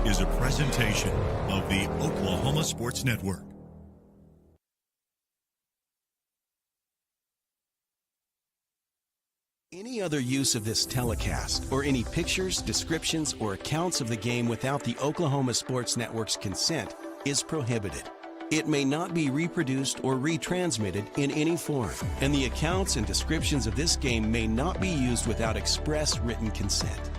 is a presentation of the Oklahoma Sports Network. Any other use of this telecast or any pictures, descriptions, or accounts of the game without the Oklahoma Sports Network's consent is prohibited. It may not be reproduced or retransmitted in any form, and the accounts and descriptions of this game may not be used without express written consent.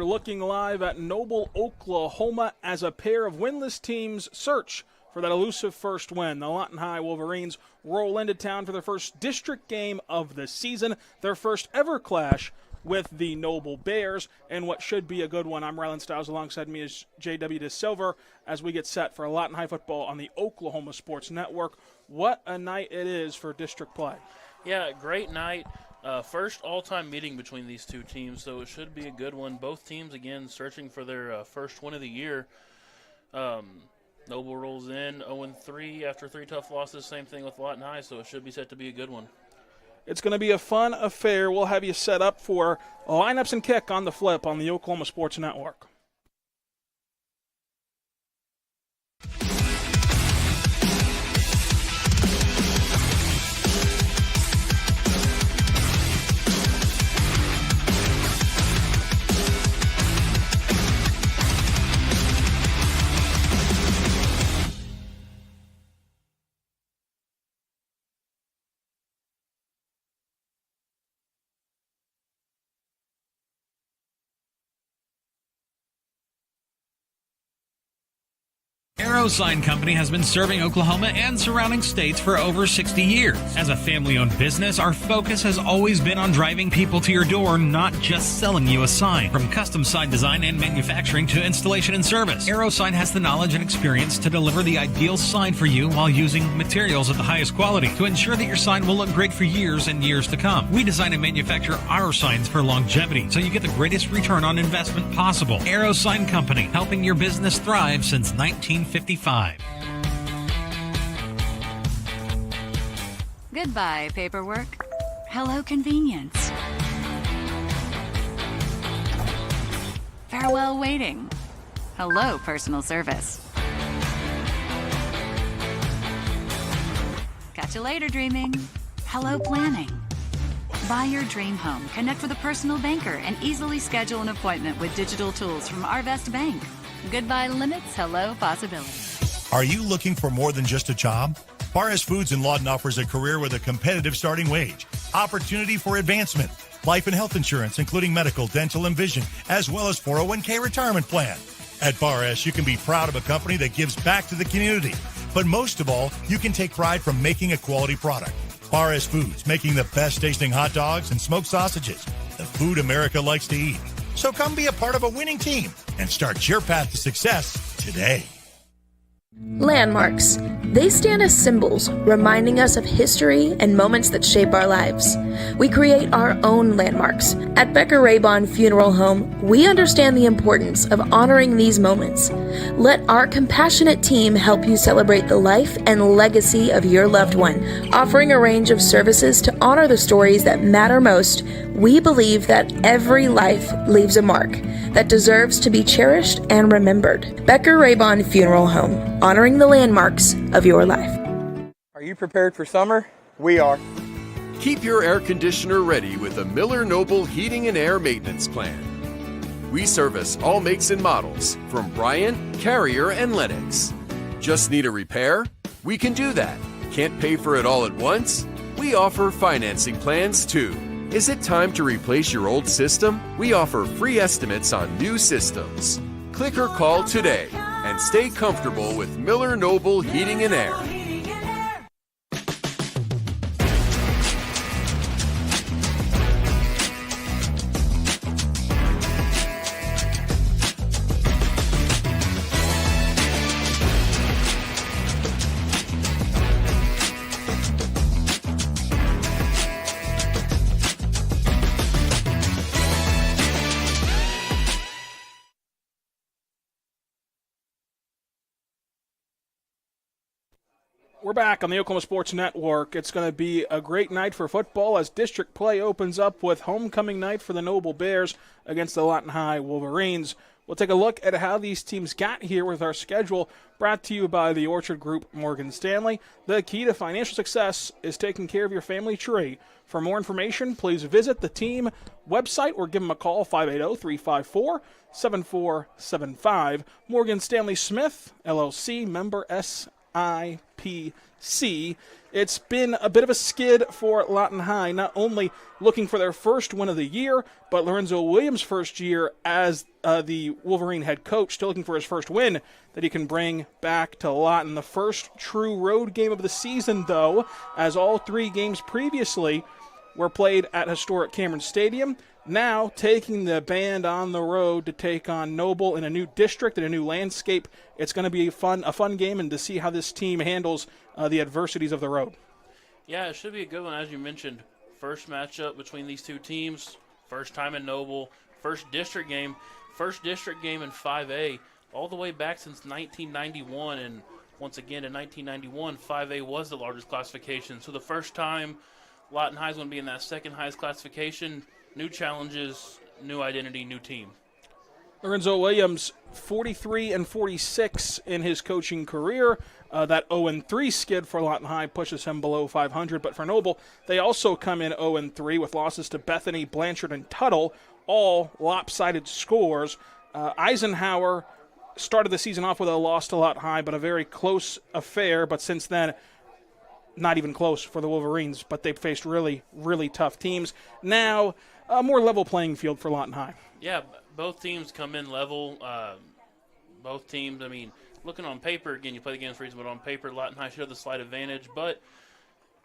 Looking live at Noble, Oklahoma, as a pair of winless teams search for that elusive first win. The Lawton High Wolverines roll into town for their first district game of the season, their first ever clash with the Noble Bears, and what should be a good one. I'm Rylan Stiles. Alongside me is J.W. DeSilver as we get set for Lawton High football on the Oklahoma Sports Network. What a night it is for district play. Yeah, great night. First all-time meeting between these two teams, so it should be a good one. Both teams, again, searching for their first win of the year. Noble rolls in 0-3 after 3 tough losses. Same thing with Lawton High, so it should be set to be a good one. It's going to be a fun affair. We'll have you set up for lineups and kick on the flip on the Oklahoma Sports Network. Arrow Sign Company has been serving Oklahoma and surrounding states for over 60 years. As a family-owned business, our focus has always been on driving people to your door, not just selling you a sign. From custom sign design and manufacturing to installation and service, Arrow Sign has the knowledge and experience to deliver the ideal sign for you while using materials of the highest quality to ensure that your sign will look great for years and years to come. We design and manufacture our signs for longevity, so you get the greatest return on investment possible. Arrow Sign Company, helping your business thrive since 1955. Goodbye, paperwork. Hello, convenience. Farewell, waiting. Hello, personal service. Catch you later, dreaming. Hello, planning. Buy your dream home, connect with a personal banker, and easily schedule an appointment with digital tools from Arvest Bank. Goodbye limits, hello possibilities. Are you looking for more than just a job? Paris Foods in Lawton offers a career with a competitive starting wage, opportunity for advancement, life and health insurance, including medical, dental, and vision, as well as 401k retirement plan. At Paris, you can be proud of a company that gives back to the community. But most of all, you can take pride from making a quality product. Paris Foods, making the best tasting hot dogs and smoked sausages, the food America likes to eat. So come be a part of a winning team and start your path to success today. Landmarks. They stand as symbols, reminding us of history and moments that shape our lives. We create our own landmarks. At Becker-Raybon Funeral Home, we understand the importance of honoring these moments. Let our compassionate team help you celebrate the life and legacy of your loved one. Offering a range of services to honor the stories that matter most, we believe that every life leaves a mark that deserves to be cherished and remembered. Becker-Raybon Funeral Home, honoring the landmarks of your life. Are you prepared for summer? We are. Keep your air conditioner ready with a Miller Noble Heating and Air Maintenance Plan. We service all makes and models from Bryant, Carrier, and Lennox. Just need a repair? We can do that. Can't pay for it all at once? We offer financing plans too. Is it time to replace your old system? We offer free estimates on new systems. Click or call today and stay comfortable with Miller Noble Heating and Air. We're back on the Oklahoma Sports Network. It's going to be a great night for football as district play opens up with homecoming night for the Noble Bears against the Lawton High Wolverines. We'll take a look at how these teams got here with our schedule, brought to you by the Orchard Group Morgan Stanley. The key to financial success is taking care of your family tree. For more information, please visit the team website or give them a call, 580-354-7475. Morgan Stanley Smith, LLC, member SIPC. It's been a bit of a skid for Lawton High, not only looking for their first win of the year, but Lorenzo Williams' first year as the Wolverine head coach, still looking for his first win that he can bring back to Lawton. The first true road game of the season, though, as all three games previously were played at historic Cameron Stadium. Now taking the band on the road to take on Noble in a new district and a new landscape. It's going to be a fun game, and to see how this team handles the adversities of the road. Yeah, it should be a good one, as you mentioned. First matchup between these two teams, first time in Noble, first district game in 5A, all the way back since 1991. And once again, in 1991, 5A was the largest classification. So the first time Lawton High is going to be in that second highest classification. New challenges, new identity, new team. Lorenzo Williams, 43-46 in his coaching career. That 0-3 skid for Lawton High pushes him below 500. But for Noble, they also come in 0-3 with losses to Bethany, Blanchard, and Tuttle, all lopsided scores. Eisenhower started the season off with a loss to Lawton High, but a very close affair. But since then, not even close for the Wolverines. But they've faced really, really tough teams. Now, a more level playing field for Lawton High. Yeah, both teams come in level. Both teams, I mean, looking on paper, again, you play the games for a reason, but on paper, Lawton High should have the slight advantage. But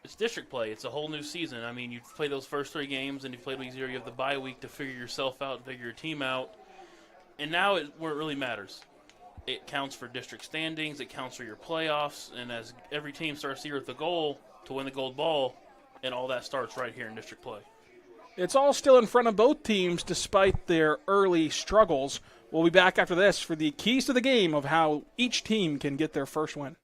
it's district play. It's a whole new season. I mean, you play those first three games, and you play week 0. You have the bye week to figure yourself out, figure your team out. And now where it really matters. It counts for district standings. It counts for your playoffs. And as every team starts the year with the goal to win the gold ball, and all that starts right here in district play. It's all still in front of both teams despite their early struggles. We'll be back after this for the keys to the game of how each team can get their first win.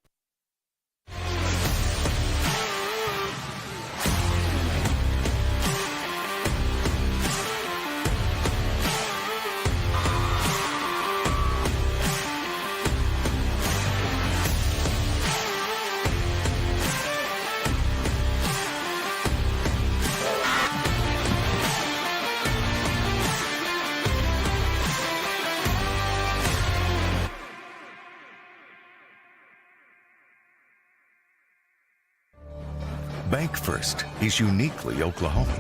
Bank First is uniquely Oklahoman,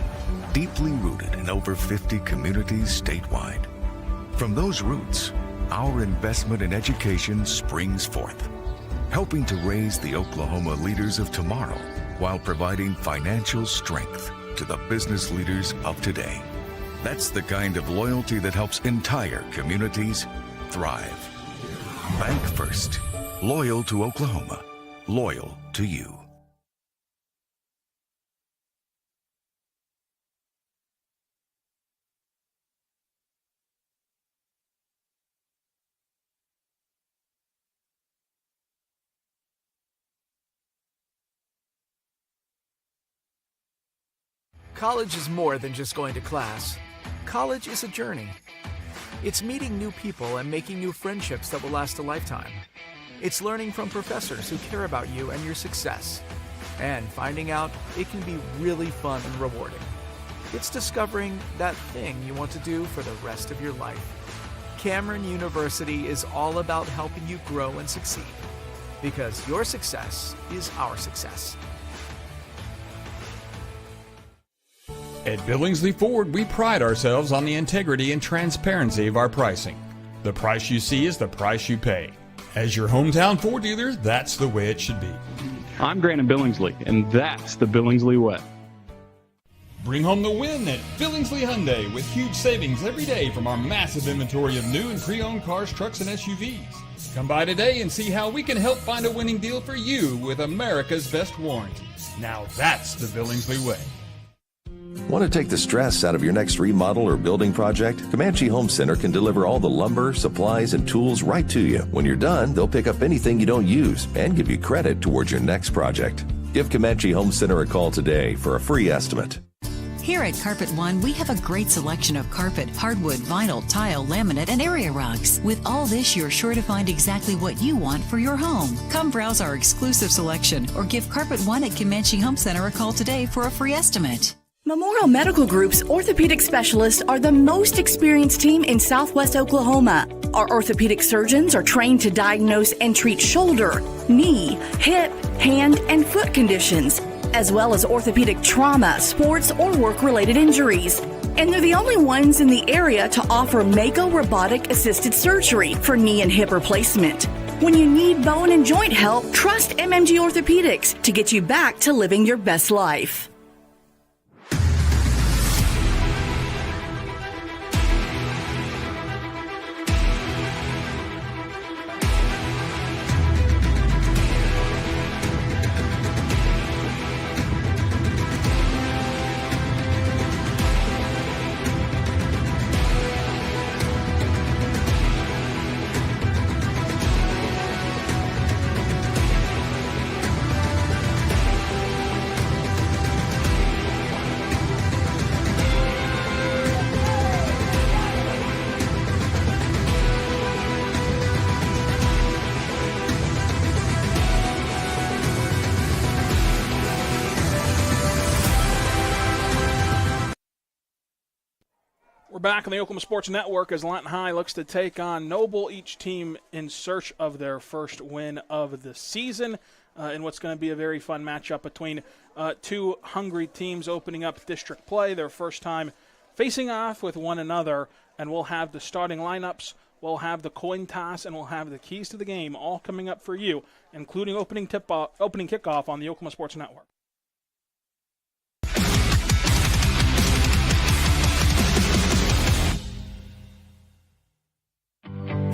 deeply rooted in over 50 communities statewide. From those roots, our investment in education springs forth, helping to raise the Oklahoma leaders of tomorrow while providing financial strength to the business leaders of today. That's the kind of loyalty that helps entire communities thrive. Bank First, loyal to Oklahoma, loyal to you. College is more than just going to class. College is a journey. It's meeting new people and making new friendships that will last a lifetime. It's learning from professors who care about you and your success. And finding out it can be really fun and rewarding. It's discovering that thing you want to do for the rest of your life. Cameron University is all about helping you grow and succeed. Because your success is our success. At Billingsley Ford, we pride ourselves on the integrity and transparency of our pricing. The price you see is the price you pay. As your hometown Ford dealer, that's the way it should be. I'm Grant Billingsley, and that's the Billingsley way. Bring home the win at Billingsley Hyundai with huge savings every day from our massive inventory of new and pre-owned cars, trucks, and SUVs. Come by today and see how we can help find a winning deal for you with America's best warranty. Now that's the Billingsley way. Want to take the stress out of your next remodel or building project? Comanche Home Center can deliver all the lumber, supplies, and tools right to you. When you're done, they'll pick up anything you don't use and give you credit towards your next project. Give Comanche Home Center a call today for a free estimate. Here at Carpet One, we have a great selection of carpet, hardwood, vinyl, tile, laminate, and area rugs. With all this, you're sure to find exactly what you want for your home. Come browse our exclusive selection or give Carpet One at Comanche Home Center a call today for a free estimate. Memorial Medical Group's orthopedic specialists are the most experienced team in Southwest Oklahoma. Our orthopedic surgeons are trained to diagnose and treat shoulder, knee, hip, hand, and foot conditions, as well as orthopedic trauma, sports, or work-related injuries. And they're the only ones in the area to offer Mako robotic-assisted surgery for knee and hip replacement. When you need bone and joint help, trust MMG Orthopedics to get you back to living your best life. Back on the Oklahoma Sports Network as Lawton High looks to take on Noble, each team in search of their first win of the season in what's going to be a very fun matchup between two hungry teams opening up district play, their first time facing off with one another, and we'll have the starting lineups, we'll have the coin toss, and we'll have the keys to the game all coming up for you, including opening kickoff on the Oklahoma Sports Network.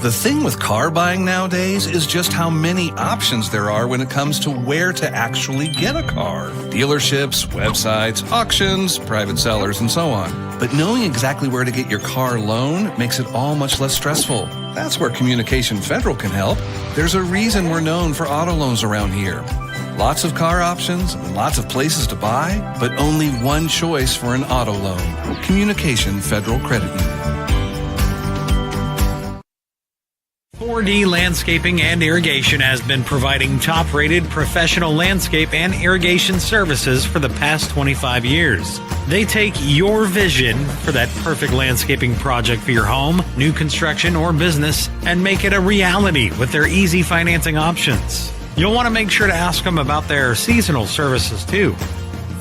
The thing with car buying nowadays is just how many options there are when it comes to where to actually get a car. Dealerships, websites, auctions, private sellers, and so on. But knowing exactly where to get your car loan makes it all much less stressful. That's where Communication Federal can help. There's a reason we're known for auto loans around here. Lots of car options, lots of places to buy, but only one choice for an auto loan. Communication Federal Credit Union. 4D Landscaping and Irrigation has been providing top-rated professional landscape and irrigation services for the past 25 years. They take your vision for that perfect landscaping project for your home, new construction, or business and make it a reality with their easy financing options. You'll want to make sure to ask them about their seasonal services too.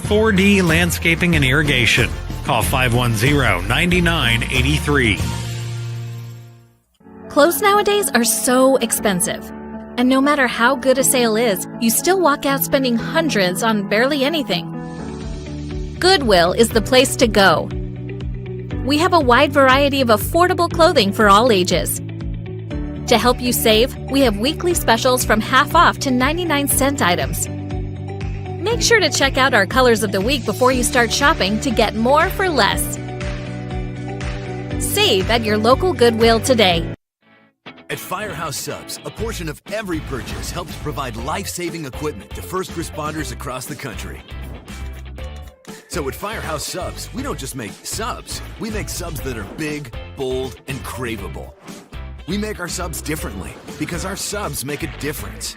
4D Landscaping and Irrigation. Call 510-9983. Clothes nowadays are so expensive. And no matter how good a sale is, you still walk out spending hundreds on barely anything. Goodwill is the place to go. We have a wide variety of affordable clothing for all ages. To help you save, we have weekly specials from half off to 99-cent items. Make sure to check out our colors of the week before you start shopping to get more for less. Save at your local Goodwill today. At Firehouse Subs, a portion of every purchase helps provide life-saving equipment to first responders across the country. So at Firehouse Subs, we don't just make subs. We make subs that are big, bold, and craveable. We make our subs differently because our subs make a difference.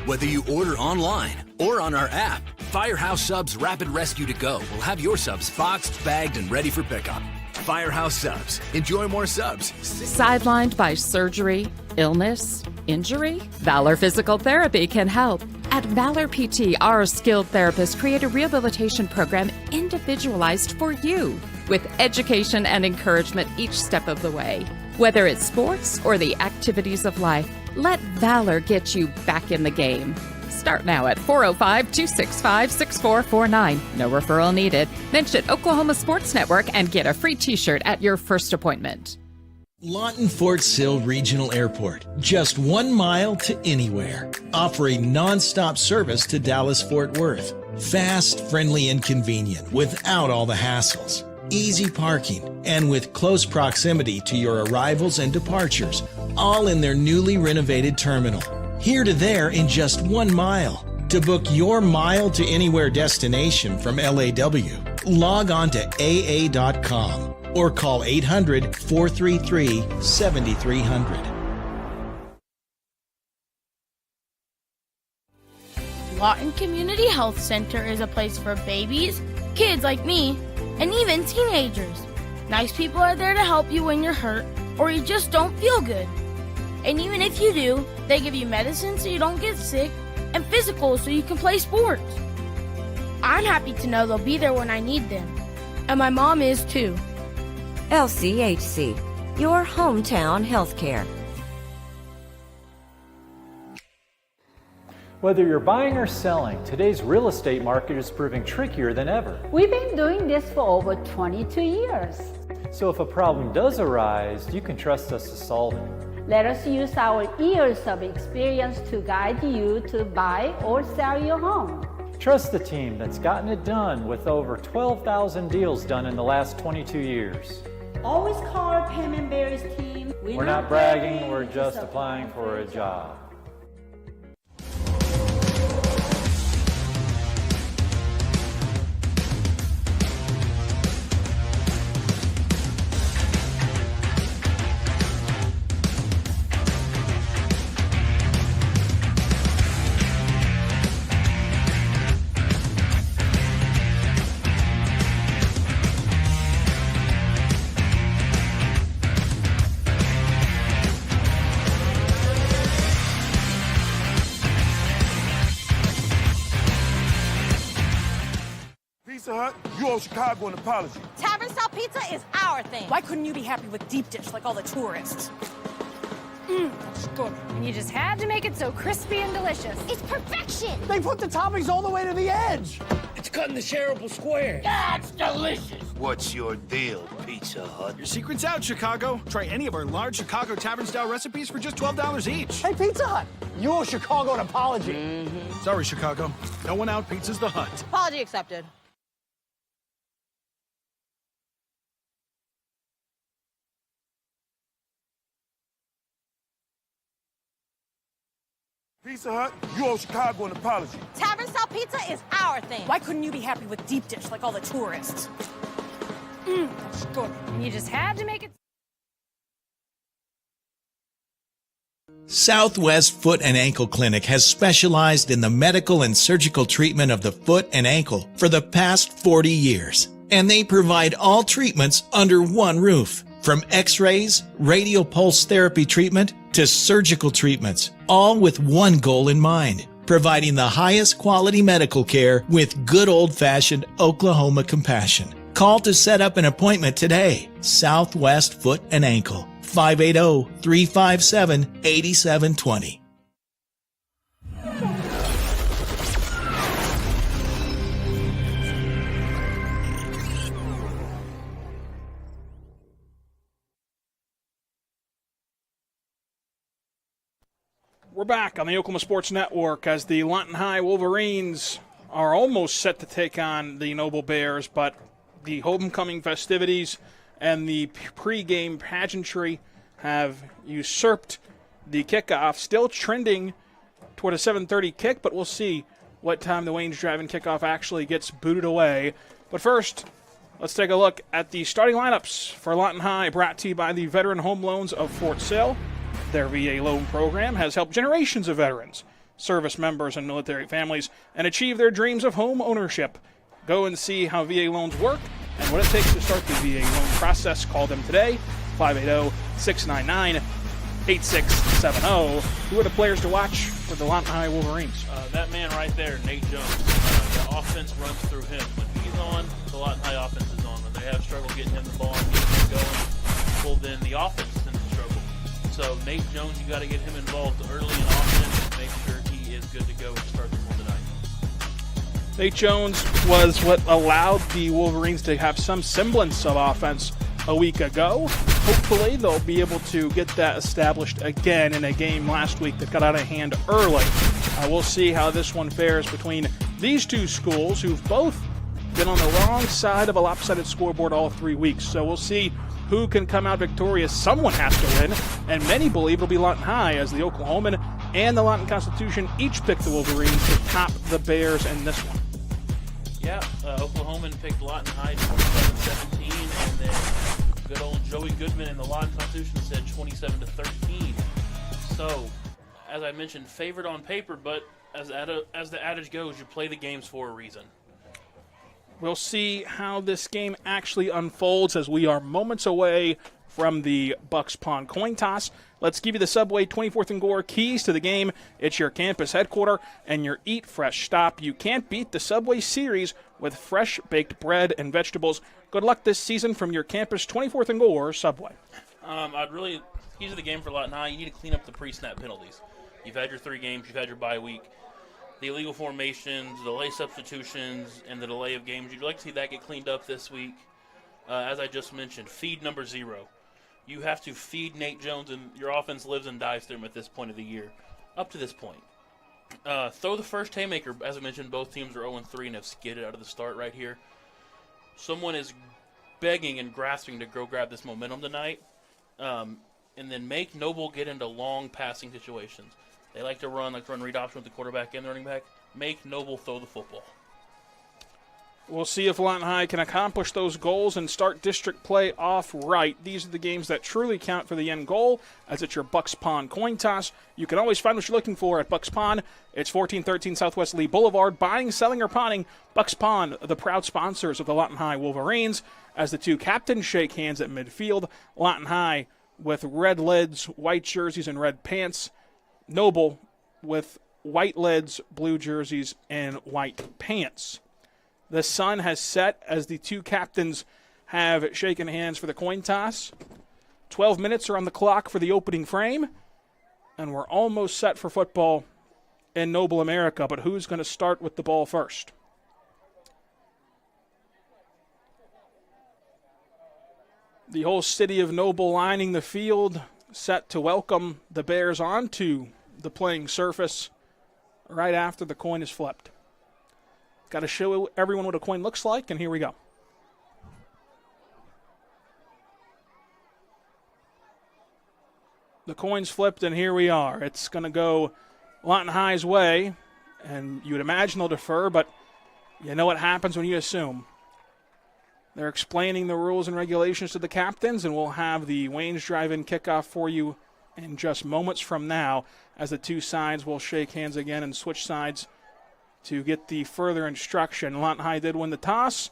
Whether you order online or on our app, Firehouse Subs Rapid Rescue to Go will have your subs boxed, bagged, and ready for pickup. Firehouse Subs. Enjoy more subs. Sidelined by surgery, illness, injury? Valor Physical Therapy can help. At Valor PT, our skilled therapists create a rehabilitation program individualized for you, with education and encouragement each step of the way. Whether it's sports or the activities of life, let Valor get you back in the game. Start now at 405-265-6449. No referral needed. Mention Oklahoma Sports Network and get a free t-shirt at your first appointment. Lawton Fort Sill Regional Airport, just 1 mile to anywhere, offering non-stop service to Dallas-Fort Worth. Fast, friendly, and convenient without all the hassles. Easy parking, and with close proximity to your arrivals and departures, all in their newly renovated terminal. Here to there in just 1 mile. To book your mile to anywhere destination from LAW, log on to AA.com. or call 800-433-7300. Lawton Community Health Center is a place for babies, kids like me, and even teenagers. Nice people are there to help you when you're hurt or you just don't feel good. And even if you do, they give you medicine so you don't get sick and physicals so you can play sports. I'm happy to know they'll be there when I need them. And my mom is too. LCHC, your hometown healthcare. Whether you're buying or selling, today's real estate market is proving trickier than ever. We've been doing this for over 22 years. So if a problem does arise, you can trust us to solve it. Let us use our years of experience to guide you to buy or sell your home. Trust the team that's gotten it done with over 12,000 deals done in the last 22 years. Always call our Payment Berries team. We're not bragging, we're just applying for a job. Pizza Hut, you owe Chicago an apology. Tavern style pizza is our thing. Why couldn't you be happy with deep dish like all the tourists? That's good. And you just had to make it so crispy and delicious. It's perfection. They put the toppings all the way to the edge. It's cut in the shareable square. That's delicious. What's your deal, Pizza Hut? Your secret's out, Chicago. Try any of our large Chicago tavern-style recipes for just $12 each. Hey, Pizza Hut, you owe Chicago an apology. Sorry, Chicago. No one out pizzas the Hut. Apology accepted. Pizza Hut, you owe Chicago an apology. Tavern style pizza is our thing. Why couldn't you be happy with deep dish like all the tourists? That's good. And you just had to make it. Southwest Foot and Ankle Clinic has specialized in the medical and surgical treatment of the foot and ankle for the past 40 years. And they provide all treatments under one roof. From x-rays, radial pulse therapy treatment, to surgical treatments, all with one goal in mind, providing the highest quality medical care with good old-fashioned Oklahoma compassion. Call to set up an appointment today. Southwest Foot and Ankle, 580-357-8720. We're back on the Oklahoma Sports Network as the Lawton High Wolverines are almost set to take on the Noble Bears, but the homecoming festivities and the pregame pageantry have usurped the kickoff. Still trending toward a 7:30 kick, but we'll see what time the Wayne's Drive-In kickoff actually gets booted away. But first, let's take a look at the starting lineups for Lawton High, brought to you by the Veteran Home Loans of Fort Sill. Their VA loan program has helped generations of veterans, service members, and military families and achieve their dreams of home ownership. Go and see how VA loans work and what it takes to start the VA loan process. Call them today, 580-699-8720. 8-6-7-0. Who are the players to watch for the Lawton High Wolverines? That man right there, Nate Jones. The offense runs through him. When he's on, the Lawton High offense is on. When they have struggle getting him the ball and getting him going, well, then the offense tends to struggle. So Nate Jones, you got to get him involved early and often and make sure he is good to go to start the ball tonight. Nate Jones was what allowed the Wolverines to have some semblance of offense a week ago. Hopefully they'll be able to get that established again in a game last week that got out of hand early. We'll see how this one fares between these two schools who've both been on the wrong side of a lopsided scoreboard all 3 weeks. So we'll see who can come out victorious. Someone has to win, and many believe it'll be Lawton High, as the Oklahoman and the Lawton Constitution each picked the Wolverines to top the Bears in this one. Yeah, Oklahoman picked Lawton High 27-17, and then good old Joey Goodman in the Lawton Constitution said 27-13. So, as I mentioned, favored on paper, but as the adage goes, you play the games for a reason. We'll see how this game actually unfolds as we are moments away from the Bucks Pond coin toss. Let's give you the Subway 24th and Gore keys to the game. It's your campus headquarters and your Eat Fresh stop. You can't beat the Subway series with fresh baked bread and vegetables. Good luck this season from your campus 24th and Gore Subway. Keys to the game for Lawton High, you need to clean up the pre-snap penalties. You've had your 3 games, you've had your bye week. The illegal formations, the delay substitutions, and the delay of games, you'd like to see that get cleaned up this week. As I just mentioned, feed number 0. You have to feed Nate Jones, and your offense lives and dies through him at this point of the year. Up to this point. Throw the first haymaker. As I mentioned, both teams are 0-3 and have skidded out of the start right here. Someone is begging and grasping to go grab this momentum tonight. And then make Noble get into long passing situations. They like to run read option with the quarterback and the running back. Make Noble throw the football. We'll see if Lawton High can accomplish those goals and start district play off right. These are the games that truly count for the end goal, as it's your Bucks Pond coin toss. You can always find what you're looking for at Bucks Pond. It's 1413 Southwest Lee Boulevard. Buying, selling, or pawning, Bucks Pond, the proud sponsors of the Lawton High Wolverines. As the two captains shake hands at midfield, Lawton High with red lids, white jerseys, and red pants. Noble with white lids, blue jerseys, and white pants. The sun has set as the two captains have shaken hands for the coin toss. 12 minutes are on the clock for the opening frame, and we're almost set for football in Noble America, but who's going to start with the ball first? The whole city of Noble lining the field, set to welcome the Bears onto the playing surface right after the coin is flipped. Got to show everyone what a coin looks like, and here we go. The coin's flipped, and here we are. It's going to go Lawton High's way, and you would imagine they'll defer, but you know what happens when you assume. They're explaining the rules and regulations to the captains, and we'll have the Wayne's Drive-In kickoff for you in just moments from now, as the two sides will shake hands again and switch sides to get the further instruction. Lawton High did win the toss,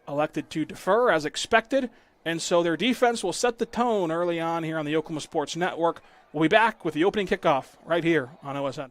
elected to defer as expected, and so their defense will set the tone early on here on the Oklahoma Sports Network. We'll be back with the opening kickoff right here on OSN.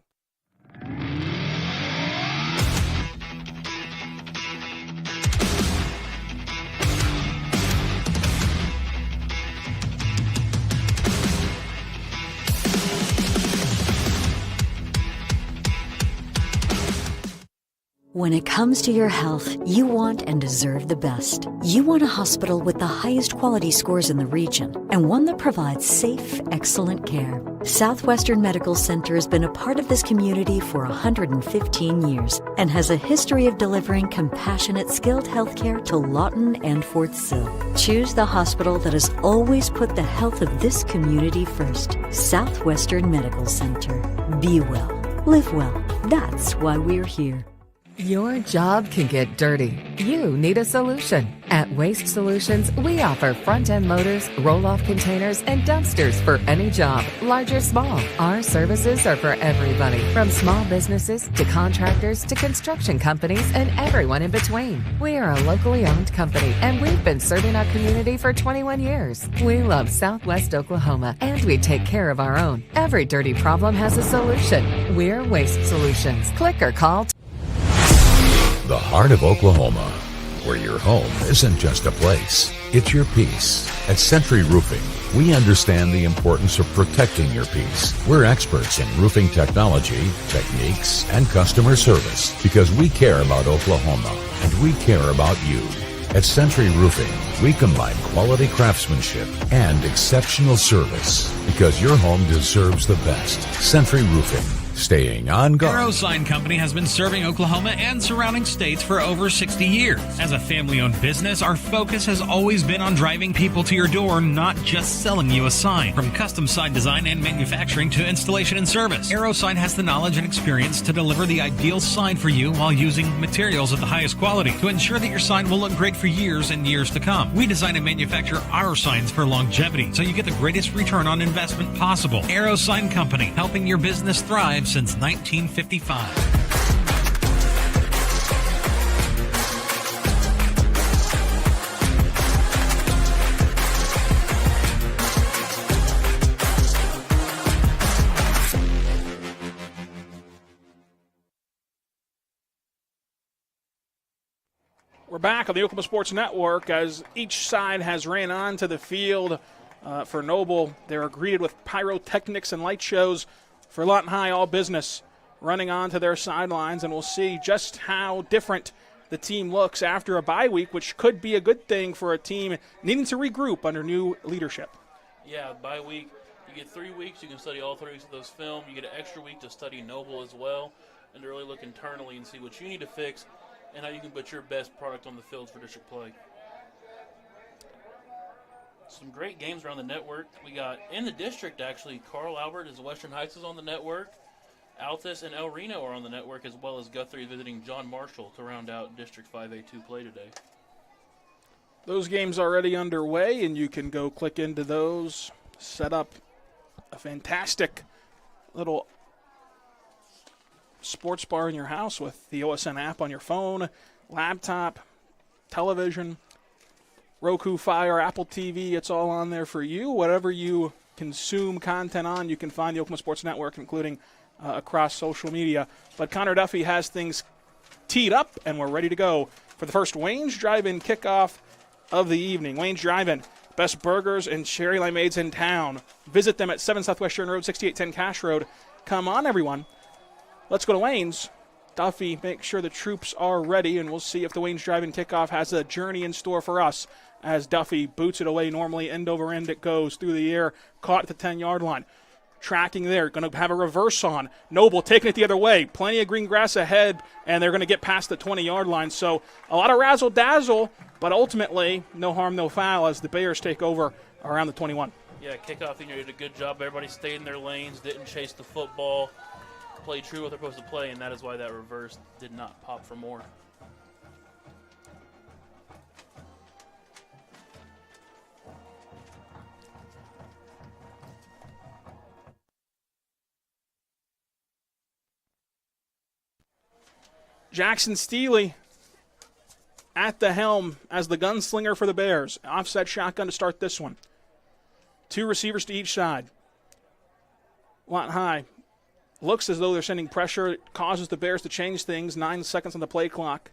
When it comes to your health, you want and deserve the best. You want a hospital with the highest quality scores in the region and one that provides safe, excellent care. Southwestern Medical Center has been a part of this community for 115 years and has a history of delivering compassionate, skilled health care to Lawton and Fort Sill. Choose the hospital that has always put the health of this community first. Southwestern Medical Center. Be well. Live well. That's why we're here. Your job can get dirty. You need a solution. At Waste Solutions, we offer front-end loaders, roll-off containers, and dumpsters for any job, large or small. Our services are for everybody, from small businesses to contractors to construction companies and everyone in between. We are a locally owned company, and we've been serving our community for 21 years. We love Southwest Oklahoma, and we take care of our own. Every dirty problem has a solution. We're Waste Solutions. Click or call. The heart of Oklahoma, where your home isn't just a place, it's your peace. At Century Roofing, we understand the importance of protecting your peace. We're experts in roofing technology, techniques, and customer service because we care about Oklahoma and we care about you. At Century Roofing, we combine quality craftsmanship and exceptional service because your home deserves the best. Century Roofing. Staying on guard. Arrow Sign Company has been serving Oklahoma and surrounding states for over 60 years. As a family-owned business, our focus has always been on driving people to your door, not just selling you a sign. From custom sign design and manufacturing to installation and service, Arrow Sign has the knowledge and experience to deliver the ideal sign for you while using materials of the highest quality to ensure that your sign will look great for years and years to come. We design and manufacture our signs for longevity, so you get the greatest return on investment possible. Arrow Sign Company, helping your business thrive since 1955. We're back on the Oklahoma Sports Network as each side has ran onto the field for Noble. They're greeted with pyrotechnics and light shows. For Lawton High, all business running onto their sidelines, and we'll see just how different the team looks after a bye week, which could be a good thing for a team needing to regroup under new leadership. Yeah, bye week, you get 3 weeks. You can study all 3 weeks of those film. You get an extra week to study Noble as well and to really look internally and see what you need to fix and how you can put your best product on the field for district play. Some great games around the network. We got in the district, actually, Carl Albert as Western Heights is on the network. Altus and El Reno are on the network, as well as Guthrie visiting John Marshall to round out District 5A2 play today. Those games are already underway, and you can go click into those, set up a fantastic little sports bar in your house with the OSN app on your phone, laptop, television, Roku, Fire, Apple TV. It's all on there for you. Whatever you consume content on, you can find the Oklahoma Sports Network, including across social media. But Connor Duffy has things teed up, and we're ready to go for the first Wayne's Drive-In kickoff of the evening. Wayne's Drive-In, best burgers and cherry limeades in town. Visit them at 7 Southwestern Road, 6810 Cash Road. Come on, everyone. Let's go to Wayne's. Duffy, make sure the troops are ready, and we'll see if the Wayne's Drive-In kickoff has a journey in store for us as Duffy boots it away normally. End over end it goes through the air, caught at the 10-yard line. Tracking there, going to have a reverse on. Noble taking it the other way. Plenty of green grass ahead, and they're going to get past the 20-yard line. So a lot of razzle-dazzle, but ultimately no harm, no foul as the Bears take over around the 21. Yeah, kickoff, you did a good job. Everybody stayed in their lanes, didn't chase the football, played true what they're supposed to play, and that is why that reverse did not pop for more. Jackson Steely at the helm as the gunslinger for the Bears. Offset shotgun to start this one. 2 receivers to each side. Lawton High looks as though they're sending pressure. It causes the Bears to change things. 9 seconds on the play clock.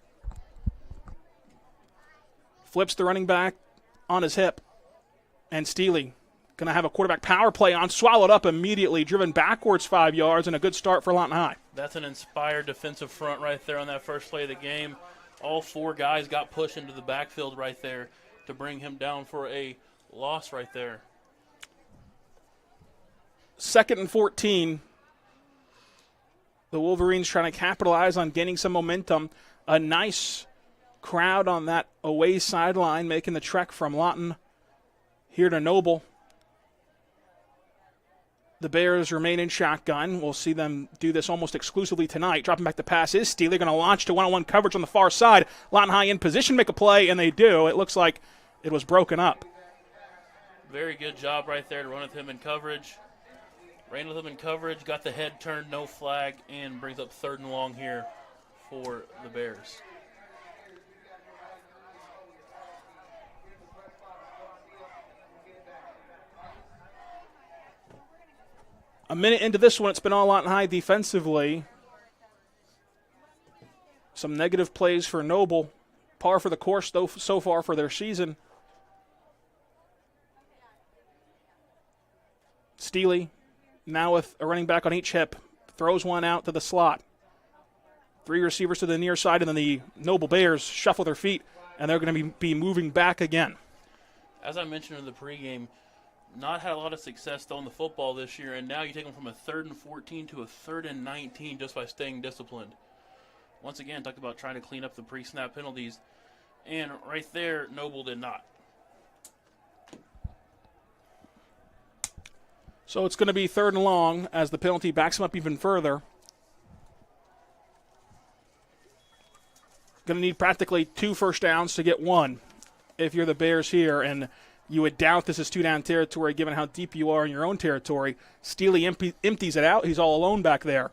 Flips the running back on his hip. And Steely going to have a quarterback power play on. Swallowed up immediately. Driven backwards 5 yards, and a good start for Lawton High. That's an inspired defensive front right there on that first play of the game. All 4 guys got pushed into the backfield right there to bring him down for a loss right there. 2nd and 14. The Wolverines trying to capitalize on gaining some momentum. A nice crowd on that away sideline making the trek from Lawton here to Noble. The Bears remain in shotgun. We'll see them do this almost exclusively tonight. Dropping back the pass is Steele. They're going to launch to one-on-one coverage on the far side. Lawton High in position, make a play, and they do. It looks like it was broken up. Very good job right there to run with him in coverage. Ran with him in coverage, got the head turned, no flag, and brings up 3rd and long here for the Bears. A minute into this one, it's been all Lawton High defensively. Some negative plays for Noble. Par for the course, though, so far for their season. Steele, now with a running back on each hip, throws one out to the slot. 3 receivers to the near side, and then the Noble Bears shuffle their feet, and they're going to be moving back again. As I mentioned in the pregame, not had a lot of success throwing the football this year, and now you take them from a 3rd and 14 to a 3rd and 19 just by staying disciplined. Once again, talked about trying to clean up the pre-snap penalties, and right there, Noble did not. So it's going to be 3rd and long as the penalty backs them up even further. Going to need practically 2 first downs to get 1 if you're the Bears here, and you would doubt this is 2-down territory given how deep you are in your own territory. Steele empties it out. He's all alone back there.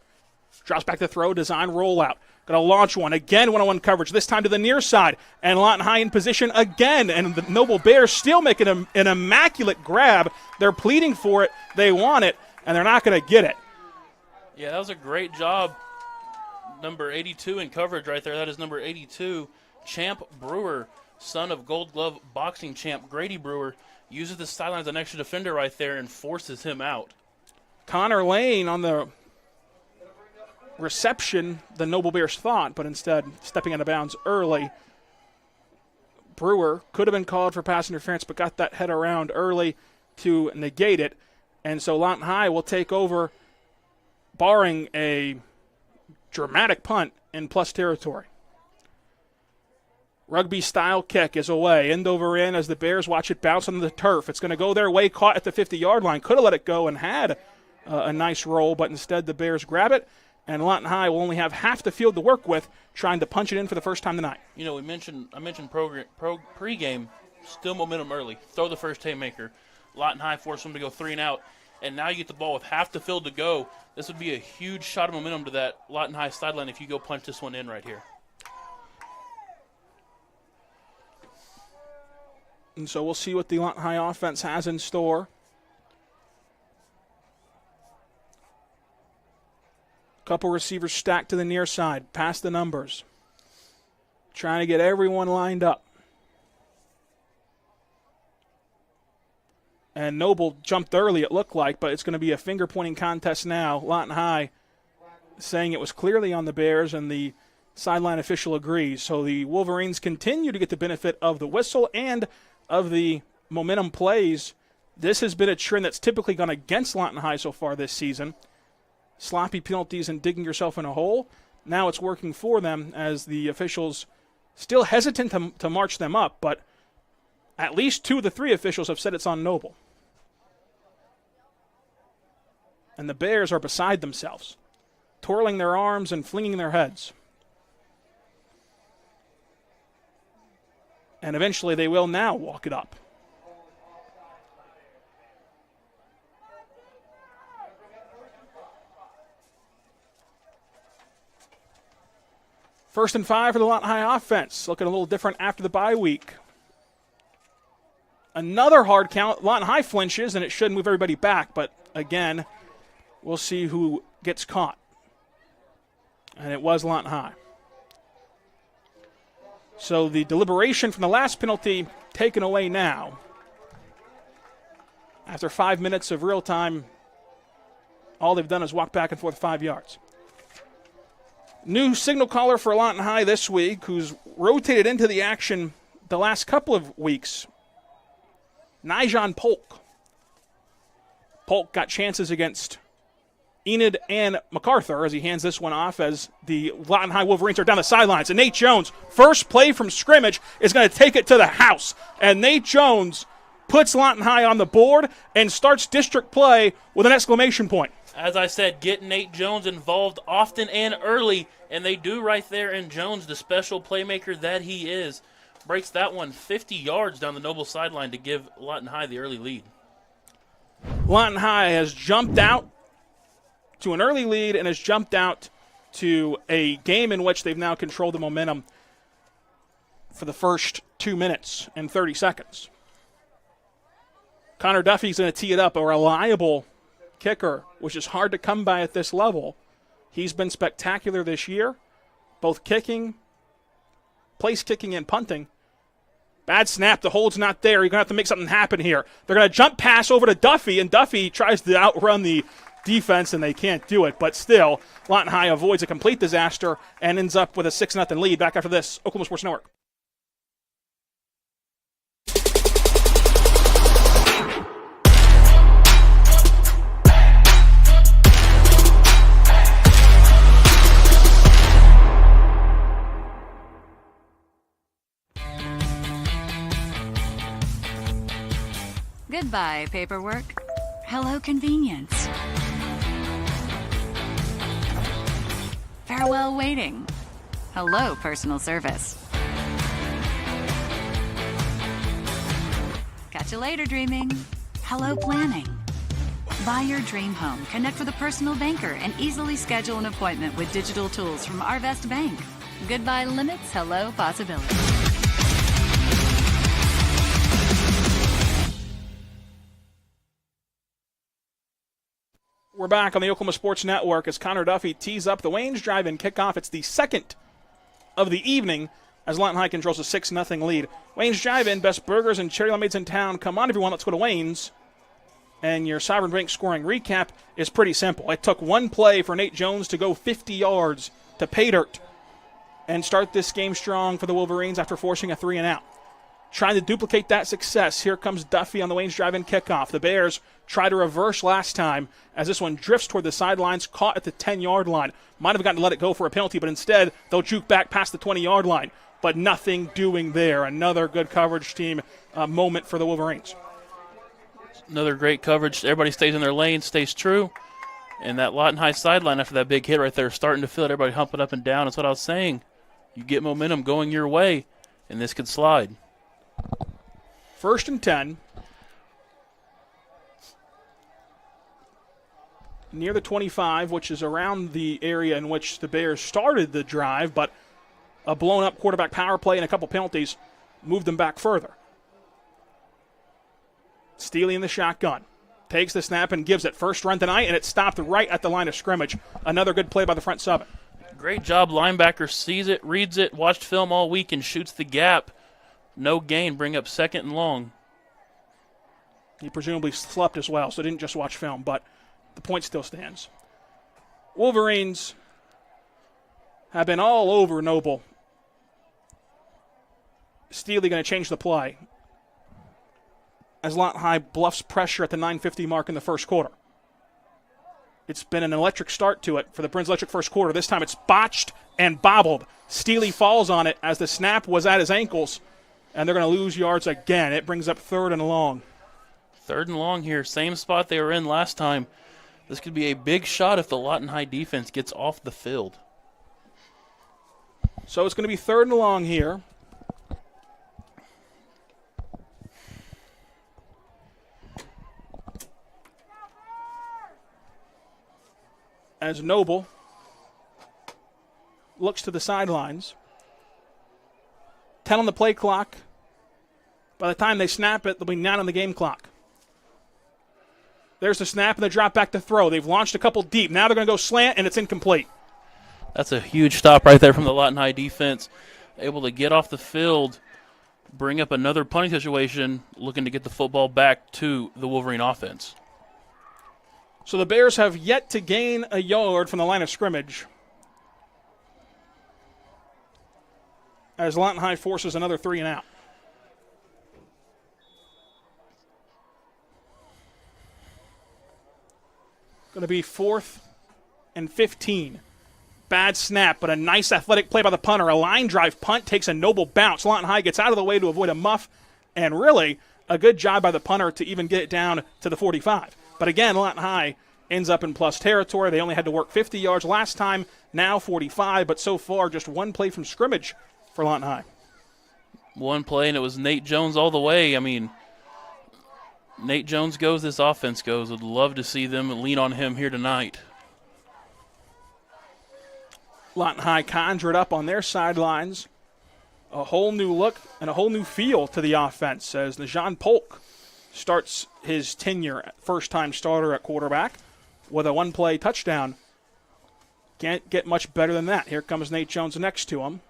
Drops back to throw, design, rollout. Going to launch one. Again, one-on-one coverage, this time to the near side. And Lawton High in position again. And the Noble Bears still making an immaculate grab. They're pleading for it. They want it, and they're not going to get it. Yeah, that was a great job. Number 82 in coverage right there. That is number 82, Champ Brewer, son of Gold Glove boxing champ Grady Brewer, uses the sideline as an extra defender right there and forces him out. Connor Lane on the reception, the Noble Bears thought, but instead stepping out of bounds early. Brewer could have been called for pass interference, but got that head around early to negate it. And so Lawton High will take over, barring a dramatic punt in plus territory. Rugby-style kick is away, end over end as the Bears watch it bounce on the turf. It's going to go their way, caught at the 50-yard line. Could have let it go and had a nice roll, but instead the Bears grab it, and Lawton High will only have half the field to work with, trying to punch it in for the first time tonight. You know, I mentioned pregame, still momentum early. Throw the first haymaker. Lawton High forced them to go 3 and out, and now you get the ball with half the field to go. This would be a huge shot of momentum to that Lawton High sideline if you go punch this one in right here. And so we'll see what the Lawton High offense has in store. Couple receivers stacked to the near side, past the numbers. Trying to get everyone lined up. And Noble jumped early, it looked like, but it's going to be a finger-pointing contest now. Lawton High saying it was clearly on the Bears, and the sideline official agrees. So the Wolverines continue to get the benefit of the whistle and of the momentum plays. This has been a trend that's typically gone against Lawton High so far this season. Sloppy penalties and digging yourself in a hole. Now it's working for them as the officials still hesitant to march them up, but at least 2 of the 3 officials have said it's on Noble. And the Bears are beside themselves, twirling their arms and flinging their heads. And eventually they will now walk it up. First and 5 for the Lawton High offense. Looking a little different after the bye week. Another hard count. Lawton High flinches, and it should move everybody back. But again, we'll see who gets caught. And it was Lawton High. So the deliberation from the last penalty taken away now. After 5 minutes of real time, all they've done is walk back and forth 5 yards. New signal caller for Lawton High this week, who's rotated into the action the last couple of weeks, Nijon Polk. Polk got chances against Enid and MacArthur as he hands this one off as the Lawton High Wolverines are down the sidelines. And Nate Jones, first play from scrimmage, is going to take it to the house. And Nate Jones puts Lawton High on the board and starts district play with an exclamation point. As I said, get Nate Jones involved often and early, and they do right there, and Jones, the special playmaker that he is, breaks that one 50 yards down the Noble sideline to give Lawton High the early lead. Lawton High has jumped out to an early lead and has jumped out to a game in which they've now controlled the momentum for the first 2 minutes and 30 seconds. Connor Duffy's going to tee it up, a reliable kicker, which is hard to come by at this level. He's been spectacular this year, both kicking, place kicking, and punting. Bad snap. The hold's not there. You're going to have to make something happen here. They're going to jump pass over to Duffy, and Duffy tries to outrun the defense, and they can't do it. But still, Lawton High avoids a complete disaster and ends up with a 6-0 lead. Back after this, Oklahoma Sports Network. Goodbye, paperwork. Hello, convenience. Farewell, waiting. Hello, personal service. Catch you later, dreaming. Hello, planning. Buy your dream home, connect with a personal banker, and easily schedule an appointment with digital tools from Arvest Bank. Goodbye limits, hello possibilities. We're back on the Oklahoma Sports Network as Connor Duffy tees up the Waynes drive-in kickoff. It's the second of the evening as Lawton High controls a 6-0 lead. Waynes drive-in, best burgers and cherry lemonades in town. Come on, everyone, let's go to Waynes. And your Sovereign Bank scoring recap is pretty simple. It took one play for Nate Jones to go 50 yards to pay dirt and start this game strong for the Wolverines after forcing a 3-and-out. Trying to duplicate that success. Here comes Duffy on the Waynes drive-in kickoff. The Bears try to reverse last time as this one drifts toward the sidelines, caught at the 10-yard line. Might have gotten to let it go for a penalty, but instead they'll juke back past the 20-yard line. But nothing doing there. Another good coverage team moment for the Wolverines. Another great coverage. Everybody stays in their lane, stays true. And that Lawton High sideline after that big hit right there, starting to feel it. Everybody humping up and down. That's what I was saying. You get momentum going your way, and this could slide. 1st and 10. Near the 25, which is around the area in which the Bears started the drive, but a blown-up quarterback power play and a couple penalties moved them back further. Steely in the shotgun. Takes the snap and gives it. First run tonight, and it's stopped right at the line of scrimmage. Another good play by the front seven. Great job. Linebacker sees it, reads it, watched film all week, and shoots the gap. No gain. Bring up 2nd and long. He presumably slept as well, so didn't just watch film, but the point still stands. Wolverines have been all over Noble. Steely going to change the play as Lawton High bluffs pressure at the 9:50 mark in the first quarter. It's been an electric start to it for the Prince Electric first quarter. This time it's botched and bobbled. Steely falls on it as the snap was at his ankles, and they're going to lose yards again. It brings up 3rd and long. 3rd and long here. Same spot they were in last time. This could be a big shot if the Lawton High defense gets off the field. So it's going to be 3rd and long here. As Noble looks to the sidelines. 10 on the play clock. By the time they snap it, there'll be 9 on the game clock. There's the snap and the drop back to throw. They've launched a couple deep. Now they're going to go slant, and it's incomplete. That's a huge stop right there from the Lawton High defense. Able to get off the field, bring up another punting situation, looking to get the football back to the Wolverine offense. So the Bears have yet to gain a yard from the line of scrimmage as Lawton High forces another 3-and-out. Going to be 4th and 15. Bad snap, but a nice athletic play by the punter. A line drive punt takes a Noble bounce. Lawton High gets out of the way to avoid a muff, and really a good job by the punter to even get it down to the 45. But again, Lawton High ends up in plus territory. They only had to work 50 yards last time, now 45, but so far just one play from scrimmage for Lawton High. One play, and it was Nate Jones all the way. I mean, Nate Jones goes, this offense goes. Would love to see them lean on him here tonight. Lawton High conjured up on their sidelines a whole new look and a whole new feel to the offense as Najon Polk starts his tenure, first-time starter at quarterback, with a one-play touchdown. Can't get much better than that. Here comes Nate Jones next to him.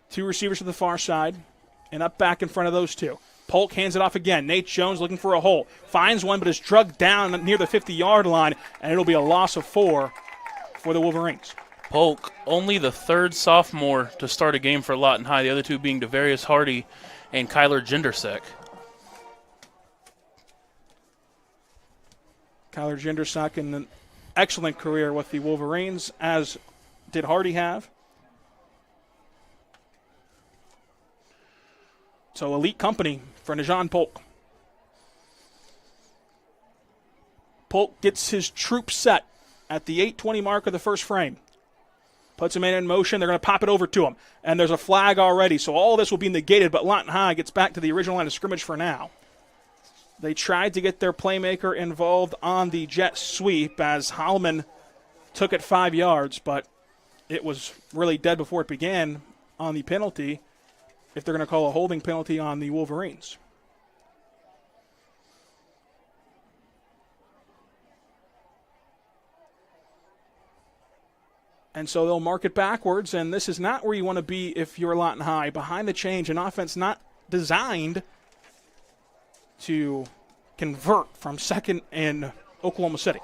Two receivers to the far side, and up back in front of those two. Polk hands it off again. Nate Jones looking for a hole. Finds one, but is drugged down near the 50-yard line, and it'll be a loss of 4 for the Wolverines. Polk, only the third sophomore to start a game for Lawton High, the other two being Devarius Hardy and Kyler Gendersek. Kyler Gendersek in an excellent career with the Wolverines, as did Hardy have. So elite company for Najon Polk. Polk gets his troop set at the 8:20 mark of the first frame. Puts him in motion. They're going to pop it over to him. And there's a flag already, so all this will be negated, but Lawton High gets back to the original line of scrimmage for now. They tried to get their playmaker involved on the jet sweep as Holloman took it 5 yards, but it was really dead before it began on the penalty, if they're going to call a holding penalty on the Wolverines. And so they'll mark it backwards, and this is not where you want to be if you're Lawton High. Behind the change, an offense not designed to convert from second in Oklahoma City.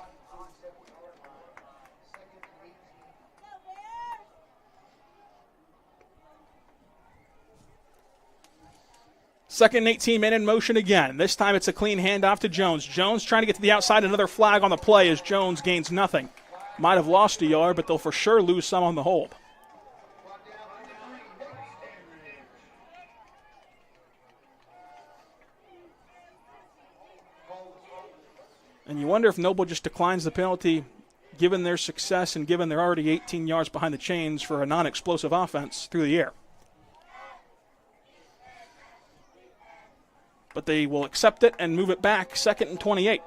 Second and 18, men in motion again. This time it's a clean handoff to Jones. Jones trying to get to the outside. Another flag on the play as Jones gains nothing. Might have lost a yard, but they'll for sure lose some on the hold. And you wonder if Noble just declines the penalty, given their success and given they're already 18 yards behind the chains for a non-explosive offense through the air. But they will accept it and move it back, 2nd and 28.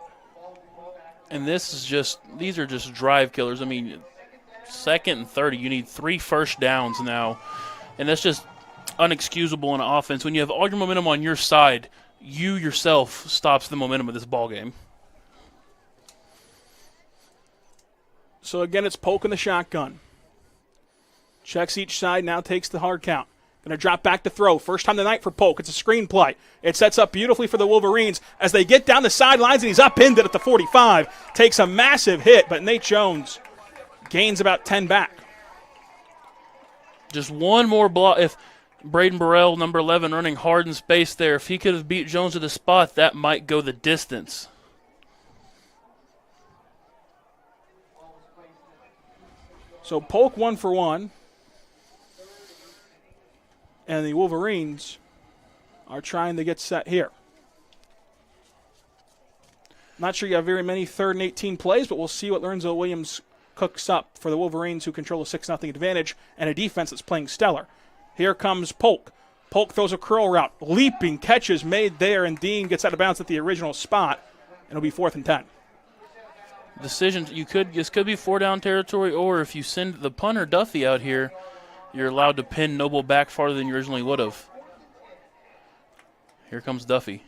And these are just drive killers. I mean, 2nd and 30, you need 3 first downs now. And that's just unexcusable in an offense. When you have all your momentum on your side, you yourself stops the momentum of this ball game. So again, it's Polk in the shotgun. Checks each side, now takes the hard count. Going to drop back to throw. First time tonight for Polk. It's a screen play. It sets up beautifully for the Wolverines as they get down the sidelines, and he's upended at the 45. Takes a massive hit, but Nate Jones gains about 10 back. Just one more block. If Braden Burrell, number 11, running hard in space there, if he could have beat Jones to the spot, that might go the distance. So Polk 1 for 1. And the Wolverines are trying to get set here. Not sure you have very many 3rd and 18 plays, but we'll see what Lorenzo Williams cooks up for the Wolverines, who control a 6-0 advantage and a defense that's playing stellar. Here comes Polk. Polk throws a curl route. Leaping catches made there, and Dean gets out of bounds at the original spot. It'll be 4th and 10. Decisions, this could be 4-down territory, or if you send the punter Duffy out here, you're allowed to pin Noble back farther than you originally would have. Here comes Duffy.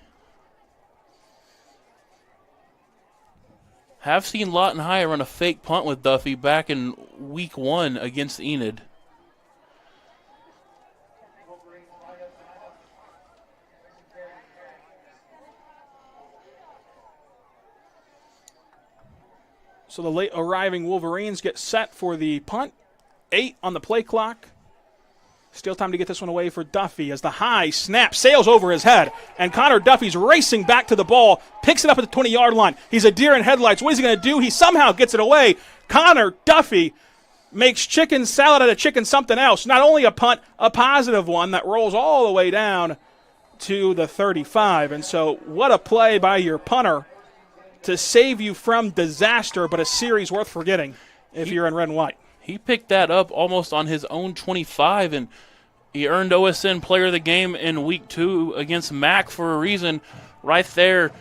Have seen Lawton High run a fake punt with Duffy back in week 1 against Enid. So the late arriving Wolverines get set for the punt. 8 on the play clock. Still time to get this one away for Duffy as the high snap sails over his head. And Connor Duffy's racing back to the ball, picks it up at the 20-yard line. He's a deer in headlights. What is he going to do? He somehow gets it away. Connor Duffy makes chicken salad out of chicken something else. Not only a punt, a positive one that rolls all the way down to the 35. And so what a play by your punter to save you from disaster, but a series worth forgetting if you're in red and white. He picked that up almost on his own 25, and he earned OSN Player of the Game in Week 2 against Mac for a reason. Right there,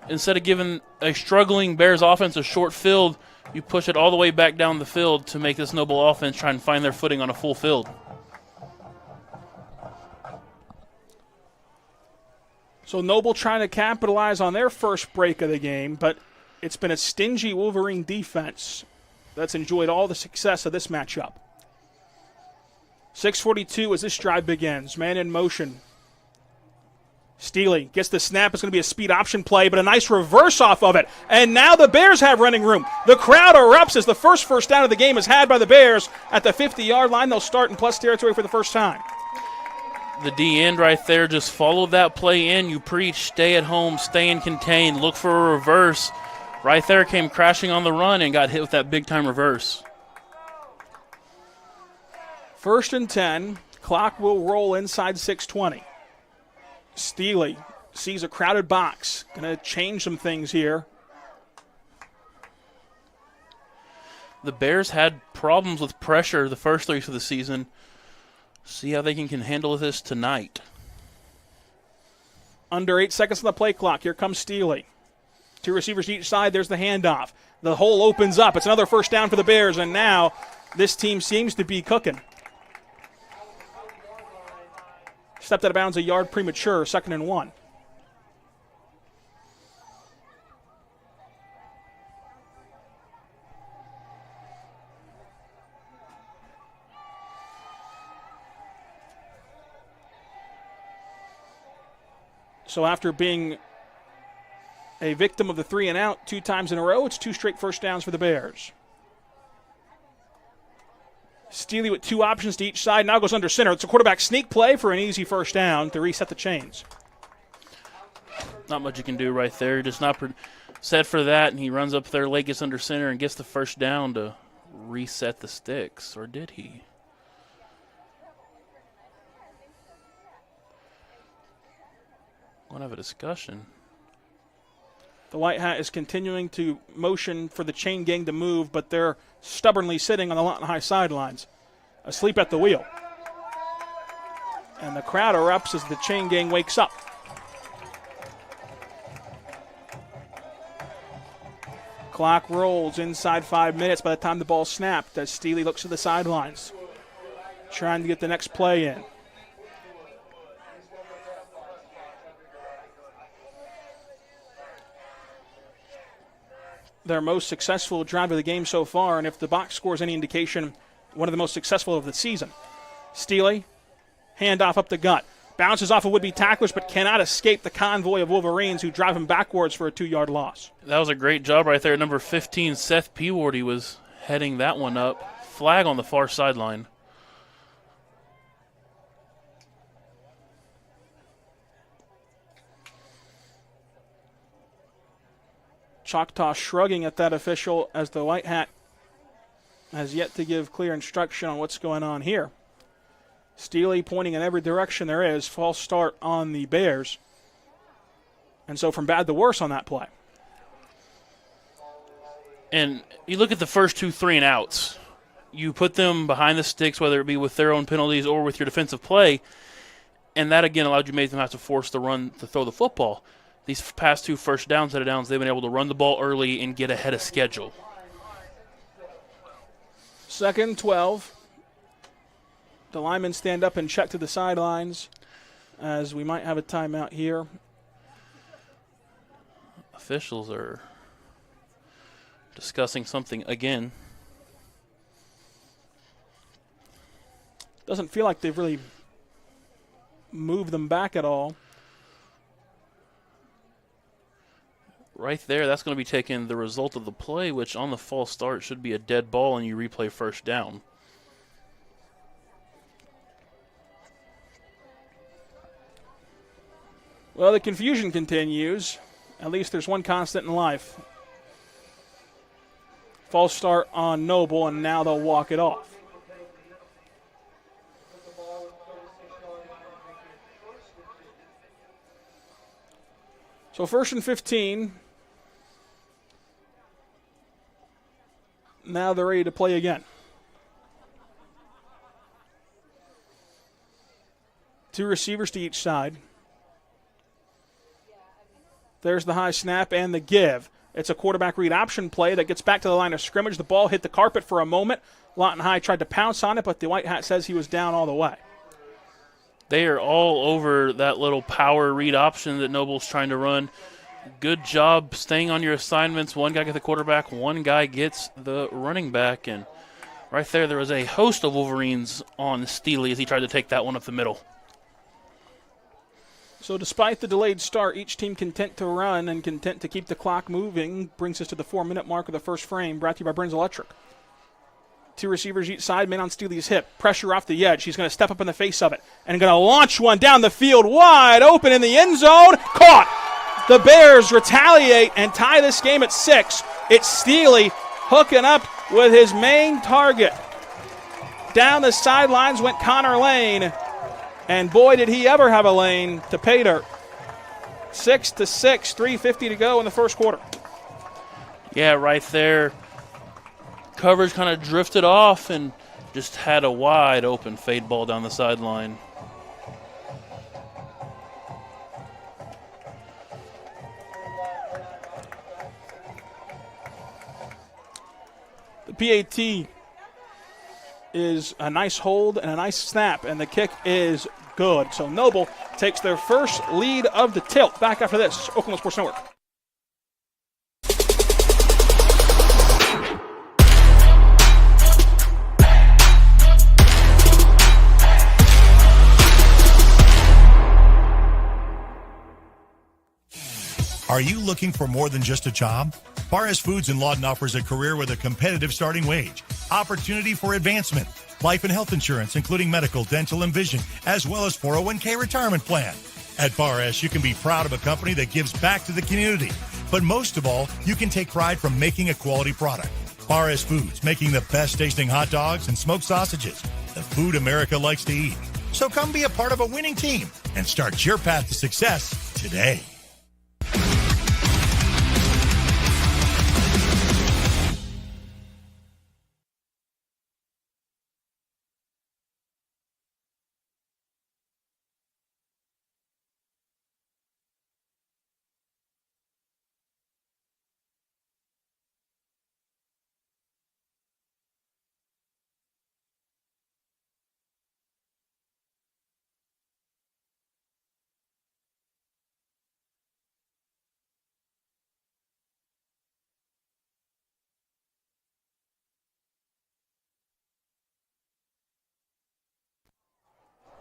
instead of giving a struggling Bears offense a short field, you push it all the way back down the field to make this Noble offense try and find their footing on a full field. So Noble trying to capitalize on their first break of the game, but it's been a stingy Wolverine defense that's enjoyed all the success of this matchup. 6:42 as this drive begins. Man in motion. Steely gets the snap. It's going to be a speed option play, but a nice reverse off of it. And now the Bears have running room. The crowd erupts as the first down of the game is had by the Bears at the 50-yard line. They'll start in plus territory for the first time. The D end right there just followed that play in. You preach, stay at home, stay in contain, look for a reverse. Right there came crashing on the run and got hit with that big-time reverse. 1st and 10. Clock will roll inside 6:20. Steely sees a crowded box. Going to change some things here. The Bears had problems with pressure the first 3 weeks of the season. See how they can handle this tonight. Under 8 seconds on the play clock. Here comes Steely. 2 receivers each side. There's the handoff. The hole opens up. It's another first down for the Bears, and now this team seems to be cooking. Stepped out of bounds a yard premature, 2nd and 1. So after being a victim of the 3 and out 2 times in a row, it's 2 straight first downs for the Bears. Steely with 2 options to each side, now goes under center. It's a quarterback sneak play for an easy first down to reset the chains. Not much you can do right there. Just not set for that, and he runs up there late, gets under center, and gets the first down to reset the sticks. Or did he? We're going to have a discussion. The White Hat is continuing to motion for the chain gang to move, but they're stubbornly sitting on the Lawton High sidelines, asleep at the wheel. And the crowd erupts as the chain gang wakes up. Clock rolls inside 5 minutes by the time the ball snapped as Steely looks to the sidelines, trying to get the next play in. Their most successful drive of the game so far, and if the box score is any indication, one of the most successful of the season. Steely, handoff up the gut. Bounces off of would-be tacklers, but cannot escape the convoy of Wolverines who drive him backwards for a 2-yard loss. That was a great job right there. Number 15, Seth Pewardy was heading that one up. Flag on the far sideline. Choctaw shrugging at that official as the White Hat has yet to give clear instruction on what's going on here. Steely pointing in every direction there is. False start on the Bears. And so from bad to worse on that play. And you look at the first 2 3 and outs. You put them behind the sticks, whether it be with their own penalties or with your defensive play. And that, again, allowed you to have to force the run to throw the football. These past 2 first downs, they've been able to run the ball early and get ahead of schedule. 2nd and 12. The linemen stand up and check to the sidelines as we might have a timeout here. Officials are discussing something again. Doesn't feel like they've really moved them back at all. Right there, that's going to be taking the result of the play, which on the false start should be a dead ball, and you replay first down. Well, the confusion continues. At least there's one constant in life. False start on Noble, and now they'll walk it off. So 1st and 15. Now they're ready to play again. 2 receivers to each side. There's the high snap and the give. It's a quarterback read option play that gets back to the line of scrimmage. The ball hit the carpet for a moment. Lawton High tried to pounce on it, but the white hat says he was down all the way. They are all over that little power read option that Noble's trying to run. Good job staying on your assignments. One guy gets the quarterback, one guy gets the running back. And right there was a host of Wolverines on Steely as he tried to take that one up the middle. So despite the delayed start, each team content to run and content to keep the clock moving. Brings us to the 4-minute mark of the first frame, brought to you by Burns Electric. 2 receivers each side, man on Steely's hip. Pressure off the edge. He's going to step up in the face of it and going to launch one down the field wide open in the end zone. Caught! The Bears retaliate and tie this game at 6. It's Steely hooking up with his main target. Down the sidelines went Connor Lane. And boy, did he ever have a lane to pay dirt. 6-6, 3:50 to go in the first quarter. Yeah, right there. Coverage kind of drifted off and just had a wide open fade ball down the sideline. The PAT is a nice hold and a nice snap, and the kick is good. So Noble takes their first lead of the tilt. Back after this, Oklahoma Sports Network. Are you looking for more than just a job? Bar S Foods in Lawton offers a career with a competitive starting wage, opportunity for advancement, life and health insurance, including medical, dental, and vision, as well as 401k retirement plan. At Bar S, you can be proud of a company that gives back to the community. But most of all, you can take pride from making a quality product. Bar S Foods, making the best tasting hot dogs and smoked sausages, the food America likes to eat. So come be a part of a winning team and start your path to success today.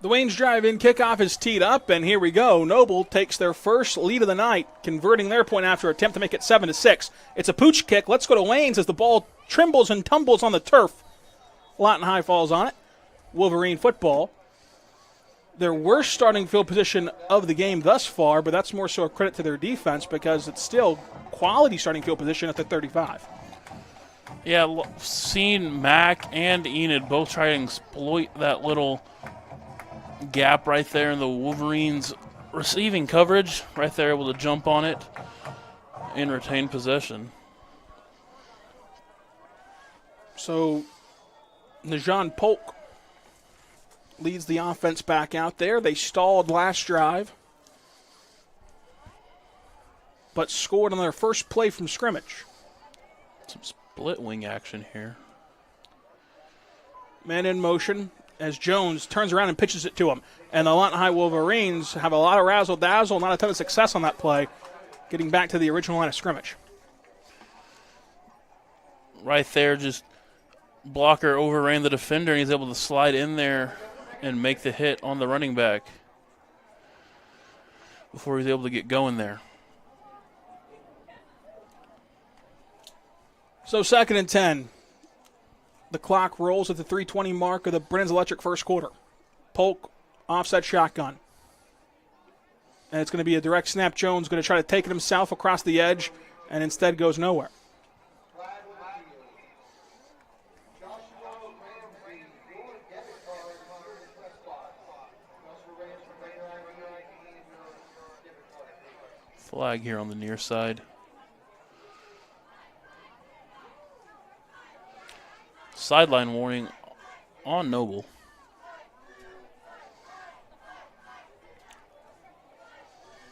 The Wayne's drive-in kickoff is teed up, and here we go. Noble takes their first lead of the night, converting their point after attempt to make it 7-6. It's a pooch kick. Let's go to Wayne's as the ball trembles and tumbles on the turf. Lawton High falls on it. Wolverine football. Their worst starting field position of the game thus far, but that's more so a credit to their defense because it's still quality starting field position at the 35. Yeah, seen Mack and Enid both try to exploit that little gap right there in the Wolverines' receiving coverage. Right there, able to jump on it and retain possession. So, Najon Polk leads the offense back out there. They stalled last drive, but scored on their first play from scrimmage. Some split wing action here. Man in motion as Jones turns around and pitches it to him. And the Lawton High Wolverines have a lot of razzle-dazzle, not a ton of success on that play, getting back to the original line of scrimmage. Right there, just blocker overran the defender, and he's able to slide in there and make the hit on the running back before he's able to get going there. So 2nd and 10. The clock rolls at the 3:20 mark of the Burns Electric first quarter. Polk, offset shotgun. And it's going to be a direct snap. Jones going to try to take it himself across the edge and instead goes nowhere. Flag here on the near side. Sideline warning on Noble.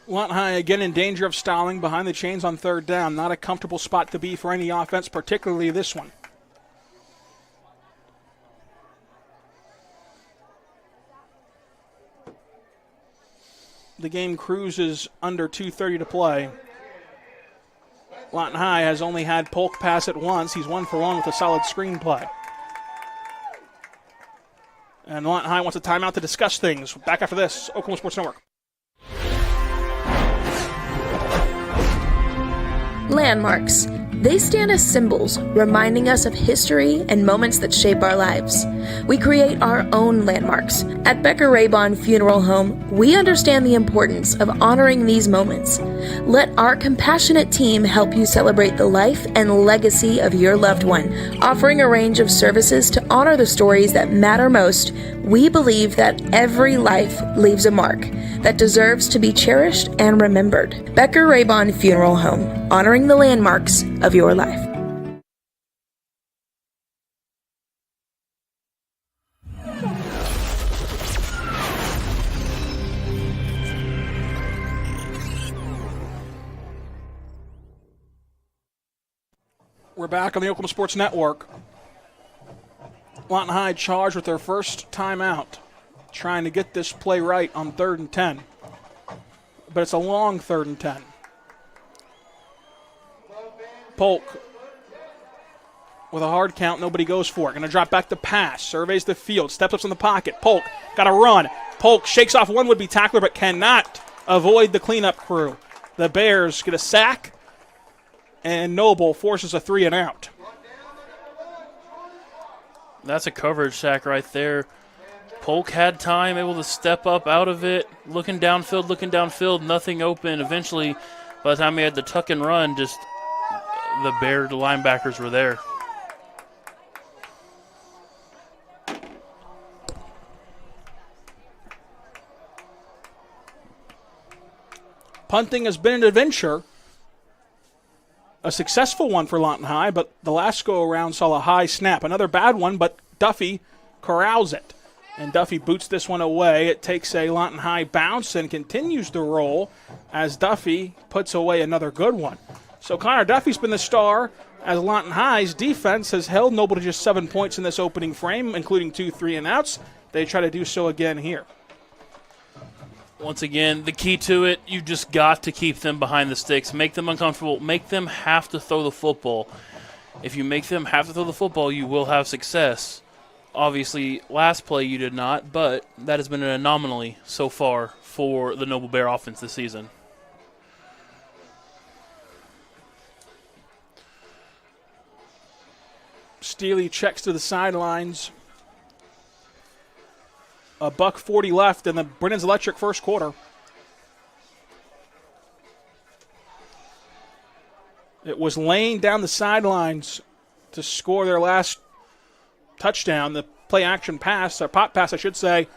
Lawton High again in danger of stalling behind the chains on third down. Not a comfortable spot to be for any offense, particularly this one. The game cruises under 2:30 to play. Lawton High has only had Polk pass it once. He's 1 for 1 with a solid screenplay. And Lawton High wants a timeout to discuss things. Back after this, Oklahoma Sports Network. Landmarks. They stand as symbols, reminding us of history and moments that shape our lives. We create our own landmarks. At Becker-Raybon Funeral Home, we understand the importance of honoring these moments. Let our compassionate team help you celebrate the life and legacy of your loved one. Offering a range of services to honor the stories that matter most, we believe that every life leaves a mark that deserves to be cherished and remembered. Becker-Raybon Funeral Home, honoring the landmarks of your life. We're back on the Oklahoma Sports Network. Lawton High charged with their first timeout, trying to get this play right on 3rd and 10. But it's a long 3rd and 10. Polk with a hard count, nobody goes for it. Going to drop back to pass, surveys the field, steps up in the pocket. Polk got to run. Polk shakes off one would-be tackler but cannot avoid the cleanup crew. The Bears get a sack, and Noble forces a 3 and out. That's a coverage sack right there. Polk had time, able to step up out of it, looking downfield, nothing open. Eventually, by the time he had to tuck and run, just the Bear linebackers were there. Punting has been an adventure. A successful one for Lawton High, but the last go-around saw a high snap. Another bad one, but Duffy corrals it. And Duffy boots this one away. It takes a Lawton High bounce and continues to roll as Duffy puts away another good one. So Connor Duffy's been the star as Lawton High's defense has held Noble to just 7 points in this opening frame, including 2 3-and-outs. They try to do so again here. Once again, the key to it, you just got to keep them behind the sticks. Make them uncomfortable. Make them have to throw the football. If you make them have to throw the football, you will have success. Obviously, last play you did not, but that has been an anomaly so far for the Noble Bear offense this season. Steely checks to the sidelines. $1:40 left in the Brennan's Electric first quarter. It was laying down the sidelines to score their last touchdown. The play-action pass, or pop pass, I should say,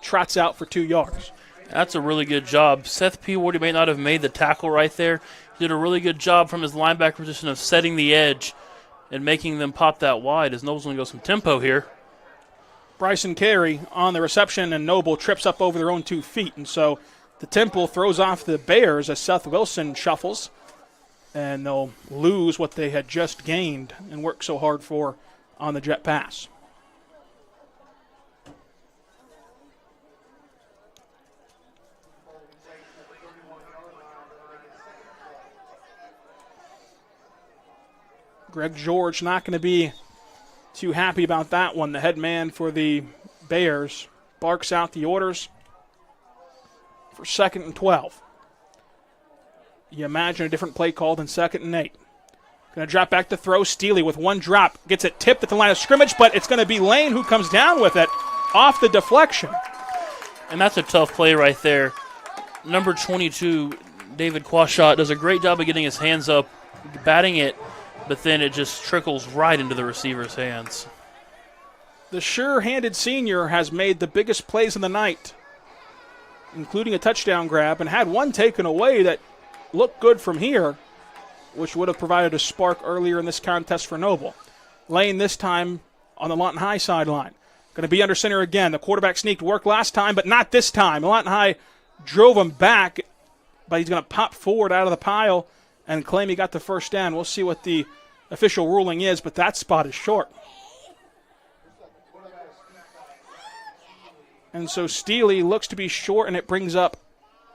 trots out for 2 yards. That's a really good job. Seth Peabody may not have made the tackle right there. He did a really good job from his linebacker position of setting the edge and making them pop that wide as Noble's going to go some tempo here. Bryson Carey on the reception, and Noble trips up over their own 2 feet. And so the tempo throws off the Bears as Seth Wilson shuffles, and they'll lose what they had just gained and worked so hard for on the jet pass. Greg George not going to be too happy about that one. The head man for the Bears barks out the orders for 2nd and 12. You imagine a different play call than 2nd and 8. Going to drop back to throw. Steely with one drop. Gets it tipped at the line of scrimmage, but it's going to be Lane who comes down with it off the deflection. And that's a tough play right there. Number 22, David Quashot, does a great job of getting his hands up, batting it, but then it just trickles right into the receiver's hands. The sure-handed senior has made the biggest plays of the night, including a touchdown grab, and had one taken away that look good from here, which would have provided a spark earlier in this contest for Noble. Lane this time on the Lawton High sideline. Going to be under center again. The quarterback sneaked work last time, but not this time. Lawton High drove him back, but he's going to pop forward out of the pile and claim he got the first down. We'll see what the official ruling is, but that spot is short. And so Steely looks to be short, and it brings up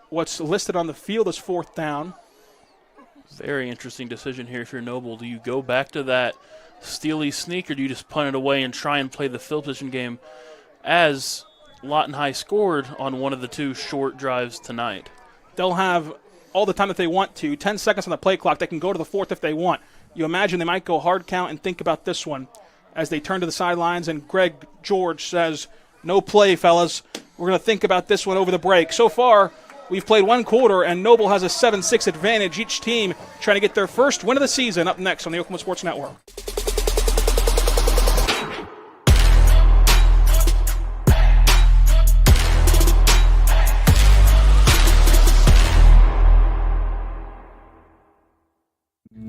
what's listed on the field as fourth down. Very interesting decision here if you're Noble. Do you go back to that Steely sneak, or do you just punt it away and try and play the field position game as Lawton High scored on one of the two short drives tonight? They'll have all the time that they want to. 10 seconds on the play clock. They can go to the fourth if they want. You imagine they might go hard count and think about this one as they turn to the sidelines, and Greg George says, no play, fellas. We're going to think about this one over the break. So far, we've played one quarter, and Noble has a 7-6 advantage. Each team trying to get their first win of the season. Up next on the Oklahoma Sports Network.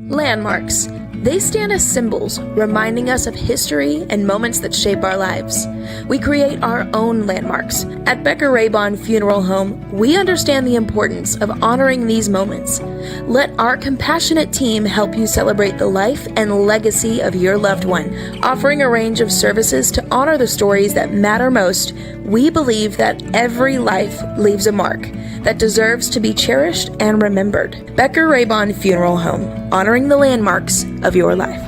Landmarks. They stand as symbols, reminding us of history and moments that shape our lives. We create our own landmarks. At Becker Raybon Funeral Home, we understand the importance of honoring these moments. Let our compassionate team help you celebrate the life and legacy of your loved one. Offering a range of services to honor the stories that matter most, we believe that every life leaves a mark that deserves to be cherished and remembered. Becker Raybon Funeral Home, honoring the landmarks of your life.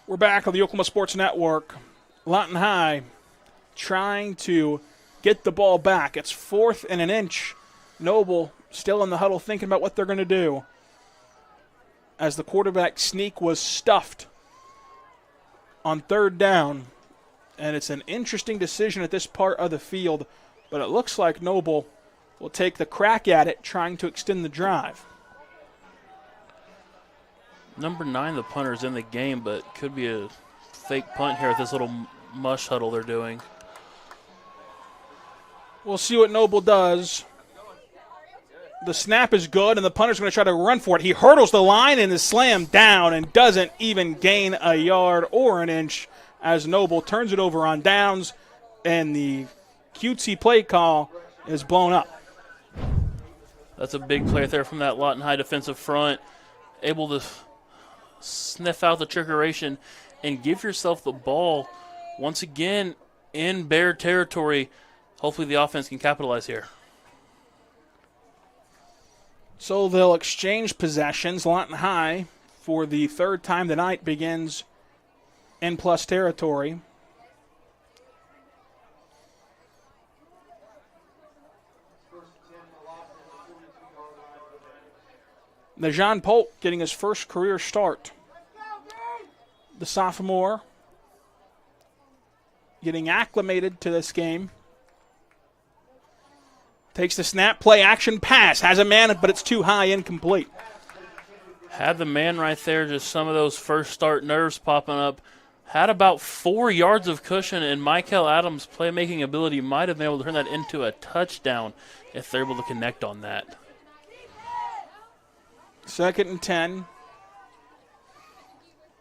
We're back on the Oklahoma Sports Network. Lawton High trying to get the ball back. It's 4th and an inch. Noble still in the huddle thinking about what they're going to do, as the quarterback sneak was stuffed on 3rd down. And it's an interesting decision at this part of the field, but it looks like Noble will take the crack at it, trying to extend the drive. Number 9, the punter's in the game, but could be a fake punt here with this little mush huddle they're doing. We'll see what Noble does. The snap is good, and the punter's going to try to run for it. He hurdles the line and is slammed down and doesn't even gain a yard or an inch as Noble turns it over on downs, and the cutesy play call is blown up. That's a big play there from that Lawton High defensive front, able to sniff out the trickeration and give yourself the ball once again in Bear territory. Hopefully the offense can capitalize here. So they'll exchange possessions. Lawton High, for the 3rd time tonight, begins in plus territory. Najon Polk getting his first career start. The sophomore getting acclimated to this game. Takes the snap, play action, pass. Has a man, but it's too high, incomplete. Had the man right there, just some of those first start nerves popping up. Had about 4 yards of cushion, and Michael Adams' playmaking ability might have been able to turn that into a touchdown if they're able to connect on that. 2nd and 10.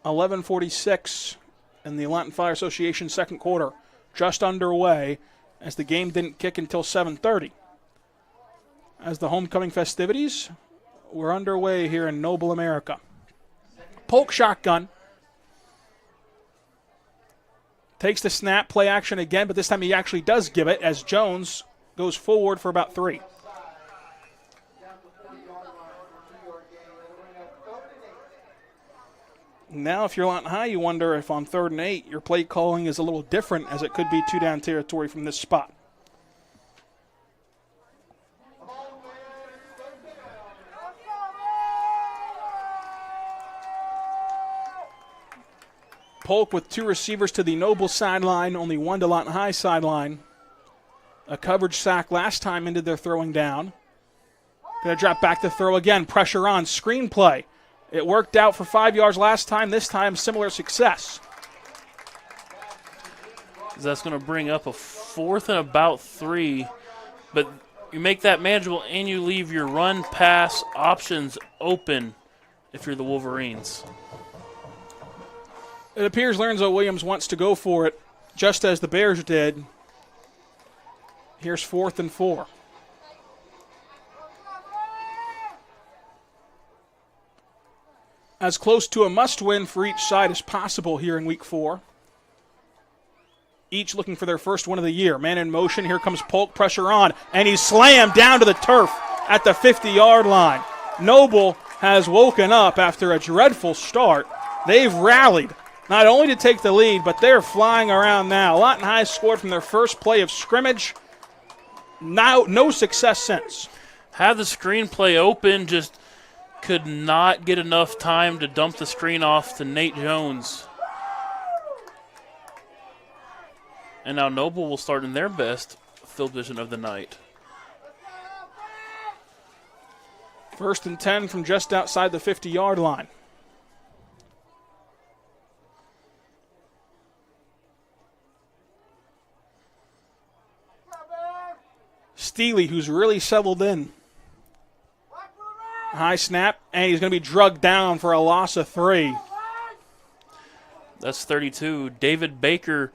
11:46 in the Lawton Fire Association second quarter. Just underway, as the game didn't kick until 7:30. As the homecoming festivities were underway here in Noble, America. Polk shotgun. Takes the snap, play action again, but this time he actually does give it as Jones goes forward for about 3. Now, if you're Lawton High, you wonder if on 3rd and 8, your play calling is a little different, as it could be 2-down territory from this spot. Polk with 2 receivers to the Noble sideline, only 1 to Lawton High sideline. A coverage sack last time ended their throwing down. Going to drop back to throw again. Pressure on. Screenplay. It worked out for 5 yards last time. This time, similar success. That's going to bring up a 4th and about 3. But you make that manageable and you leave your run-pass options open if you're the Wolverines. It appears Lorenzo Williams wants to go for it, just as the Bears did. Here's 4th and 4. As close to a must-win for each side as possible here in Week 4. Each looking for their first win of the year. Man in motion. Here comes Polk. Pressure on. And he's slammed down to the turf at the 50-yard line. Noble has woken up after a dreadful start. They've rallied, not only to take the lead, but they're flying around now. Lawton High scored from their first play of scrimmage. Now, no success since. Had the screenplay open, just could not get enough time to dump the screen off to Nate Jones. And now Noble will start in their best field position of the night. 1st and 10 from just outside the 50-yard line. Steely, who's really settled in. High snap, and he's going to be drugged down for a loss of 3. That's 32. David Baker,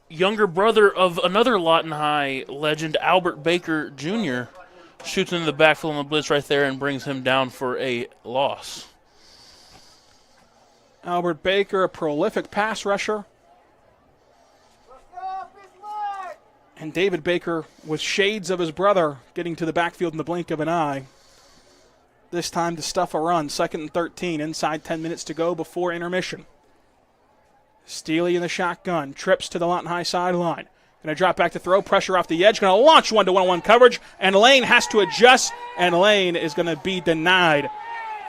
younger brother of another Lawton High legend, Albert Baker Jr., shoots into the backfield on the blitz right there and brings him down for a loss. Albert Baker, a prolific pass rusher. And David Baker with shades of his brother getting to the backfield in the blink of an eye. This time to stuff a run. 2nd and 13. Inside 10 minutes to go before intermission. Steely in the shotgun. Trips to the Lawton High sideline. Going to drop back to throw. Pressure off the edge. Going to launch one-to-one coverage. And Lane has to adjust. And Lane is going to be denied.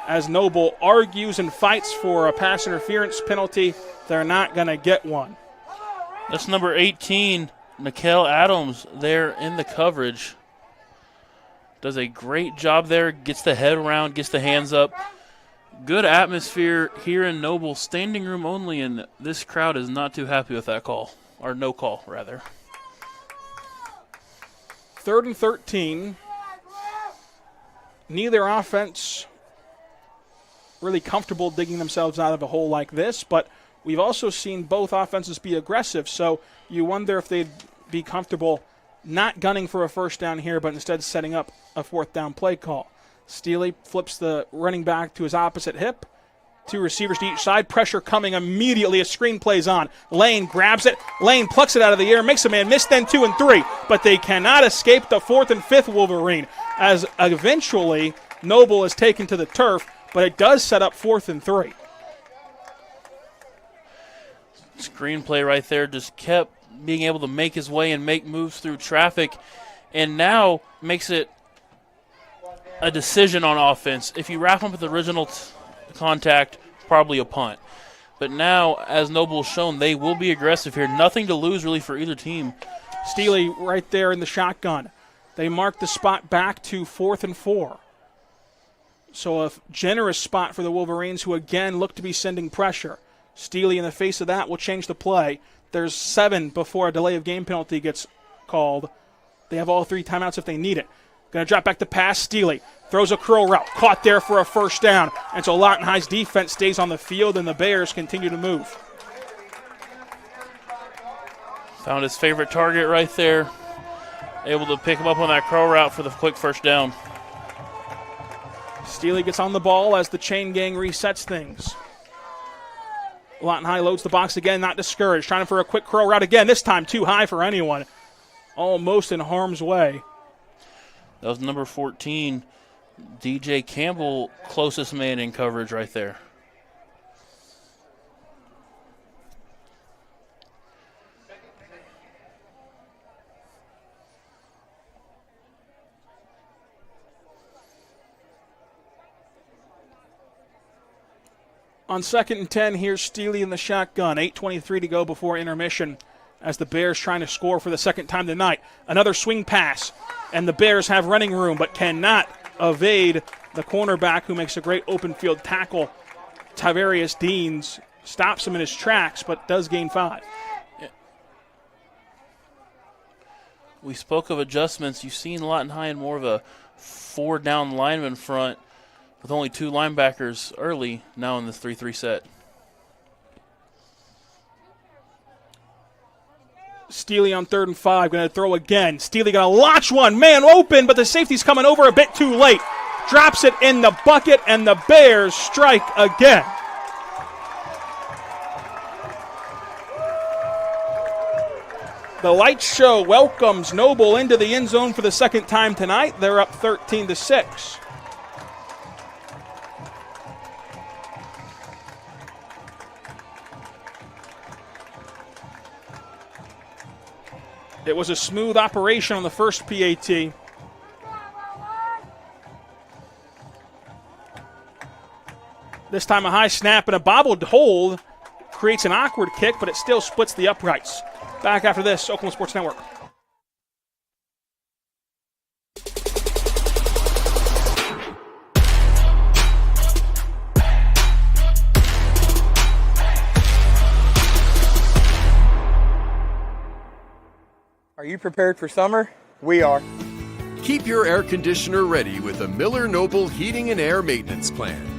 As Noble argues and fights for a pass interference penalty, they're not going to get one. That's number 18, Nikel Adams, there in the coverage. Does a great job there, gets the head around, gets the hands up. Good atmosphere here in Noble, standing room only, and this crowd is not too happy with that call, or no call, rather. 3rd and 13. Neither offense really comfortable digging themselves out of a hole like this, but we've also seen both offenses be aggressive, so you wonder if they'd be comfortable not gunning for a first down here, but instead setting up a 4th down play call. Steely flips the running back to his opposite hip. 2 receivers to each side. Pressure coming immediately. A screen plays on. Lane grabs it. Lane plucks it out of the air. Makes a man miss, then 2 and 3. But they cannot escape the 4th and 5th Wolverine, as eventually Noble is taken to the turf, but it does set up 4th and 3. Screenplay right there, just kept being able to make his way and make moves through traffic, and now makes it a decision on offense. If you wrap up with the original contact, probably a punt. But now, as Noble's shown, they will be aggressive here. Nothing to lose really for either team. Steely right there in the shotgun. They mark the spot back to 4th and 4. So a generous spot for the Wolverines, who again look to be sending pressure. Steely in the face of that will change the play. There's 7 before a delay of game penalty gets called. They have all 3 timeouts if they need it. Going to drop back to pass. Steely throws a curl route. Caught there for a first down. And so Lawton High's defense stays on the field, and the Bears continue to move. Found his favorite target right there. Able to pick him up on that curl route for the quick first down. Steely gets on the ball as the chain gang resets things. Lawton High loads the box again, not discouraged. Trying for a quick curl route again, this time too high for anyone. Almost in harm's way. That was number 14, DJ Campbell, closest man in coverage right there. On 2nd and 10, here's Steely in the shotgun. 8:23 to go before intermission as the Bears trying to score for the second time tonight. Another swing pass, and the Bears have running room but cannot evade the cornerback, who makes a great open field tackle. Tavarius Deans stops him in his tracks, but does gain 5. We spoke of adjustments. You've seen Lawton High in more of a 4-down lineman front with only 2 linebackers early, now in the 3-3 set. Steely on 3rd and 5, going to throw again. Steely going to launch one, man open, but the safety's coming over a bit too late. Drops it in the bucket, and the Bears strike again. The Lights Show welcomes Noble into the end zone for the second time tonight. They're up 13-6. It was a smooth operation on the first PAT. This time a high snap and a bobbled hold creates an awkward kick, but it still splits the uprights. Back after this, Oklahoma Sports Network. Are you prepared for summer? We are. Keep your air conditioner ready with a Miller Noble Heating and Air Maintenance Plan.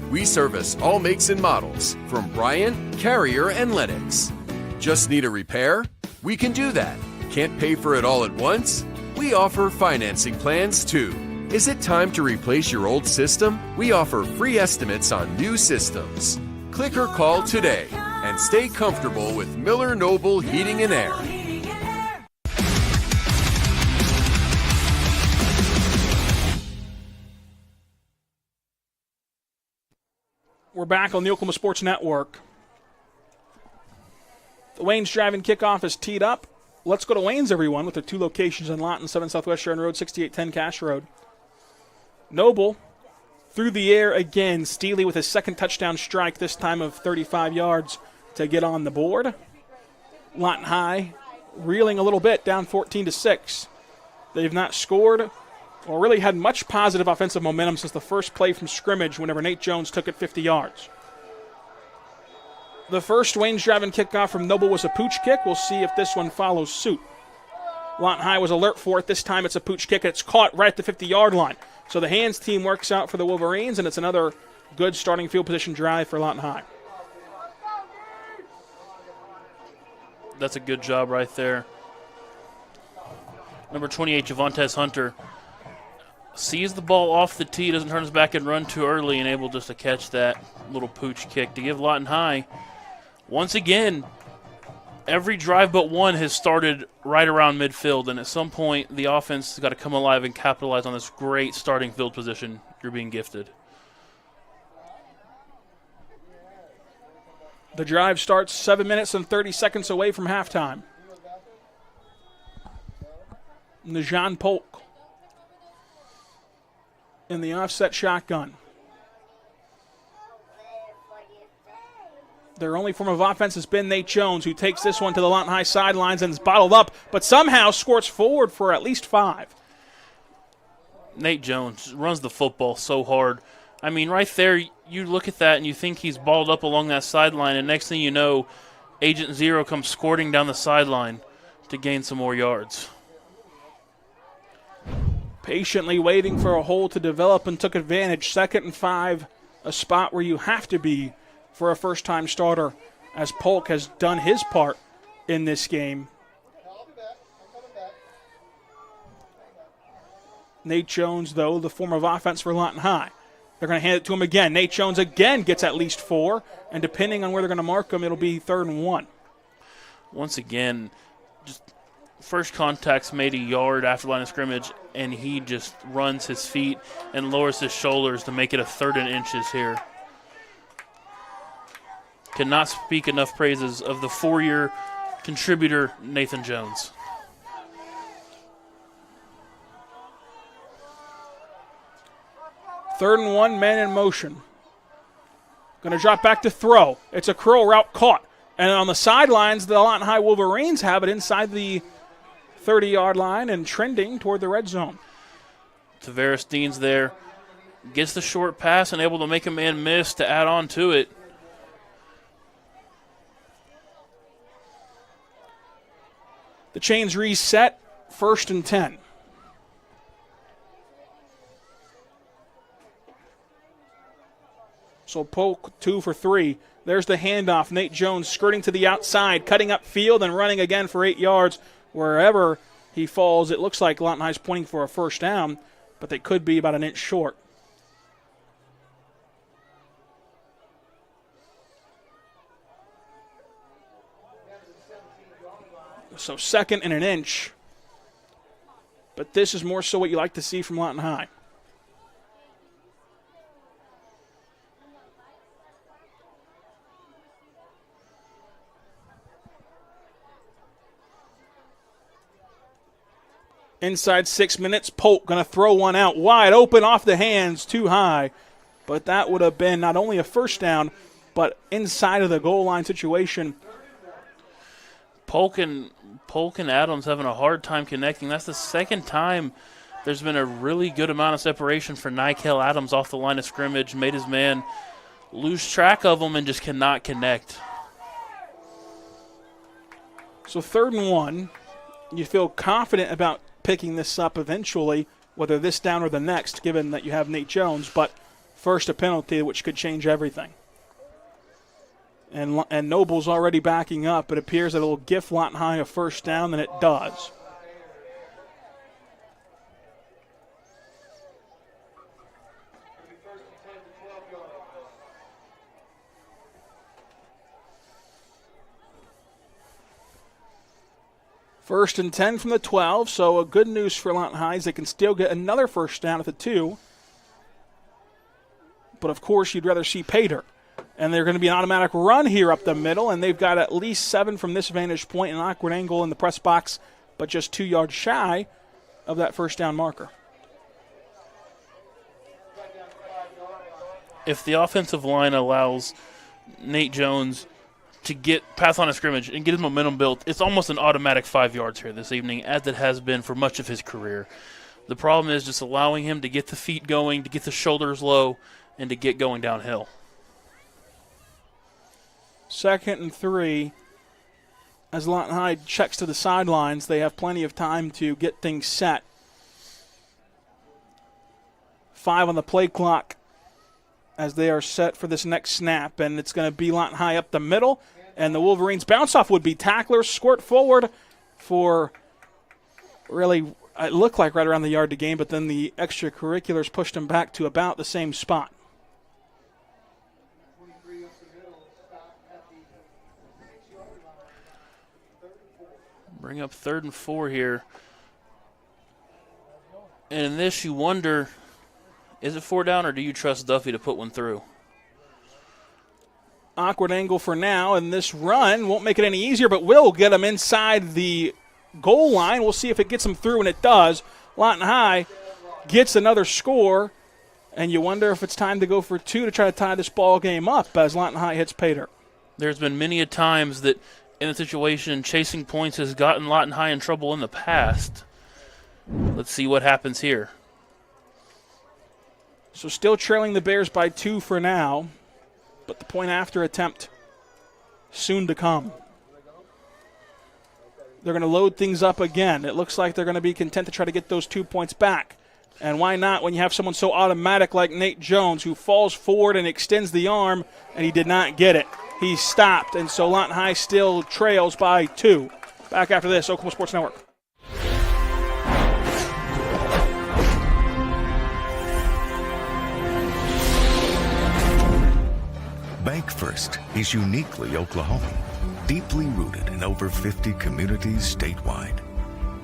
We service all makes and models from Bryant, Carrier, and Lennox. Just need a repair? We can do that. Can't pay for it all at once? We offer financing plans too. Is it time to replace your old system? We offer free estimates on new systems. Click or call today and stay comfortable with Miller Noble Heating and Air. We're back on the Oklahoma Sports Network. The Wayne's Drive-In kickoff is teed up. Let's go to Wayne's, everyone, with their 2 locations in Lawton, 7 Southwest Sharon Road, 6810 Cash Road. Noble through the air again. Steely with his second touchdown strike, this time of 35 yards to get on the board. Lawton High reeling a little bit, down 14-6. They've not scored or really had much positive offensive momentum since the first play from scrimmage whenever Nate Jones took it 50 yards. The first Wayne's Drive-In kickoff from Noble was a pooch kick. We'll see if this one follows suit. Lawton High was alert for it. This time it's a pooch kick. It's caught right at the 50-yard line. So the hands team works out for the Wolverines, and it's another good starting field position drive for Lawton High. That's a good job right there. Number 28, Javontes Hunter, sees the ball off the tee, doesn't turn his back and run too early, and able just to catch that little pooch kick to give Lawton High, once again, every drive but one has started right around midfield, and at some point the offense has got to come alive and capitalize on this great starting field position you're being gifted. The drive starts 7 minutes and 30 seconds away from halftime. Najan Polk in the offset shotgun. Their only form of offense has been Nate Jones, who takes this one to the Lawton High sidelines and is bottled up, but somehow scores forward for at least 5. Nate Jones runs the football so hard. I mean, right there, you look at that and you think he's balled up along that sideline, and next thing you know, Agent Zero comes squirting down the sideline to gain some more yards. Patiently waiting for a hole to develop and took advantage. 2nd and 5, a spot where you have to be for a first-time starter, as Polk has done his part in this game. Nate Jones, though, the form of offense for Lawton High. They're going to hand it to him again. Nate Jones again gets at least 4, and depending on where they're going to mark him, it'll be 3rd and 1. Once again, just first contact's made a yard after line of scrimmage, and he just runs his feet and lowers his shoulders to make it a 3rd and inches here. Cannot speak enough praises of the 4-year contributor, Nathan Jones. Third and 1, man in motion. Going to drop back to throw. It's a curl route caught. And on the sidelines, the Lawton High Wolverines have it inside the 30-yard line and trending toward the red zone. Tavares Dean's there. Gets the short pass and able to make a man miss to add on to it. The chains reset, 1st and 10. So Polk 2 for 3. There's the handoff. Nate Jones skirting to the outside, cutting up field and running again for 8 yards. Wherever he falls, it looks like Lawton High's pointing for a first down, but they could be about an inch short. So 2nd and an inch. But this is more so what you like to see from Lawton High. Inside 6 minutes, Polk going to throw one out wide open off the hands, too high. But that would have been not only a first down, but inside of the goal line situation. Polk and Adams having a hard time connecting. That's the second time there's been a really good amount of separation for Nikel Adams off the line of scrimmage. Made his man lose track of him and just cannot connect. So 3rd and 1. You feel confident about picking this up eventually, whether this down or the next, given that you have Nate Jones, but first a penalty, which could change everything. And Noble's already backing up. It appears that it will give Lawton High a first down, and it does. First and 10 from the 12, so a good news for Lawton High is they can still get another first down at the 2. But, of course, you'd rather see Pater. And they're going to be an automatic run here up the middle, and they've got at least 7 from this vantage point, an awkward angle in the press box, but just 2 yards shy of that first down marker. If the offensive line allows Nate Jones to get past line of scrimmage and get his momentum built, it's almost an automatic 5 yards here this evening, as it has been for much of his career. The problem is just allowing him to get the feet going, to get the shoulders low, and to get going downhill. 2nd and 3. As Lawton High checks to the sidelines, they have plenty of time to get things set. 5 on the play clock as they are set for this next snap, and it's going to be Lawton High up the middle, and the Wolverines bounce off would-be tacklers, squirt forward for really, it looked like right around the yard to gain, but then the extracurriculars pushed them back to about the same spot. Bring up 3rd and 4 here. And in this, you wonder, is it 4 down or do you trust Duffy to put one through? Awkward angle for now, and this run won't make it any easier, but will get them inside the goal line. We'll see if it gets them through, and it does. Lawton High gets another score, and you wonder if it's time to go for 2 to try to tie this ball game up as Lawton High hits Pater. There's been many a times that in a situation chasing points has gotten Lawton High in trouble in the past. Let's see what happens here. So still trailing the Bears by 2 for now, but the point after attempt soon to come. They're going to load things up again. It looks like they're going to be content to try to get those 2 points back. And why not when you have someone so automatic like Nate Jones, who falls forward and extends the arm, and he did not get it. He stopped, and so Lawton High still trails by 2. Back after this, Oklahoma Sports Network. Bank First is uniquely Oklahoman, deeply rooted in over 50 communities statewide.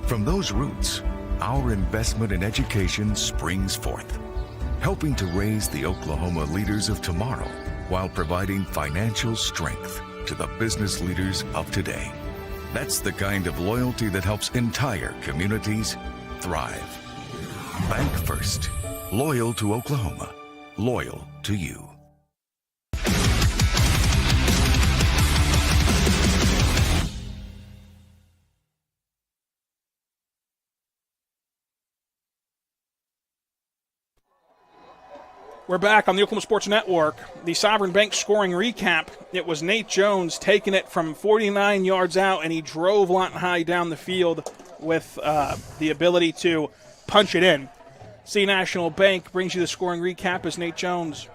From those roots, our investment in education springs forth, helping to raise the Oklahoma leaders of tomorrow while providing financial strength to the business leaders of today. That's the kind of loyalty that helps entire communities thrive. Bank First, loyal to Oklahoma, loyal to you. We're back on the Oklahoma Sports Network. The Sovereign Bank scoring recap. It was Nate Jones taking it from 49 yards out, and he drove Lawton High down the field with the ability to punch it in. City National Bank brings you the scoring recap as Nate Jones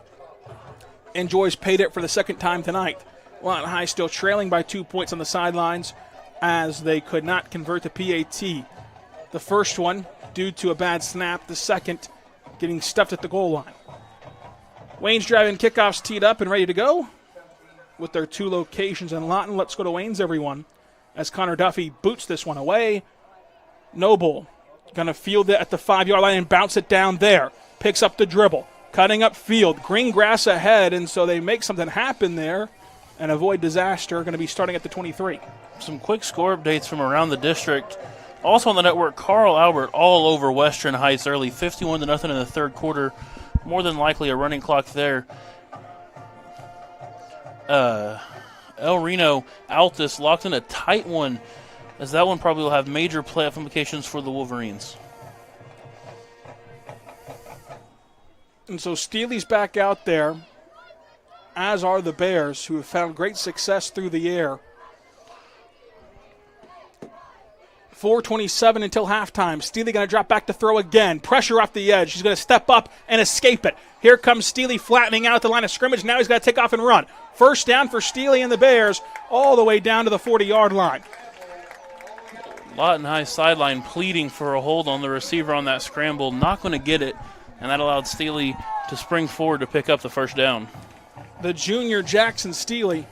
enjoys paid it for the second time tonight. Lawton High still trailing by 2 points on the sidelines as they could not convert to PAT. The first one due to a bad snap, the second getting stuffed at the goal line. Wayne's driving kickoffs teed up and ready to go with their 2 locations in Lawton. Let's go to Wayne's, everyone, as Connor Duffy boots this one away. Noble going to field it at the 5-yard line and bounce it down there. Picks up the dribble, cutting up field. Green grass ahead, and so they make something happen there and avoid disaster. Going to be starting at the 23. Some quick score updates from around the district. Also on the network, Carl Albert all over Western Heights early, 51-0 in the third quarter. More than likely a running clock there. El Reno Altus locked in a tight one, as that one probably will have major playoff implications for the Wolverines. And so Steely's back out there, as are the Bears, who have found great success through the air. 4:27 until halftime. Steely going to drop back to throw again. Pressure off the edge. He's going to step up and escape it. Here comes Steely flattening out at the line of scrimmage. Now he's got to take off and run. First down for Steely and the Bears all the way down to the 40-yard line. Lawton High sideline pleading for a hold on the receiver on that scramble. Not going to get it, and that allowed Steely to spring forward to pick up the first down. The junior Jackson Steely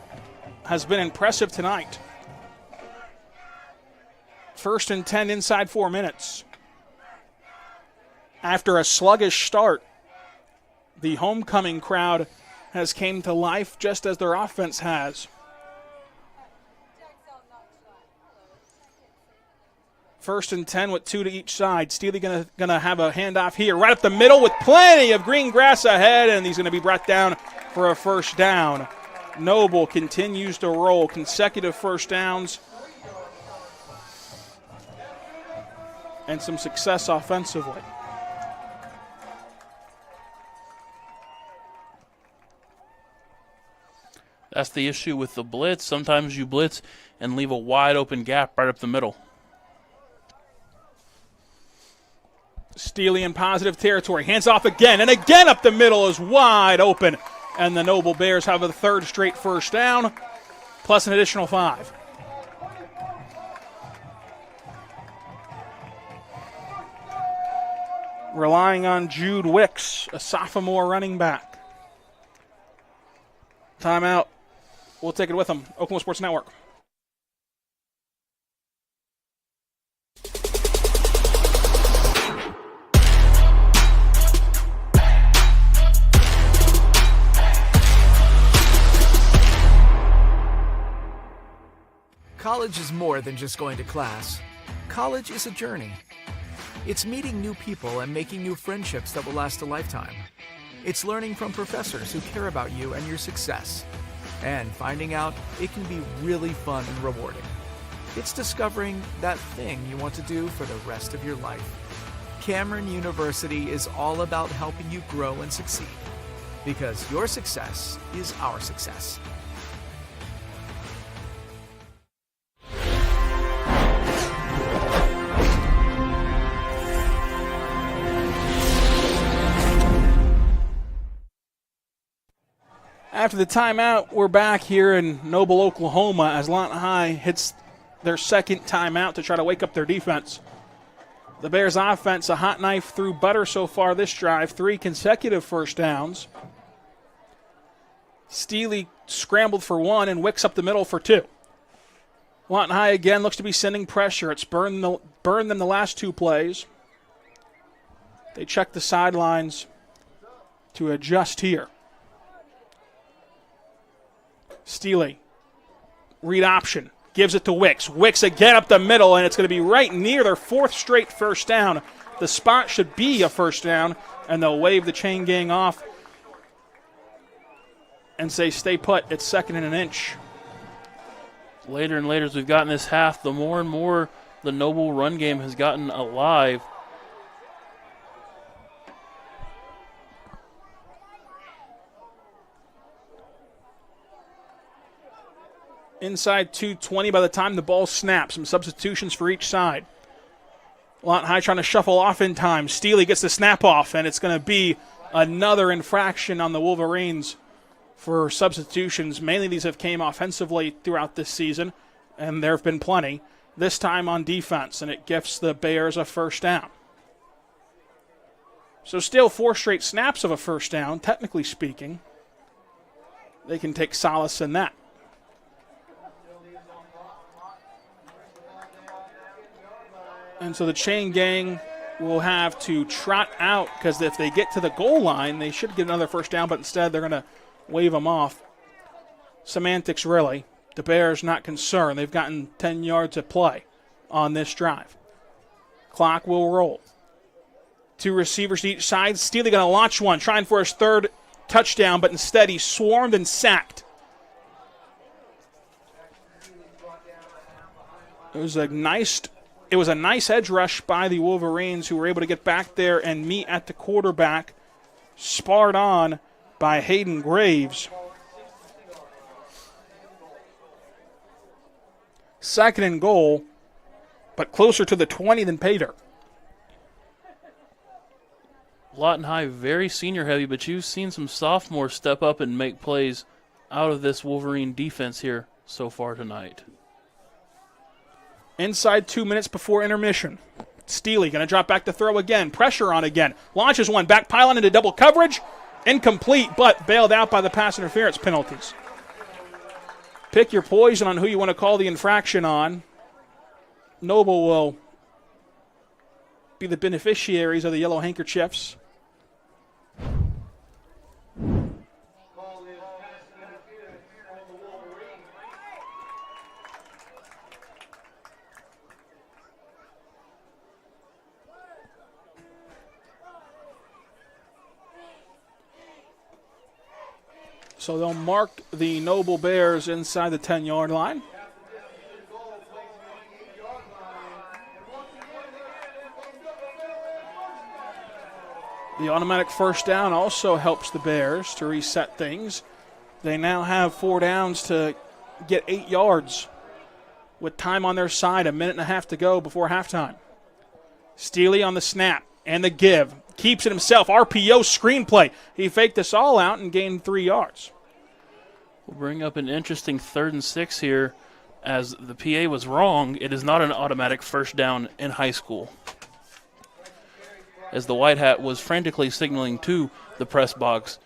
has been impressive tonight. 1st and 10 inside 4 minutes. After a sluggish start, the homecoming crowd has came to life just as their offense has. 1st and 10 with 2 to each side. Steely gonna have a handoff here, right up the middle with plenty of green grass ahead, and he's going to be brought down for a first down. Noble continues to roll consecutive first downs and some success offensively. That's the issue with the blitz. Sometimes you blitz and leave a wide open gap right up the middle. Steely in positive territory. Hands off again, and again up the middle is wide open. And the Noble Bears have a 3rd straight first down, plus an additional 5. Relying on Jude Wicks, a sophomore running back. Timeout. We'll take it with them. Oklahoma Sports Network. College is more than just going to class. College is a journey. It's meeting new people and making new friendships that will last a lifetime. It's learning from professors who care about you and your success. And finding out it can be really fun and rewarding. It's discovering that thing you want to do for the rest of your life. Cameron University is all about helping you grow and succeed. Because your success is our success. After the timeout, we're back here in Noble, Oklahoma, as Lawton High hits their second timeout to try to wake up their defense. The Bears' offense, a hot knife through butter so far this drive, 3 consecutive first downs. Steely scrambled for 1 and Wicks up the middle for 2. Lawton High again looks to be sending pressure. It's burned them the last 2 plays. They check the sidelines to adjust here. Steely, read option, gives it to Wicks. Wicks again up the middle, and it's going to be right near their 4th straight first down. The spot should be a first down, and they'll wave the chain gang off and say stay put. It's 2nd and an inch. Later and later as we've gotten this half, the more and more the Noble run game has gotten alive. Inside 2:20 by the time the ball snaps. Some substitutions for each side. Lawton High trying to shuffle off in time. Steely gets the snap off, and it's going to be another infraction on the Wolverines for substitutions. Mainly these have came offensively throughout this season, and there have been plenty. This time on defense, and it gifts the Bears a first down. So still 4 straight snaps of a first down, technically speaking. They can take solace in that. And so the chain gang will have to trot out, because if they get to the goal line, they should get another first down, but instead they're going to wave them off. Semantics, really. The Bears not concerned. They've gotten 10 yards of play on this drive. Clock will roll. 2 receivers to each side. Steely going to launch one, trying for his 3rd touchdown, but instead he's swarmed and sacked. It was a nice edge rush by the Wolverines, who were able to get back there and meet at the quarterback. Sparred on by Hayden Graves. 2nd and goal, but closer to the 20 than pay dirt. Lawton High very senior heavy, but you've seen some sophomores step up and make plays out of this Wolverine defense here so far tonight. Inside 2 minutes before intermission. Steely going to drop back to throw again. Pressure on again. Launches one back pylon into double coverage. Incomplete, but bailed out by the pass interference penalties. Pick your poison on who you want to call the infraction on. Noble will be the beneficiaries of the yellow handkerchiefs. So they'll mark the Noble Bears inside the 10-yard line. The automatic first down also helps the Bears to reset things. They now have 4 downs to get 8 yards with time on their side, 1.5 minutes to go before halftime. Steely on the snap and the give. Keeps it himself. RPO screenplay. He faked this all out and gained 3 yards. We'll bring up an interesting 3rd and 6 here. As the PA was wrong, it is not an automatic first down in high school. As the White Hat was frantically signaling to the press box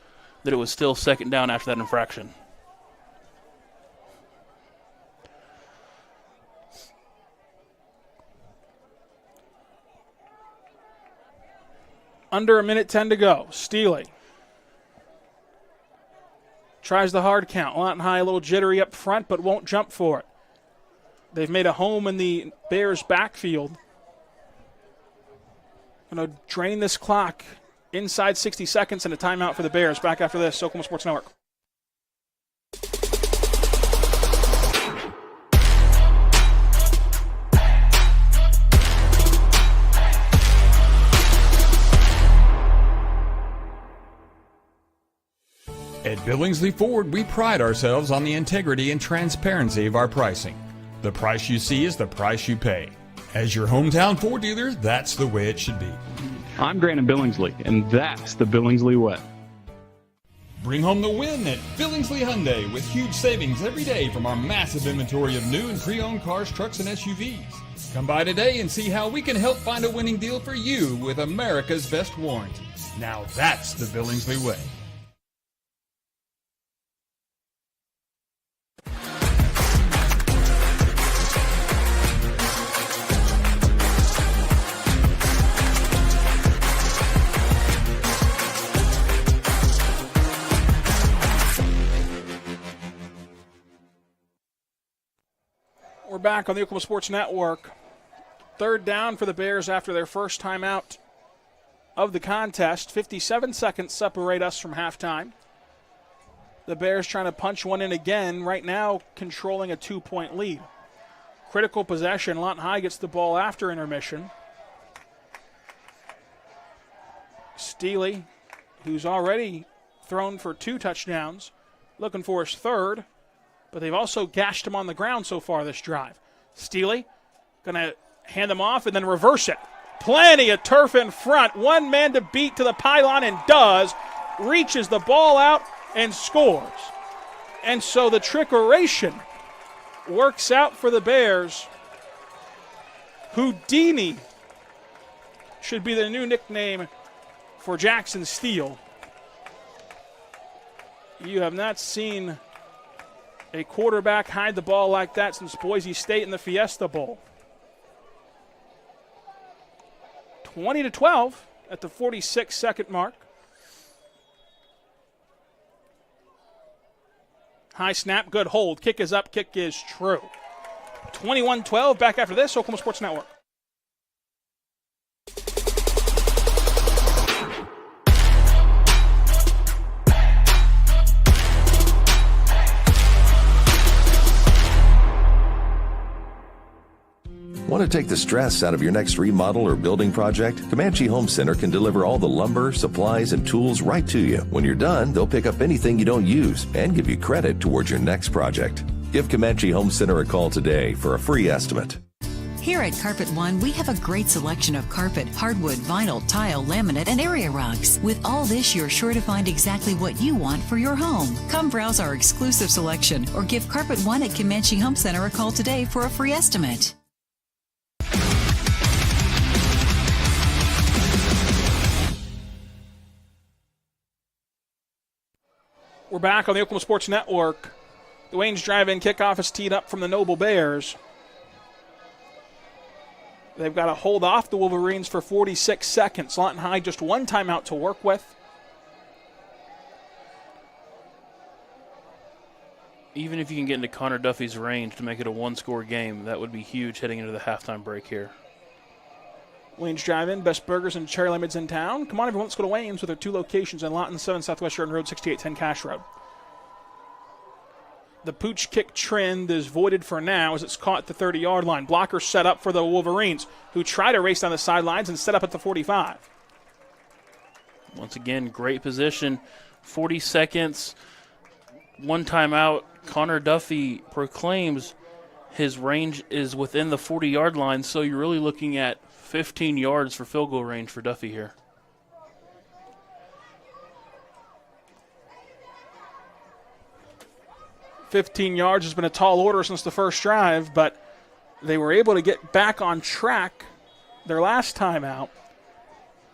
that it was still 2nd down after that infraction. Under 1:10 to go. Steely tries the hard count. Lawton High a little jittery up front, but won't jump for it. They've made a home in the Bears' backfield. Going to drain this clock inside 60 seconds and a timeout for the Bears. Back after this, Oklahoma Sports Network. At Billingsley Ford, we pride ourselves on the integrity and transparency of our pricing. The price you see is the price you pay. As your hometown Ford dealer, that's the way it should be. I'm Grant Billingsley, and that's the Billingsley way. Bring home the win at Billingsley Hyundai with huge savings every day from our massive inventory of new and pre-owned cars, trucks, and SUVs. Come by today and see how we can help find a winning deal for you with America's best warranty. Now that's the Billingsley way. We're back on the Oklahoma Sports Network. 3rd down for the Bears after their first timeout of the contest. 57 seconds separate us from halftime. The Bears trying to punch one in again, right now controlling a 2-point lead. Critical possession. Lawton High gets the ball after intermission. Steely, who's already thrown for 2 touchdowns, looking for his 3rd. but they've also gashed him on the ground so far this drive. Steely going to hand them off and then reverse it. Plenty of turf in front. One man to beat to the pylon and does. Reaches the ball out and scores. And so the trickeration works out for the Bears. Houdini should be the new nickname for Jackson Steele. You have not seen a quarterback hide the ball like that since Boise State in the Fiesta Bowl. 20-12 at the 46-second mark. High snap, good hold. Kick is up, kick is true. 21-12, back after this, Oklahoma Sports Network. Want to take the stress out of your next remodel or building project? Comanche Home Center can deliver all the lumber, supplies, and tools right to you. When you're done, they'll pick up anything you don't use and give you credit towards your next project. Give Comanche Home Center a call today for a free estimate. Here at Carpet One, we have a great selection of carpet, hardwood, vinyl, tile, laminate, and area rugs. With all this, you're sure to find exactly what you want for your home. Come browse our exclusive selection or give Carpet One at Comanche Home Center a call today for a free estimate. We're back on the Oklahoma Sports Network. The Wayne's drive-in kickoff is teed up from the Noble Bears. They've got to hold off the Wolverines for 46 seconds. Lawton High just one timeout to work with. Even if you can get into Connor Duffy's range to make it a one-score game, that would be huge heading into the halftime break here. Wayne's Drive-In, best burgers and cherry lemons in town. Come on, everyone, let's go to Wayne's with their two locations in Lawton, 7 Southwest Jordan Road, 6810 Cash Road. The pooch kick trend is voided for now as it's caught at the 30-yard line. Blocker set up for the Wolverines, who try to race down the sidelines and set up at the 45. Once again, great position. 40 seconds, one timeout. Connor Duffy proclaims his range is within the 40-yard line, so you're really looking at 15 yards for field goal range for Duffy here. $15 yards has been a tall order since the first drive, but they were able to get back on track their last time out,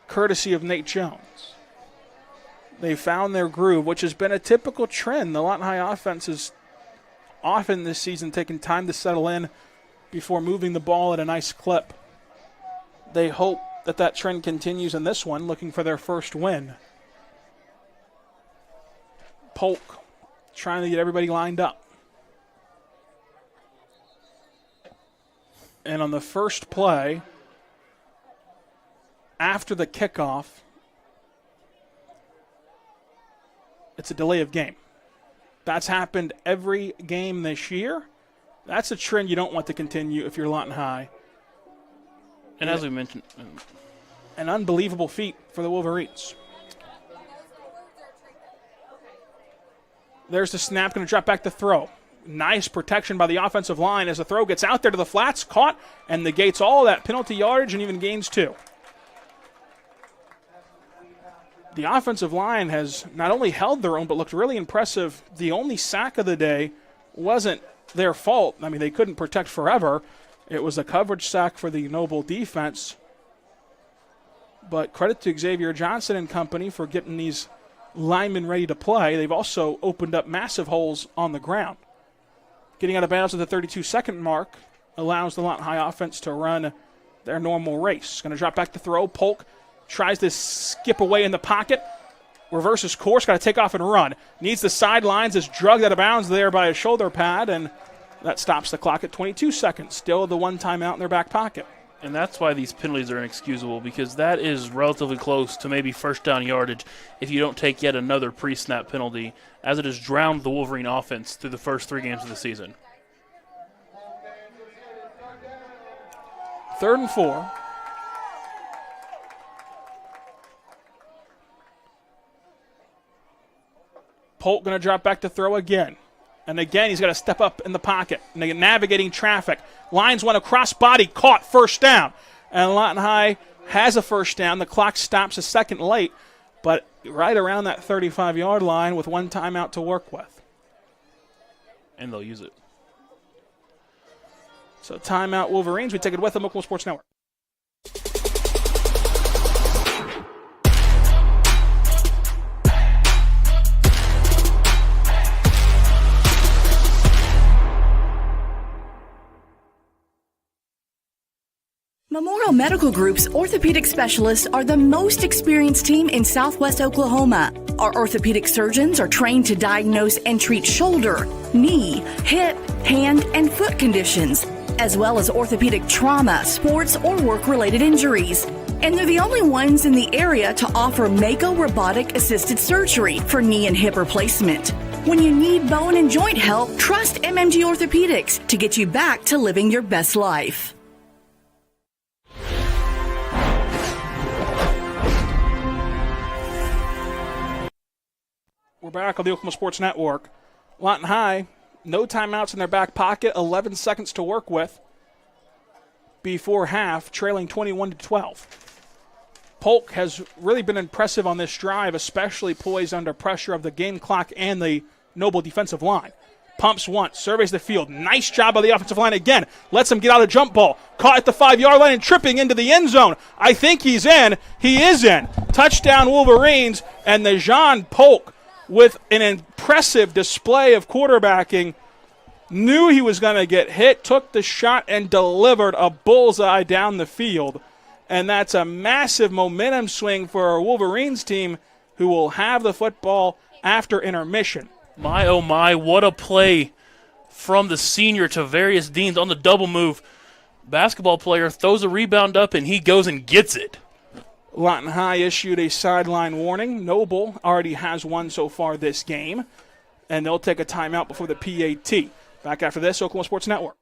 courtesy of Nate Jones. They found their groove, which has been a typical trend. The Lawton High offense has often this season taken time to settle in before moving the ball at a nice clip. They hope that that trend continues in this one, looking for their first win. Polk trying to get everybody lined up. And on the first play, after the kickoff, it's a delay of game. That's happened every game this year. That's a trend you don't want to continue if you're Lawton High. And as we mentioned, an unbelievable feat for the Wolverines. There's the snap, going to drop back the throw. Nice protection by the offensive line as the throw gets out there to the flats, caught, and negates all that penalty yardage and even gains 2. The offensive line has not only held their own, but looked really impressive. The only sack of the day wasn't their fault. I mean, they couldn't protect forever. It was a coverage sack for the Noble defense. But credit to Xavier Johnson and company for getting these linemen ready to play. They've also opened up massive holes on the ground. Getting out of bounds at the 32-second mark allows the Lawton High offense to run their normal race. Going to drop back the throw. Polk tries to skip away in the pocket. Reverses course. Got to take off and run. Needs the sidelines. Is drugged out of bounds there by a shoulder pad, and that stops the clock at 22 seconds. Still the one timeout in their back pocket. And that's why these penalties are inexcusable, because that is relatively close to maybe first down yardage if you don't take yet another pre-snap penalty, as it has drowned the Wolverine offense through the first 3 games of the season. 3rd and 4. Polk going to drop back to throw again. And again, he's got to step up in the pocket, navigating traffic. Lines one across body, caught, first down. And Lawton High has a first down. The clock stops a second late, but right around that 35-yard line with one timeout to work with. And they'll use it. So timeout Wolverines. We take it with them, Oklahoma Sports Network. Memorial Medical Group's orthopedic specialists are the most experienced team in Southwest Oklahoma. Our orthopedic surgeons are trained to diagnose and treat shoulder, knee, hip, hand, and foot conditions, as well as orthopedic trauma, sports, or work-related injuries. And they're the only ones in the area to offer Mako robotic-assisted surgery for knee and hip replacement. When you need bone and joint help, trust MMG Orthopedics to get you back to living your best life. We're back on the Oklahoma Sports Network. Lawton High, no timeouts in their back pocket, 11 seconds to work with before half, trailing 21-12. Polk has really been impressive on this drive, especially poised under pressure of the game clock and the Noble defensive line. Pumps once, surveys the field. Nice job by the offensive line again. Lets him get out a jump ball. Caught at the 5-yard line and tripping into the end zone. I think he's in. He is in. Touchdown Wolverines, and the Jean Polk, with an impressive display of quarterbacking, knew he was going to get hit, took the shot, and delivered a bullseye down the field. And that's a massive momentum swing for our Wolverines team, who will have the football after intermission. My, oh my, what a play from the senior to various Deans on the double move. Basketball player throws a rebound up, and he goes and gets it. Lawton High issued a sideline warning. Noble already has one so far this game, and they'll take a timeout before the PAT. Back after this, Oklahoma Sports Network.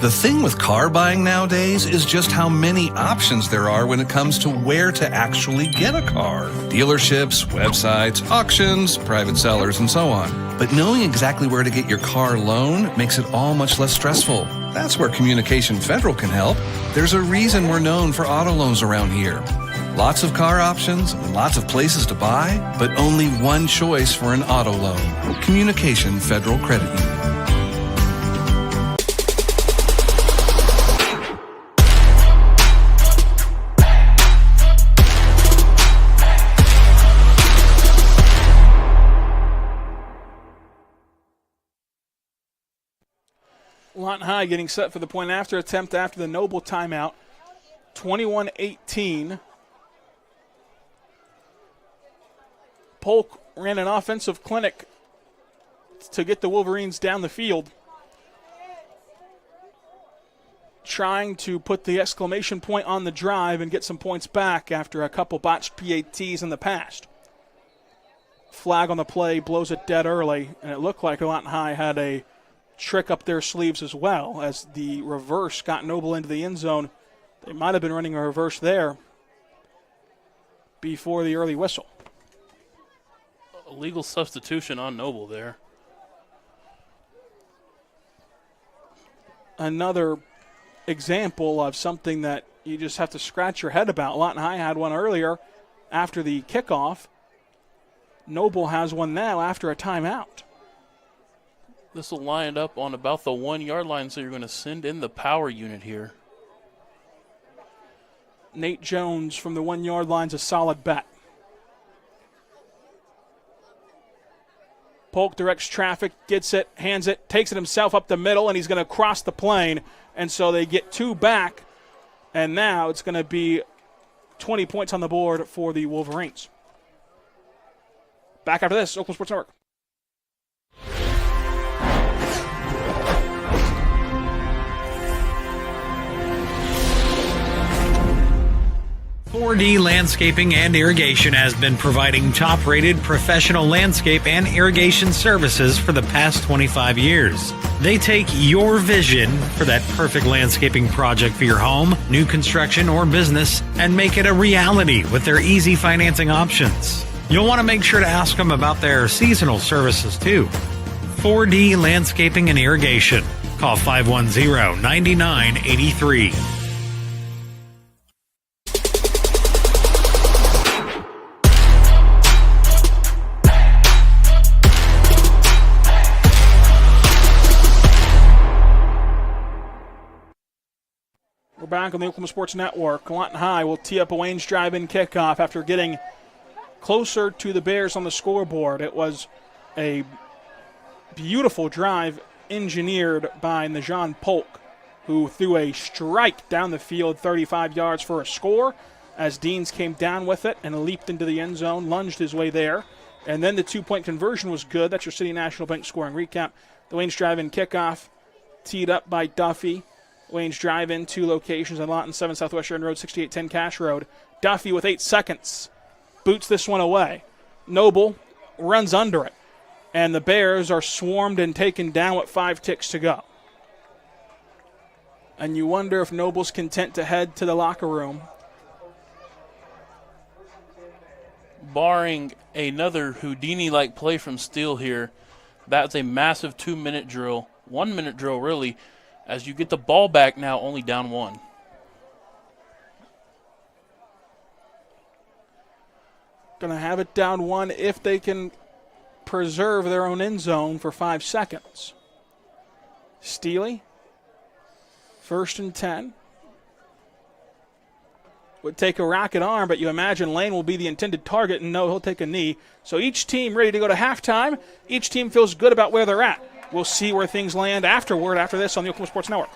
The thing with car buying nowadays is just how many options there are when it comes to where to actually get a car. Dealerships, websites, auctions, private sellers, and so on. But knowing exactly where to get your car loan makes it all much less stressful. That's where Communication Federal can help. There's a reason we're known for auto loans around here. Lots of car options and lots of places to buy, but only one choice for an auto loan. Communication Federal Credit Union. Lawton High getting set for the point after attempt after the Noble timeout. 21-18. Polk ran an offensive clinic to get the Wolverines down the field, trying to put the exclamation point on the drive and get some points back after a couple botched PATs in the past. Flag on the play, blows it dead early, and it looked like Lawton High had a trick up their sleeves as well, as the reverse got Noble into the end zone. They might have been running a reverse there before the early whistle. A legal substitution on Noble there. Another example of something that you just have to scratch your head about. Lawton High had one earlier after the kickoff. Noble has one now after a timeout. This will line up on about the 1-yard line, so you're going to send in the power unit here. Nate Jones from the 1-yard line's a solid bet. Polk directs traffic, gets it, hands it, takes it himself up the middle, and he's going to cross the plane. And so they get two back, and now it's going to be 20 points on the board for the Wolverines. Back after this, Oklahoma Sports Network. 4D Landscaping and Irrigation has been providing top-rated professional landscape and irrigation services for the past 25 years. They take your vision for that perfect landscaping project for your home, new construction, or business and make it a reality with their easy financing options. You'll want to make sure to ask them about their seasonal services too. 4D Landscaping and Irrigation. Call 510-9983. We're back on the Oklahoma Sports Network. Lawton High will tee up a Wayne's drive-in kickoff after getting closer to the Bears on the scoreboard. It was a beautiful drive engineered by Najan Polk, who threw a strike down the field 35 yards for a score as Deans came down with it and leaped into the end zone, lunged his way there. And then the two-point conversion was good. That's your City National Bank scoring recap. The Wayne's drive-in kickoff teed up by Duffy. Wayne's drive-in, 2 locations on Lawton, 7 Southwestern Road, 6810 Cash Road. Duffy with 8 seconds boots this one away. Noble runs under it, and the Bears are swarmed and taken down with 5 ticks to go. And you wonder if Noble's content to head to the locker room. Barring another Houdini-like play from Steele here, that's a massive 2-minute drill, 1-minute drill really, as you get the ball back now only down 1. Going to have it down 1 if they can preserve their own end zone for 5 seconds. Steely, 1st and 10. Would take a rocket arm, but you imagine Lane will be the intended target, and no, he'll take a knee. So each team ready to go to halftime. Each team feels good about where they're at. We'll see where things land after this on the Oklahoma Sports Network.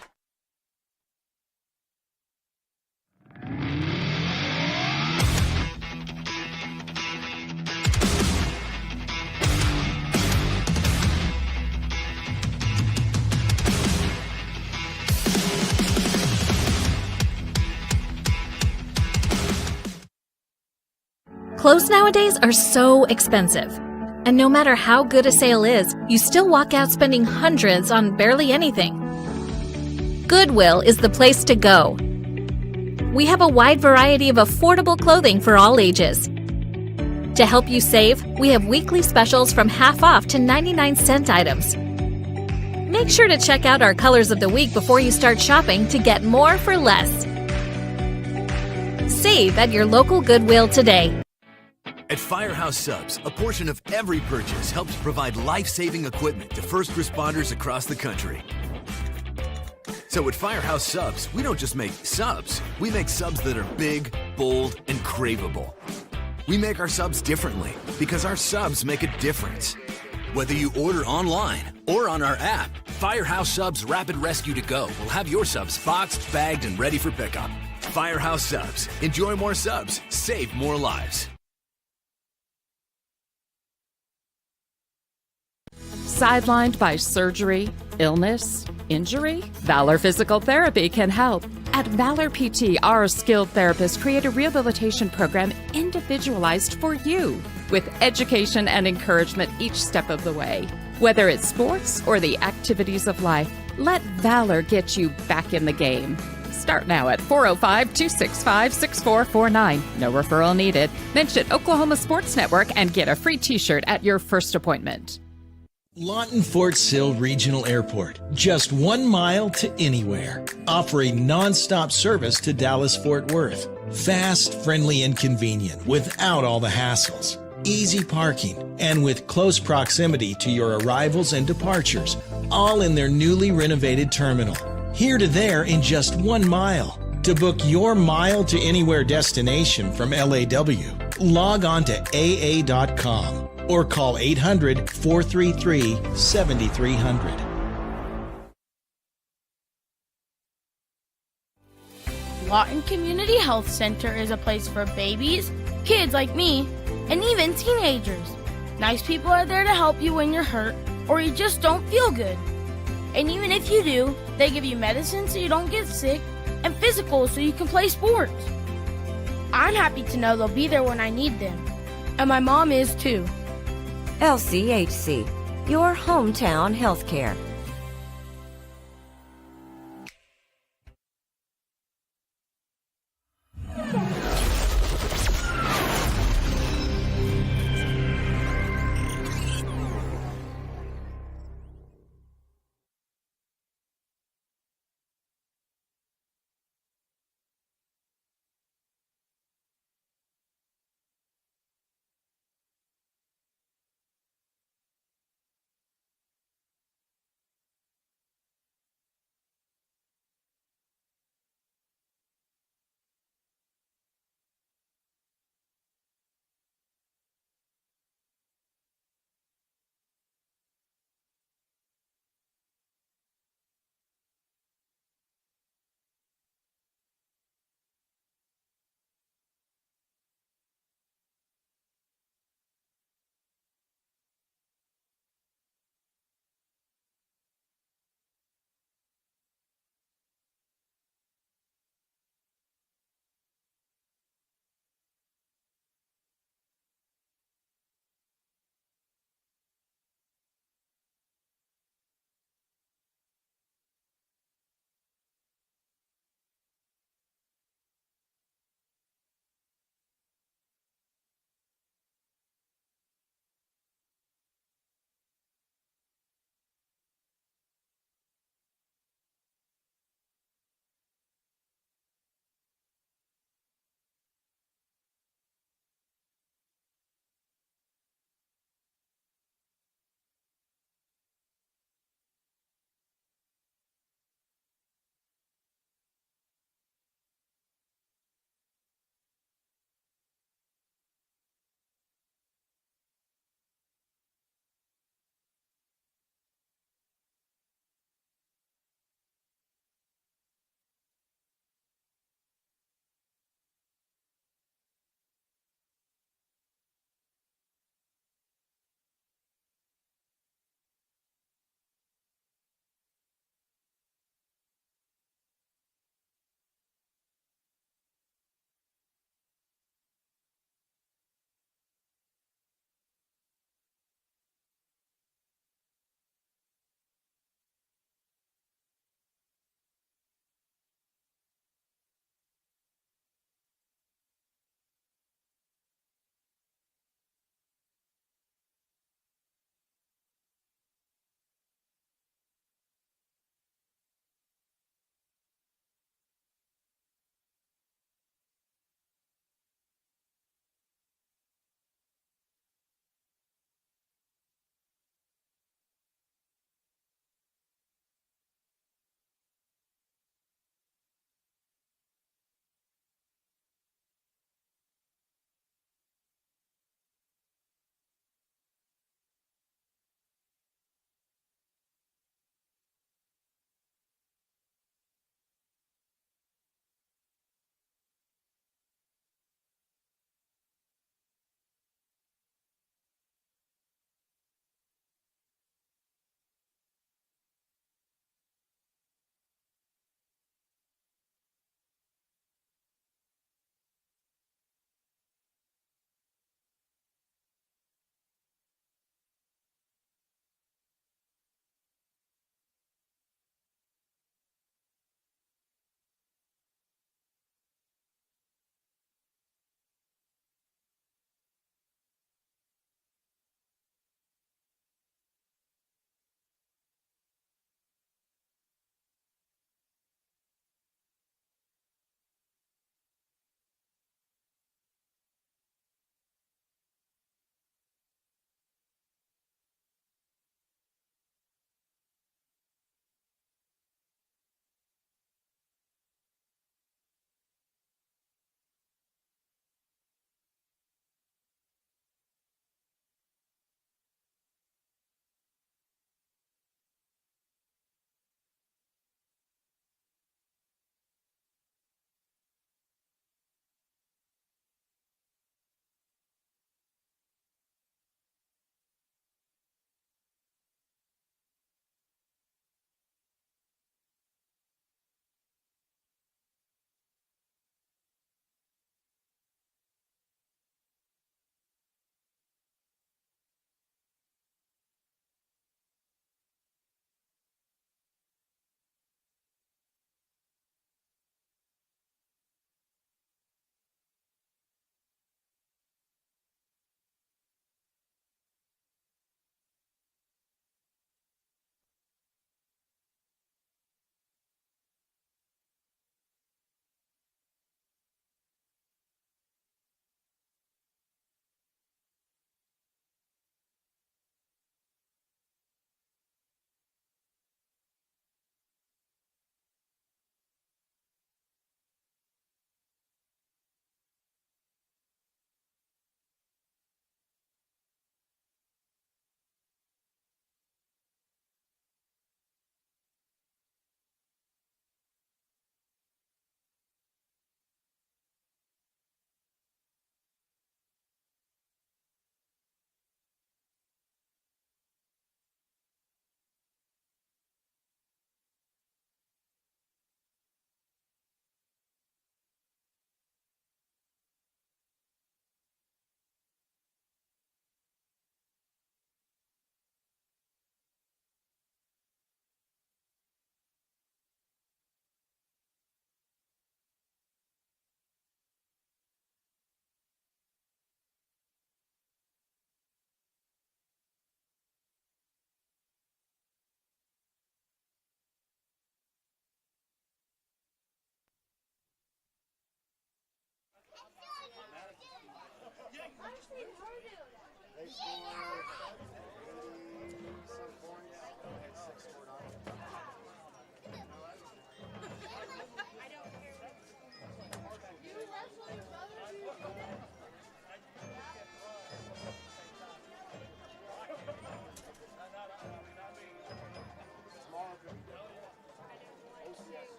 Clothes nowadays are so expensive. And no matter how good a sale is, you still walk out spending hundreds on barely anything. Goodwill is the place to go. We have a wide variety of affordable clothing for all ages. To help you save, we have weekly specials from half off to 99-cent items. Make sure to check out our colors of the week before you start shopping to get more for less. Save at your local Goodwill today. At Firehouse Subs, a portion of every purchase helps provide life-saving equipment to first responders across the country. So at Firehouse Subs, we don't just make subs. We make subs that are big, bold, and craveable. We make our subs differently because our subs make a difference. Whether you order online or on our app, Firehouse Subs Rapid Rescue to Go will have your subs boxed, bagged, and ready for pickup. Firehouse Subs. Enjoy more subs. Save more lives. Sidelined by surgery, illness, injury? Valor Physical Therapy can help. At Valor PT, our skilled therapists create a rehabilitation program individualized for you, with education and encouragement each step of the way. Whether it's sports or the activities of life, let Valor get you back in the game. Start now at 405-265-6449. No referral needed. Mention Oklahoma Sports Network and get a free t-shirt at your first appointment. Lawton Fort Sill Regional Airport, just 1 mile to anywhere. Offering non-stop service to Dallas-Fort Worth. Fast, friendly, and convenient without all the hassles. Easy parking, and with close proximity to your arrivals and departures, all in their newly renovated terminal. Here to there in just 1 mile. To book your mile to anywhere destination from LAW, log on to AA.com. Or call 800-433-7300. Lawton Community Health Center is a place for babies, kids like me, and even teenagers. Nice people are there to help you when you're hurt or you just don't feel good. And even if you do, they give you medicine so you don't get sick and physicals so you can play sports. I'm happy to know they'll be there when I need them. And my mom is too. LCHC, your hometown healthcare.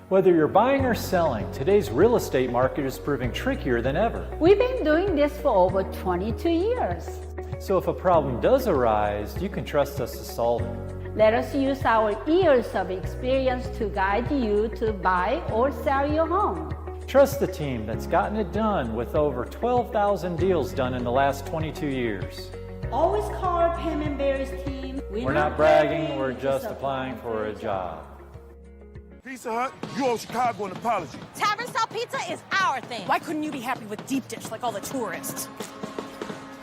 Whether you're buying or selling, today's real estate market is proving trickier than ever. We've been doing this for over 22 years. So if a problem does arise, you can trust us to solve it. Let us use our years of experience to guide you to buy or sell your home. Trust the team that's gotten it done with over 12,000 deals done in the last 22 years. Always call our Payment Berries team. We're not bragging, we're just applying for a job. Pizza Hut, you owe Chicago an apology. Tavern style pizza is our thing. Why couldn't you be happy with deep dish like all the tourists?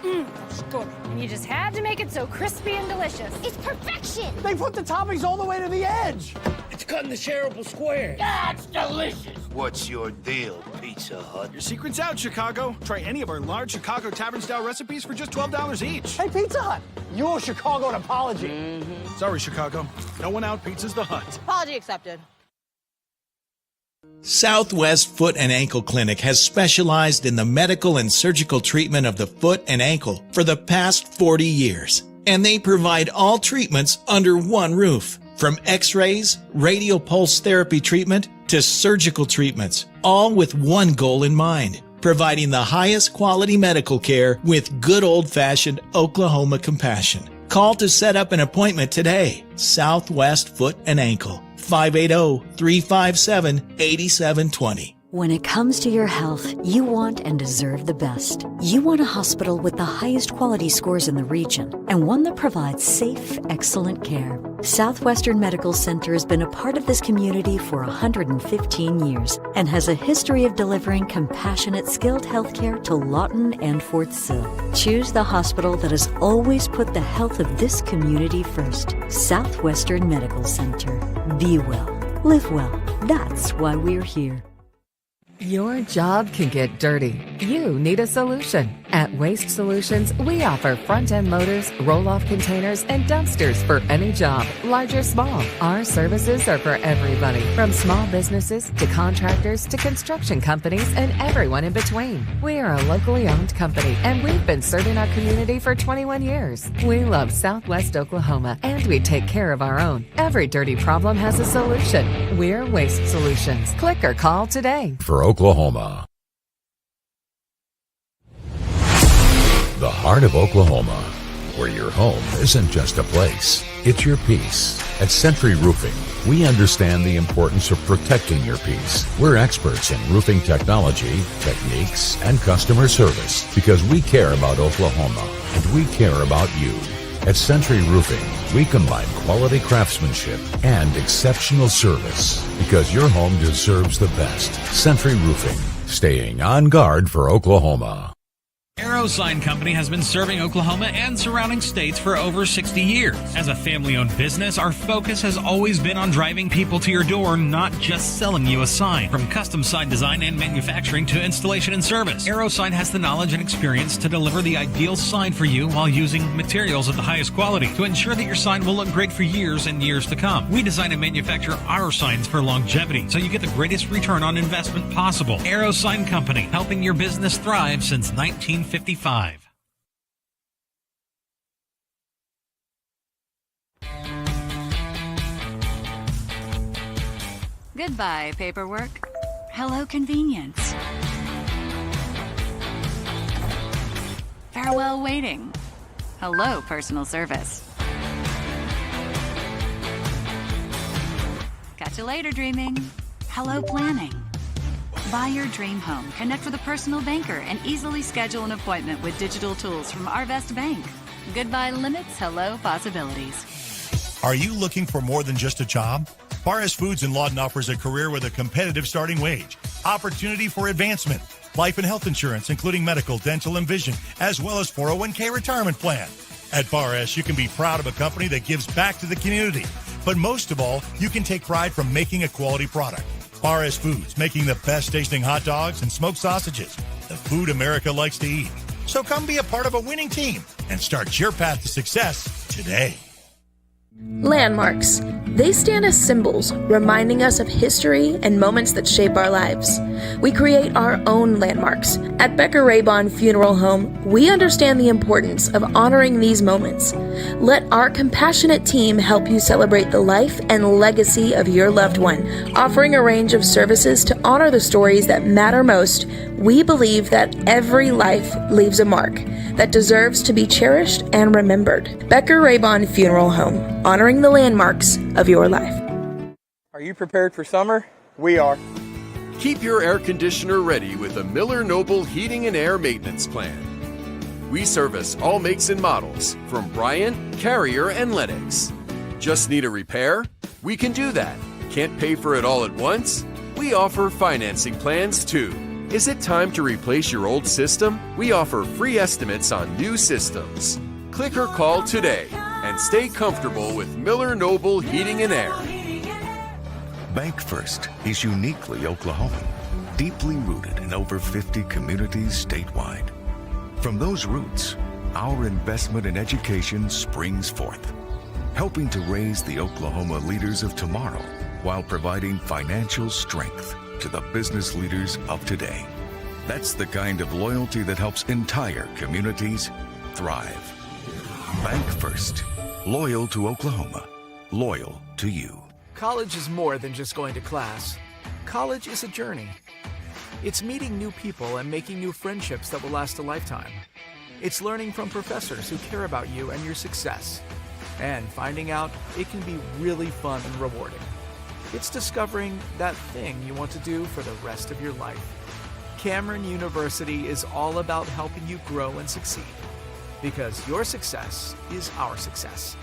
That's good. And you just had to make it so crispy and delicious. It's perfection. They put the toppings all the way to the edge. It's cut in the shareable square. That's delicious. What's your deal, Pizza Hut? Your secret's out, Chicago. Try any of our large Chicago tavern-style recipes for just $12 each. Hey, Pizza Hut, you owe Chicago an apology. Sorry, Chicago. No one out pizzas the Hut. Apology accepted. Southwest Foot and Ankle Clinic has specialized in the medical and surgical treatment of the foot and ankle for the past 40 years. And they provide all treatments under one roof. From x-rays, radial pulse therapy treatment, to surgical treatments, all with one goal in mind, providing the highest quality medical care with good old-fashioned Oklahoma compassion. Call to set up an appointment today. Southwest Foot and Ankle, 580-357-8720. When it comes to your health, you want and deserve the best. You want a hospital with the highest quality scores in the region and one that provides safe, excellent care. Southwestern Medical Center has been a part of this community for 115 years and has a history of delivering compassionate, skilled health care to Lawton and Fort Sill. Choose the hospital that has always put the health of this community first. Southwestern Medical Center. Be well. Live well. That's why we're here. Your job can get dirty. You need a solution. At Waste Solutions, we offer front-end loaders, roll-off containers, and dumpsters for any job, large or small. Our services are for everybody, from small businesses to contractors to construction companies and everyone in between. We are a locally owned company, and we've been serving our community for 21 years. We love Southwest Oklahoma, and we take care of our own. Every dirty problem has a solution. We're Waste Solutions. Click or call today. For Oklahoma. The heart of Oklahoma, where your home isn't just a place, it's your peace. At Century Roofing, we understand the importance of protecting your peace. We're experts in roofing technology, techniques, and customer service because we care about Oklahoma and we care about you. At Century Roofing, we combine quality craftsmanship and exceptional service because your home deserves the best. Century Roofing, staying on guard for Oklahoma. Arrow Sign Company has been serving Oklahoma and surrounding states for over 60 years. As a family-owned business, our focus has always been on driving people to your door, not just selling you a sign. From custom sign design and manufacturing to installation and service, Arrow Sign has the knowledge and experience to deliver the ideal sign for you while using materials of the highest quality to ensure that your sign will look great for years and years to come. We design and manufacture our signs for longevity, so you get the greatest return on investment possible. Arrow Sign Company, helping your business thrive since 1955. Goodbye, paperwork. Hello, convenience. Farewell, waiting. Hello, personal service. Catch you later, dreaming. Hello, planning. Buy your dream home, connect with a personal banker, and easily schedule an appointment with digital tools from Arvest Bank. Goodbye limits, hello possibilities. Are you looking for more than just a job? Bar S Foods in Lawton offers a career with a competitive starting wage, opportunity for advancement, life and health insurance, including medical, dental, and vision, as well as 401k retirement plan. At Bar S, you can be proud of a company that gives back to the community. But most of all, you can take pride from making a quality product. Bar S Foods, making the best tasting hot dogs and smoked sausages, the food America likes to eat. So come be a part of a winning team and start your path to success today. Landmarks. They stand as symbols, reminding us of history and moments that shape our lives. We create our own landmarks. At Becker-Raybon Funeral Home, we understand the importance of honoring these moments. Let our compassionate team help you celebrate the life and legacy of your loved one. Offering a range of services to honor the stories that matter most, we believe that every life leaves a mark that deserves to be cherished and remembered. Becker-Raybon Funeral Home, honoring the landmarks of your life. Are you prepared for summer? We are. Keep your air conditioner ready with a Miller Noble Heating and Air Maintenance Plan. We service all makes and models from Bryant, Carrier, and Lennox. Just need a repair? We can do that. Can't pay for it all at once? We offer financing plans too. Is it time to replace your old system? We offer free estimates on new systems. Click or call today and stay comfortable with Miller Noble Heating and Air. Bank First is uniquely Oklahoman, deeply rooted in over 50 communities statewide. From those roots, our investment in education springs forth, helping to raise the Oklahoma leaders of tomorrow while providing financial strength to the business leaders of today. That's the kind of loyalty that helps entire communities thrive. Bank First. Loyal to Oklahoma. Loyal to you. College is more than just going to class. College is a journey. It's meeting new people and making new friendships that will last a lifetime. It's learning from professors who care about you and your success. And finding out it can be really fun and rewarding. It's discovering that thing you want to do for the rest of your life. Cameron University is all about helping you grow and succeed. Because your success is our success.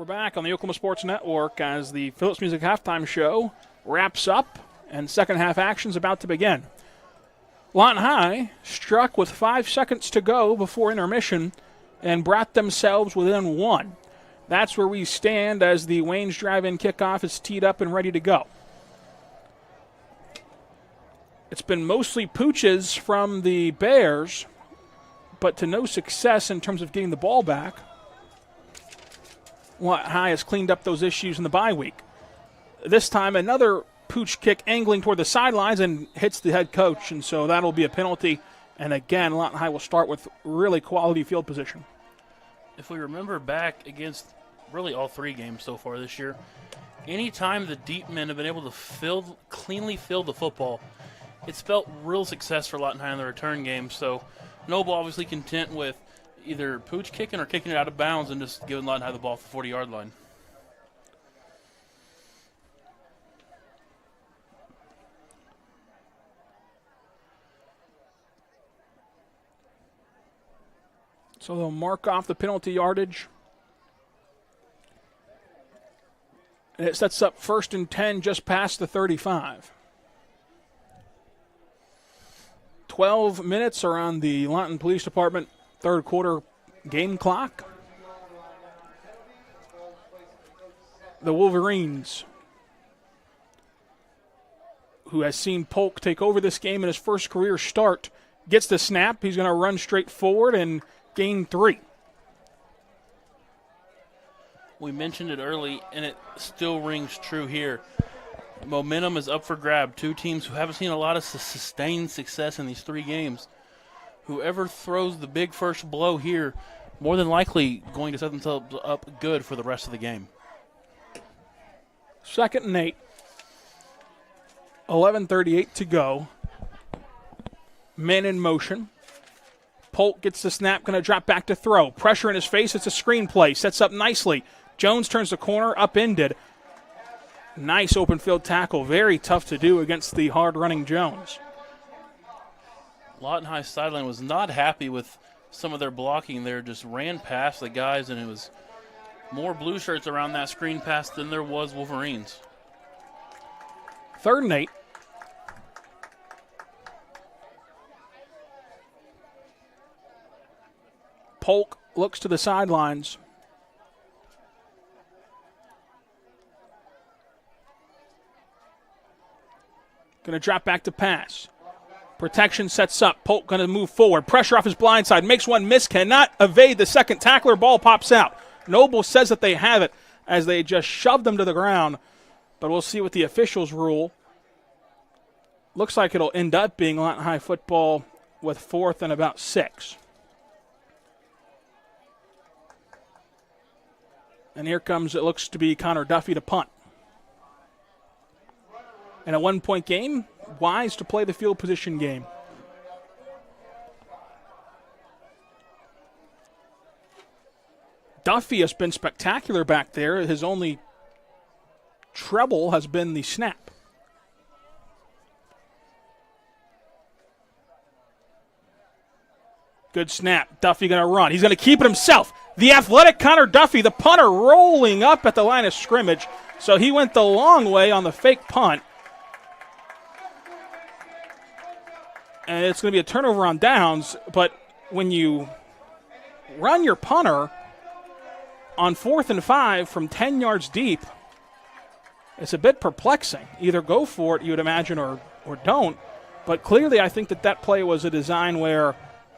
We're back on the Oklahoma Sports Network as the Phillips Music Halftime Show wraps up and second half action is about to begin. Lawton High struck with 5 seconds to go before intermission and brought themselves within one. that's where we stand as the Wayne's Drive-In kickoff is teed up and ready to go. It's been mostly pooches from the Bears, but to no success in terms of getting the ball back. Lawton High has cleaned up those issues in the bye week. This time, another pooch kick angling toward the sidelines and hits the head coach, and so that'll be a penalty. And again, Lawton High will start with really quality field position. If we remember back against really all 3 games so far this year, anytime the deep men have been able to cleanly field the football, it's felt real success for Lawton High in the return game. So Noble obviously content with either pooch kicking or kicking it out of bounds and just giving Lawton High the ball at the 40-yard line. So they'll mark off the penalty yardage. And it sets up 1st and 10 just past the 35. 12 minutes are on the Lawton Police Department third quarter game clock. The Wolverines, who has seen Polk take over this game in his first career start, gets the snap. He's going to run straight forward and gain 3. We mentioned it early, and it still rings true here. Momentum is up for grab. 2 teams who haven't seen a lot of sustained success in these 3 games. Whoever throws the big first blow here, more than likely going to set themselves up good for the rest of the game. 2nd and 8. 11:38 to go. Men in motion. Polk gets the snap, going to drop back to throw. Pressure in his face. It's a screen play. Sets up nicely. Jones turns the corner, upended. Nice open field tackle. Very tough to do against the hard-running Jones. Lawton High sideline was not happy with some of their blocking there. Just ran past the guys, and it was more blue shirts around that screen pass than there was Wolverines. 3rd and 8. Polk looks to the sidelines. Going to drop back to pass. Protection sets up. Polk going to move forward. Pressure off his blind side. Makes one miss. Cannot evade the second tackler. Ball pops out. Noble says that they have it as they just shoved them to the ground. But we'll see what the officials rule. Looks like it'll end up being Lawton High football with 4th and about 6. And here comes, it looks to be Connor Duffy to punt. In a 1-point game, wise to play the field position game. Duffy has been spectacular back there. His only trouble has been the snap. Good snap. Duffy going to run. He's going to keep it himself. The athletic Connor Duffy, the punter, rolling up at the line of scrimmage. So he went the long way on the fake punt. And it's going to be a turnover on downs, but when you run your punter on 4th and 5 from 10 yards deep, it's a bit perplexing. Either go for it, you would imagine, or don't. But clearly I think that play was a design where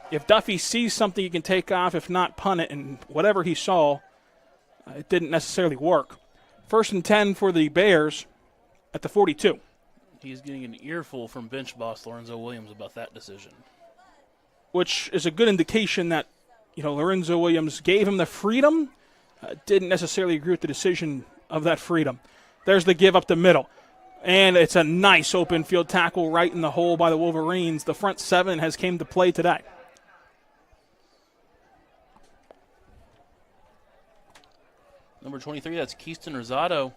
if Duffy sees something he can take off, if not punt it, and whatever he saw, it didn't necessarily work. 1st and 10 for the Bears at the 42. He's getting an earful from bench boss Lorenzo Williams about that decision. Which is a good indication that, Lorenzo Williams gave him the freedom, didn't necessarily agree with the decision of that freedom. There's the give up the middle. And it's a nice open field tackle right in the hole by the Wolverines. The front 7 has came to play today. Number 23, that's Keyston Rosado.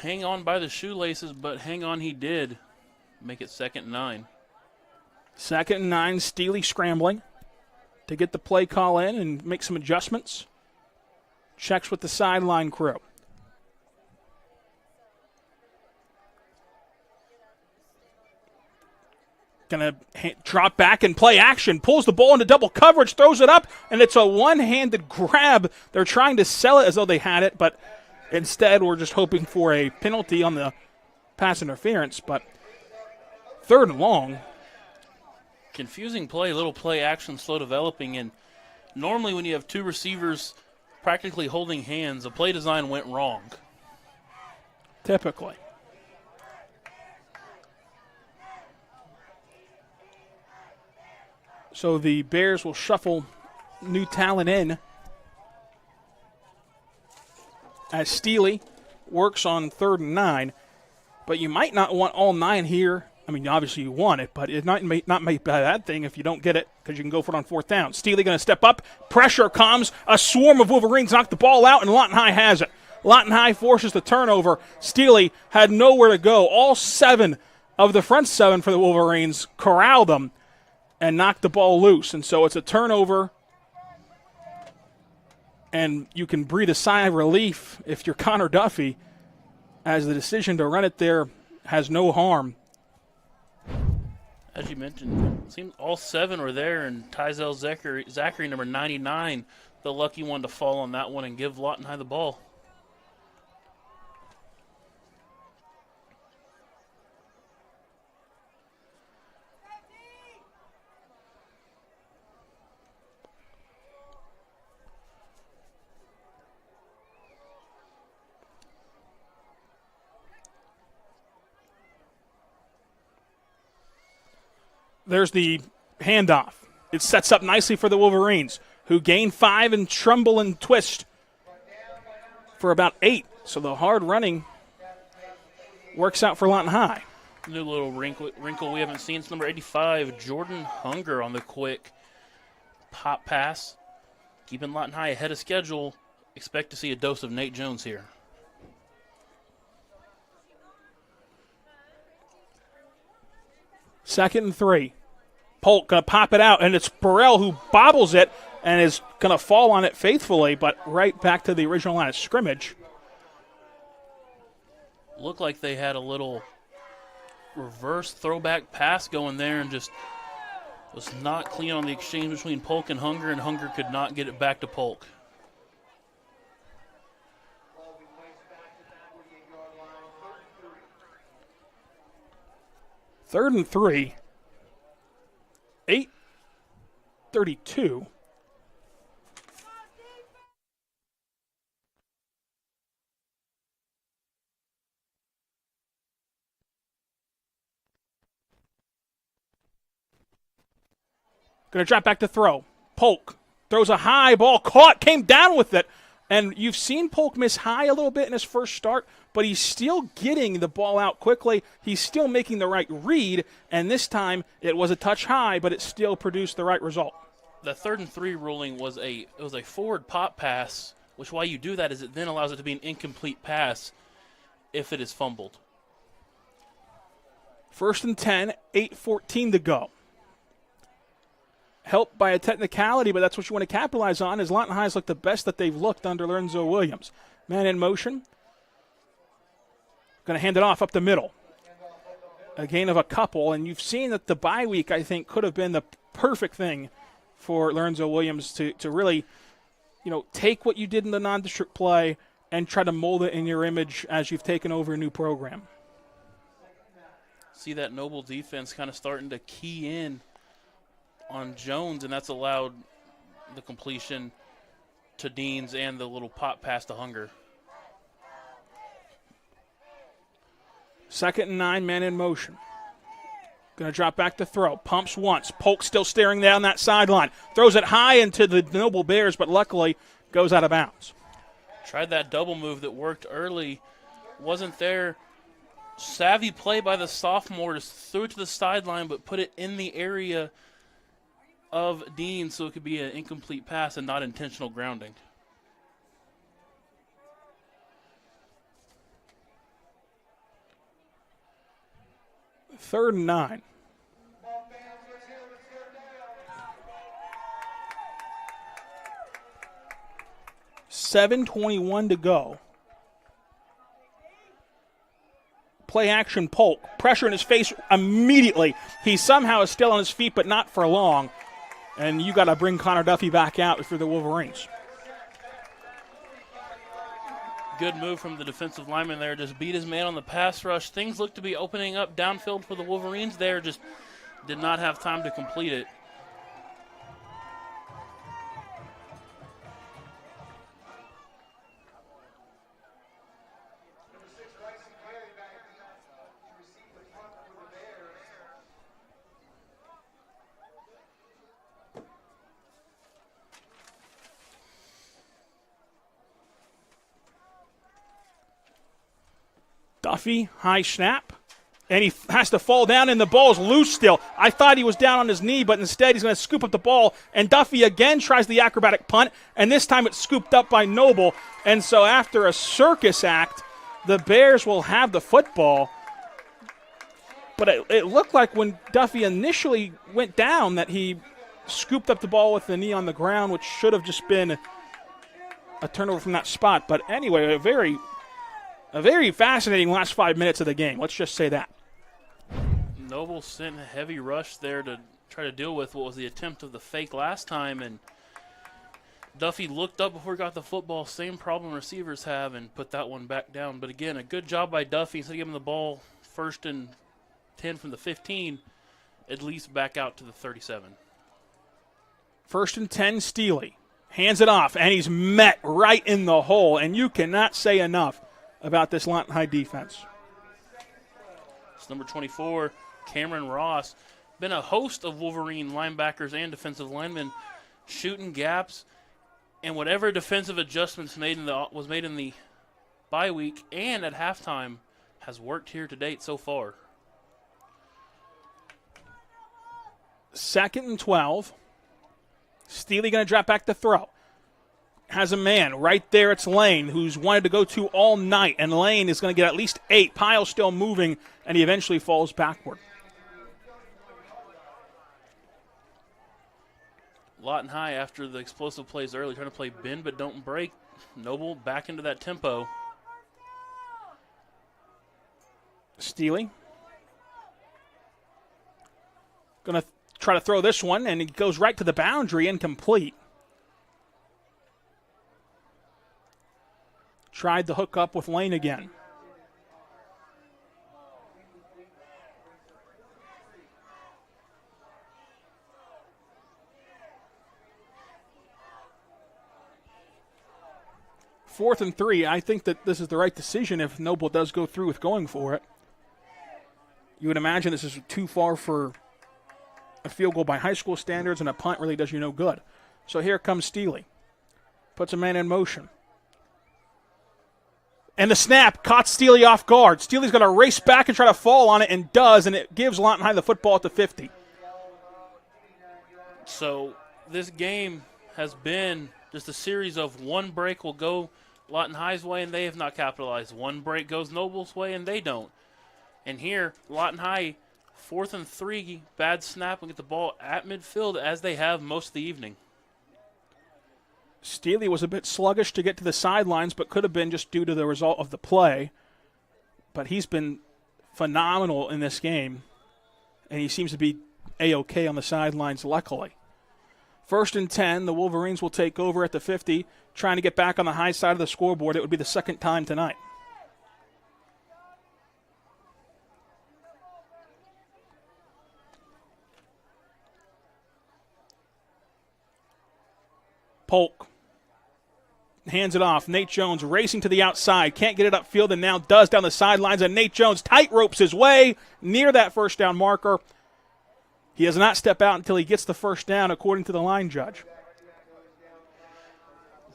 Hang on by the shoelaces, but hang on he did. Make it 2nd and 9. 2nd and 9, Steely scrambling to get the play call in and make some adjustments. Checks with the sideline crew. Going to drop back and play action. Pulls the ball into double coverage, throws it up, and it's a one-handed grab. They're trying to sell it as though they had it, but instead we're just hoping for a penalty on the pass interference. But 3rd and long. Confusing play, little play action, slow developing, and normally when you have two receivers practically holding hands, the play design went wrong. Typically. So the Bears will shuffle new talent in as Steely works on 3rd and 9. But you might not want all 9 here. I mean, obviously you want it, but it not be a bad thing if you don't get it because you can go for it on 4th down. Steely going to step up. Pressure comes. A swarm of Wolverines knock the ball out, and Lawton High has it. Lawton High forces the turnover. Steely had nowhere to go. All 7 of the front 7 for the Wolverines corral them and knock the ball loose. And so it's a turnover, and you can breathe a sigh of relief if you're Connor Duffy, as the decision to run it there has no harm. As you mentioned, it seems all 7 were there, and Tyzel Zachary, number 99, the lucky one to fall on that one and give Lawton High the ball. There's the handoff. It sets up nicely for the Wolverines, who gain 5 and tremble and twist for about 8. So the hard running works out for Lawton High. New little wrinkle we haven't seen. It's number 85, Jordan Hunger on the quick pop pass. Keeping Lawton High ahead of schedule. Expect to see a dose of Nate Jones here. Second and 3. Polk going to pop it out, and it's Burrell who bobbles it and is going to fall on it faithfully, but right back to the original line of scrimmage. Looked like they had a little reverse throwback pass going there and just was not clean on the exchange between Polk and Hunger could not get it back to Polk. Third and 3. 8:32. Going to drop back to throw. Polk throws a high ball, caught, came down with it. And you've seen Polk miss high a little bit in his first start, but he's still getting the ball out quickly. He's still making the right read, and this time it was a touch high, but it still produced the right result. The 3rd and 3 ruling was a forward pop pass, which why you do that is it then allows it to be an incomplete pass if it is fumbled. 1st and 10, 8:14 to go. Helped by a technicality, but that's what you want to capitalize on, is Lawton High's looked the best that they've looked under Lorenzo Williams. Man in motion. Going to hand it off up the middle. A gain of a couple, and you've seen that the bye week, I think, could have been the perfect thing for Lorenzo Williams to really, take what you did in the non-district play and try to mold it in your image as you've taken over a new program. See that Noble defense kind of starting to key in on Jones, and that's allowed the completion to Deans and the little pop pass to Hunger. 2nd and 9, man in motion. Going to drop back to throw. Pumps once. Polk still staring down that sideline. Throws it high into the Noble Bears, but luckily goes out of bounds. Tried that double move that worked early. Wasn't there. Savvy play by the sophomore. Just threw it to the sideline, but put it in the area of Dean so it could be an incomplete pass and not intentional grounding. Third and 9. $7:21 to go. play action Polk. Pressure in his face immediately. He somehow is still on his feet, but not for long. And you got to bring Connor Duffy back out for the Wolverines. Good move from the defensive lineman there. Just beat his man on the pass rush. Things look to be opening up downfield for the Wolverines there. Just did not have time to complete it. Duffy, high snap, and he has to fall down, and the ball's loose still. I thought he was down on his knee, but instead he's going to scoop up the ball, and Duffy again tries the acrobatic punt, and this time it's scooped up by Noble. And so after a circus act, the Bears will have the football. But it looked like when Duffy initially went down that he scooped up the ball with the knee on the ground, which should have just been a turnover from that spot. But anyway, a very fascinating last 5 minutes of the game. Let's just say that. Noble sent a heavy rush there to try to deal with what was the attempt of the fake last time, and Duffy looked up before he got the football, same problem receivers have, and put that one back down. But again, a good job by Duffy. Instead of giving the ball 1st and 10 from the 15, at least back out to the 37. 1st and 10, Steely hands it off, and he's met right in the hole, and you cannot say enough about this Lawton High defense. It's number 24, Cameron Ross. Been a host of Wolverine linebackers and defensive linemen shooting gaps, and whatever defensive adjustments was made in the bye week and at halftime has worked here to date so far. 2nd and 12. Steely going to drop back to throw. Has a man right there. It's Lane, who's wanted to go to all night, and Lane is going to get at least 8. Pyle's still moving, and he eventually falls backward. Lawton High, after the explosive plays early, trying to play bend but don't break. Noble back into that tempo. Steely going to try to throw this one, and he goes right to the boundary, incomplete. Tried to hook up with Lane again. Fourth and 3. I think that this is the right decision if Noble does go through with going for it. You would imagine this is too far for a field goal by high school standards, and a punt really does you no good. So here comes Steely. Puts a man in motion. And the snap caught Steely off guard. Steely's going to race back and try to fall on it, and does, and it gives Lawton High the football at the 50. So this game has been just a series of one break will go Lawton High's way, and they have not capitalized. One break goes Noble's way, and they don't. And here, Lawton High, 4th and 3, bad snap, and get the ball at midfield as they have most of the evening. Steely was a bit sluggish to get to the sidelines, but could have been just due to the result of the play. But he's been phenomenal in this game, and he seems to be A-OK on the sidelines, luckily. 1st and 10, the Wolverines will take over at the 50, trying to get back on the high side of the scoreboard. It would be the 2nd time tonight. Polk hands it off. Nate Jones racing to the outside. Can't get it upfield, and now does down the sidelines. And Nate Jones tight ropes his way near that first down marker. He does not step out until he gets the first down, according to the line judge.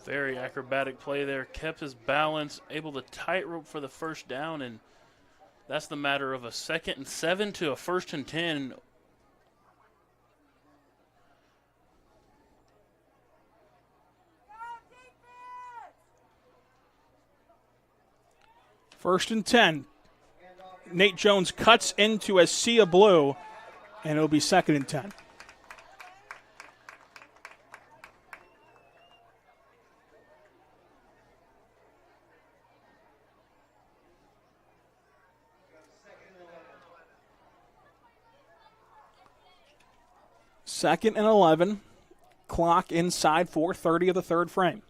Very acrobatic play there. Kept his balance, able to tightrope for the first down, and that's the matter of a 2nd and 7 to a 1st and 10. First and 10. Nate Jones cuts into a sea of blue, and it'll be 2nd and 10. 2nd and 11. Clock inside 4:30 of the third frame.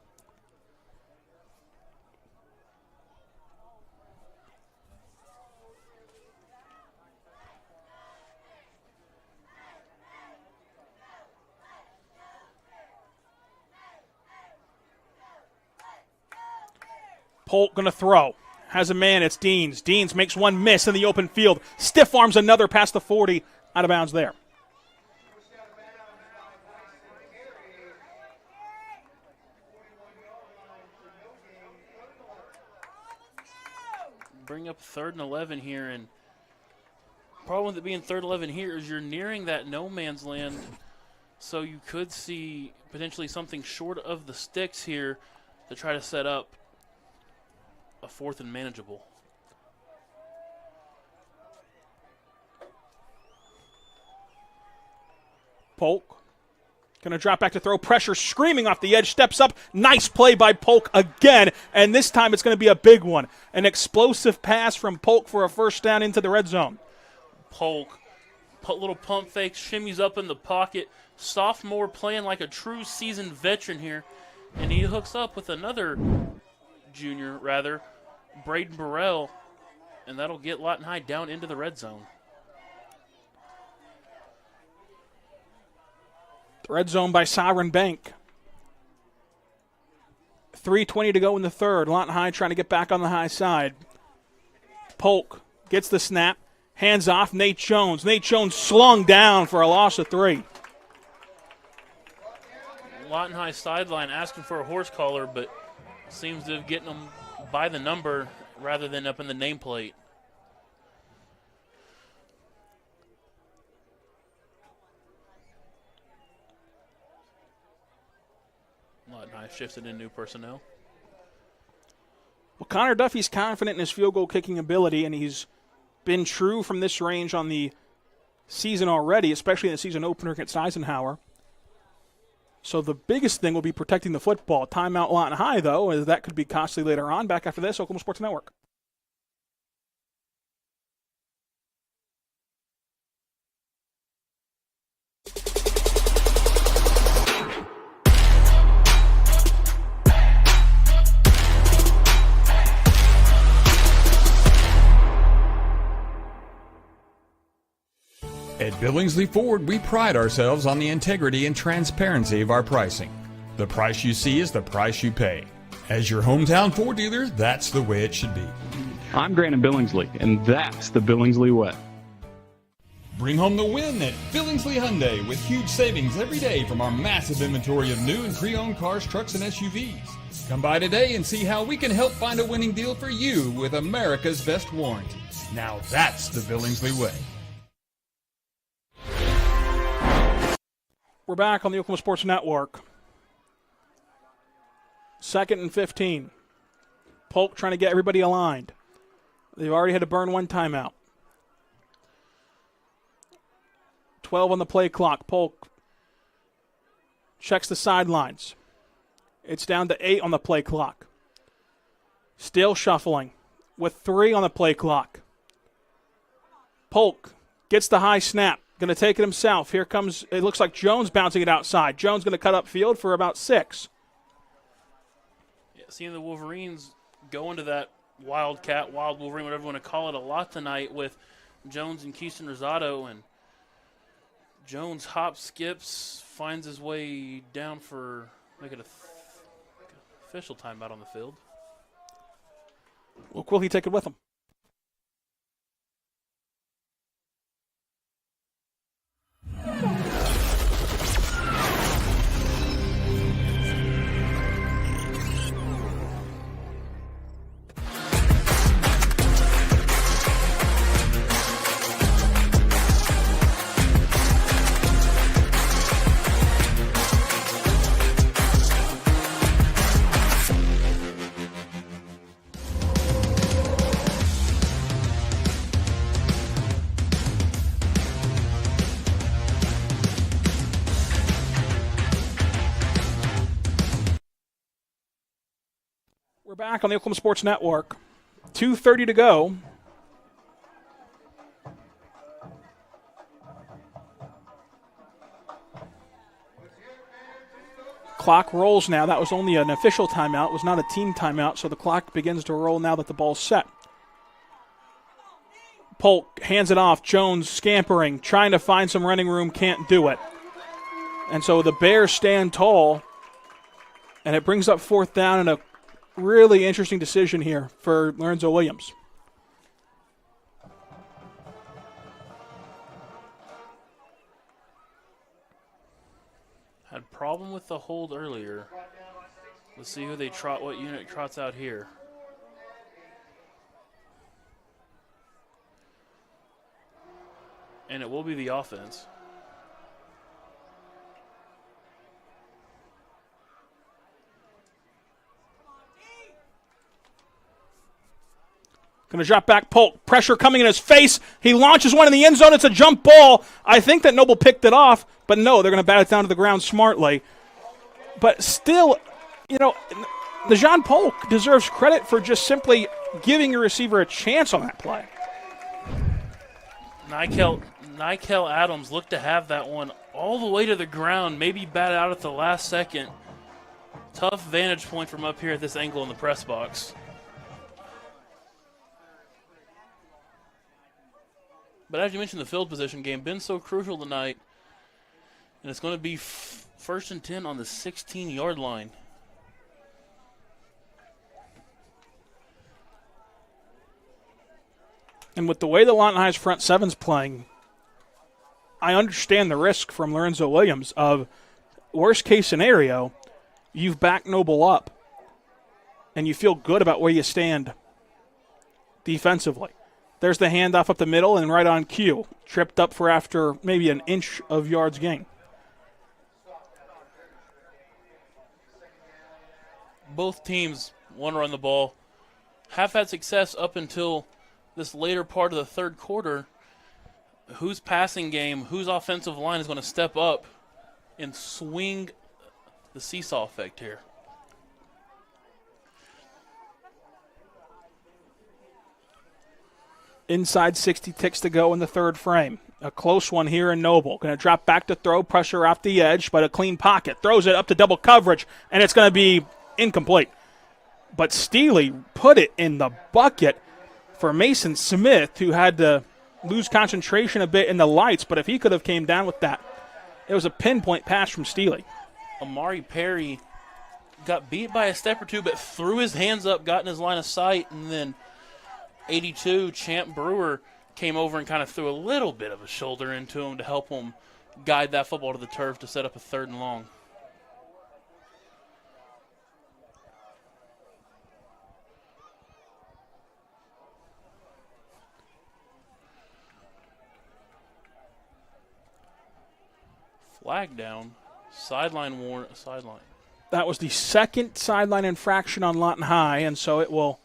Polk going to throw. Has a man. It's Deans. Deans makes one miss in the open field. Stiff arms another past the 40. Out of bounds there. Bring up 3rd and 11 here, and problem with it being 3rd and 11 here is you're nearing that no man's land, so you could see potentially something short of the sticks here to try to set up a 4th and manageable. Polk going to drop back to throw. Pressure screaming off the edge. Steps up. Nice play by Polk again. And this time it's going to be a big one. An explosive pass from Polk for a first down into the red zone. Polk, little pump fake, shimmies up in the pocket. Sophomore playing like a true seasoned veteran here. And he hooks up with another junior, Braden Burrell. And that'll get Lawton High down into the red zone. Red zone by Sovereign Bank. 3:20 to go in the third. Lawton High trying to get back on the high side. Polk gets the snap. Hands off Nate Jones. Nate Jones slung down for a loss of 3. Lawton High sideline asking for a horse collar, but seems to have getting them by the number rather than up in the nameplate. Lawton High shifted in new personnel. Well, Connor Duffy's confident in his field goal kicking ability, and he's been true from this range on the season already, especially in the season opener against Eisenhower. So the biggest thing will be protecting the football. Timeout Lawton High, though, as that could be costly later on. Back after this, Oklahoma Sports Network. At Billingsley Ford, we pride ourselves on the integrity and transparency of our pricing. The price you see is the price you pay. As your hometown Ford dealer, that's the way it should be. I'm Grant Billingsley, and that's the Billingsley way. Bring home the win at Billingsley Hyundai with huge savings every day from our massive inventory of new and pre-owned cars, trucks, and SUVs. Come by today and see how we can help find a winning deal for you with America's best warranty. Now that's the Billingsley way. We're back on the Oklahoma Sports Network. 2nd and 15. Polk trying to get everybody aligned. They've already had to burn one timeout. 12 on the play clock. Polk checks the sidelines. It's down to 8 on the play clock. Still shuffling with 3 on the play clock. Polk gets the high snap. Going to take it himself. Here comes, it looks like Jones bouncing it outside. Jones going to cut up field for about 6. Yeah, seeing the Wolverines go into that Wildcat, Wild Wolverine, whatever you want to call it, a lot tonight with Jones and Keyston Rosado. And Jones hops, skips, finds his way down for, make it a official timeout on the field. Will he take it with him? We're back on the Oklahoma Sports Network. 2:30 to go. clock rolls now. That was only an official timeout. It was not a team timeout, so the clock begins to roll now that the ball's set. Polk hands it off. Jones scampering, trying to find some running room, can't do it. And so the Bears stand tall, and it brings up fourth down, and a really interesting decision here for Lorenzo Williams. Had a problem with the hold earlier. Let's see who they trot, what unit trots out here. And it will be the offense. Going to drop back Polk. Pressure coming in his face. He launches one in the end zone. It's a jump ball. I think that Noble picked it off, but no, they're going to bat it down to the ground smartly. But still, Dejan Polk deserves credit for just simply giving your receiver a chance on that play. Nikel Adams looked to have that one all the way to the ground, maybe bat out at the last second. Tough vantage point from up here at this angle in the press box. But as you mentioned, the field position game been so crucial tonight, and it's going to be first and 10 on the 16-yard line. And with the way the Lawton High's front seven's playing, I understand the risk from Lorenzo Williams of worst case scenario, you've backed Noble up, and you feel good about where you stand defensively. There's the handoff up the middle and right on cue. Tripped up for after maybe an inch of yards gain. Both teams want to run the ball. Have had success up until this later part of the third quarter. Whose passing game, whose offensive line is going to step up and swing the seesaw effect here? Inside 60 ticks to go in the third frame. A close one here in Noble. Going to drop back to throw, pressure off the edge, but a clean pocket. Throws it up to double coverage, and it's going to be incomplete. But Steely put it in the bucket for Mason Smith, who had to lose concentration a bit in the lights, but if he could have came down with that, it was a pinpoint pass from Steely. Amari Perry got beat by a step or two, but threw his hands up, got in his line of sight, and then 82, Champ Brewer came over and kind of threw a little bit of a shoulder into him to help him guide that football to the turf to set up a 3rd and long. Flag down, sideline. That was the second sideline infraction on Lawton High, and so it will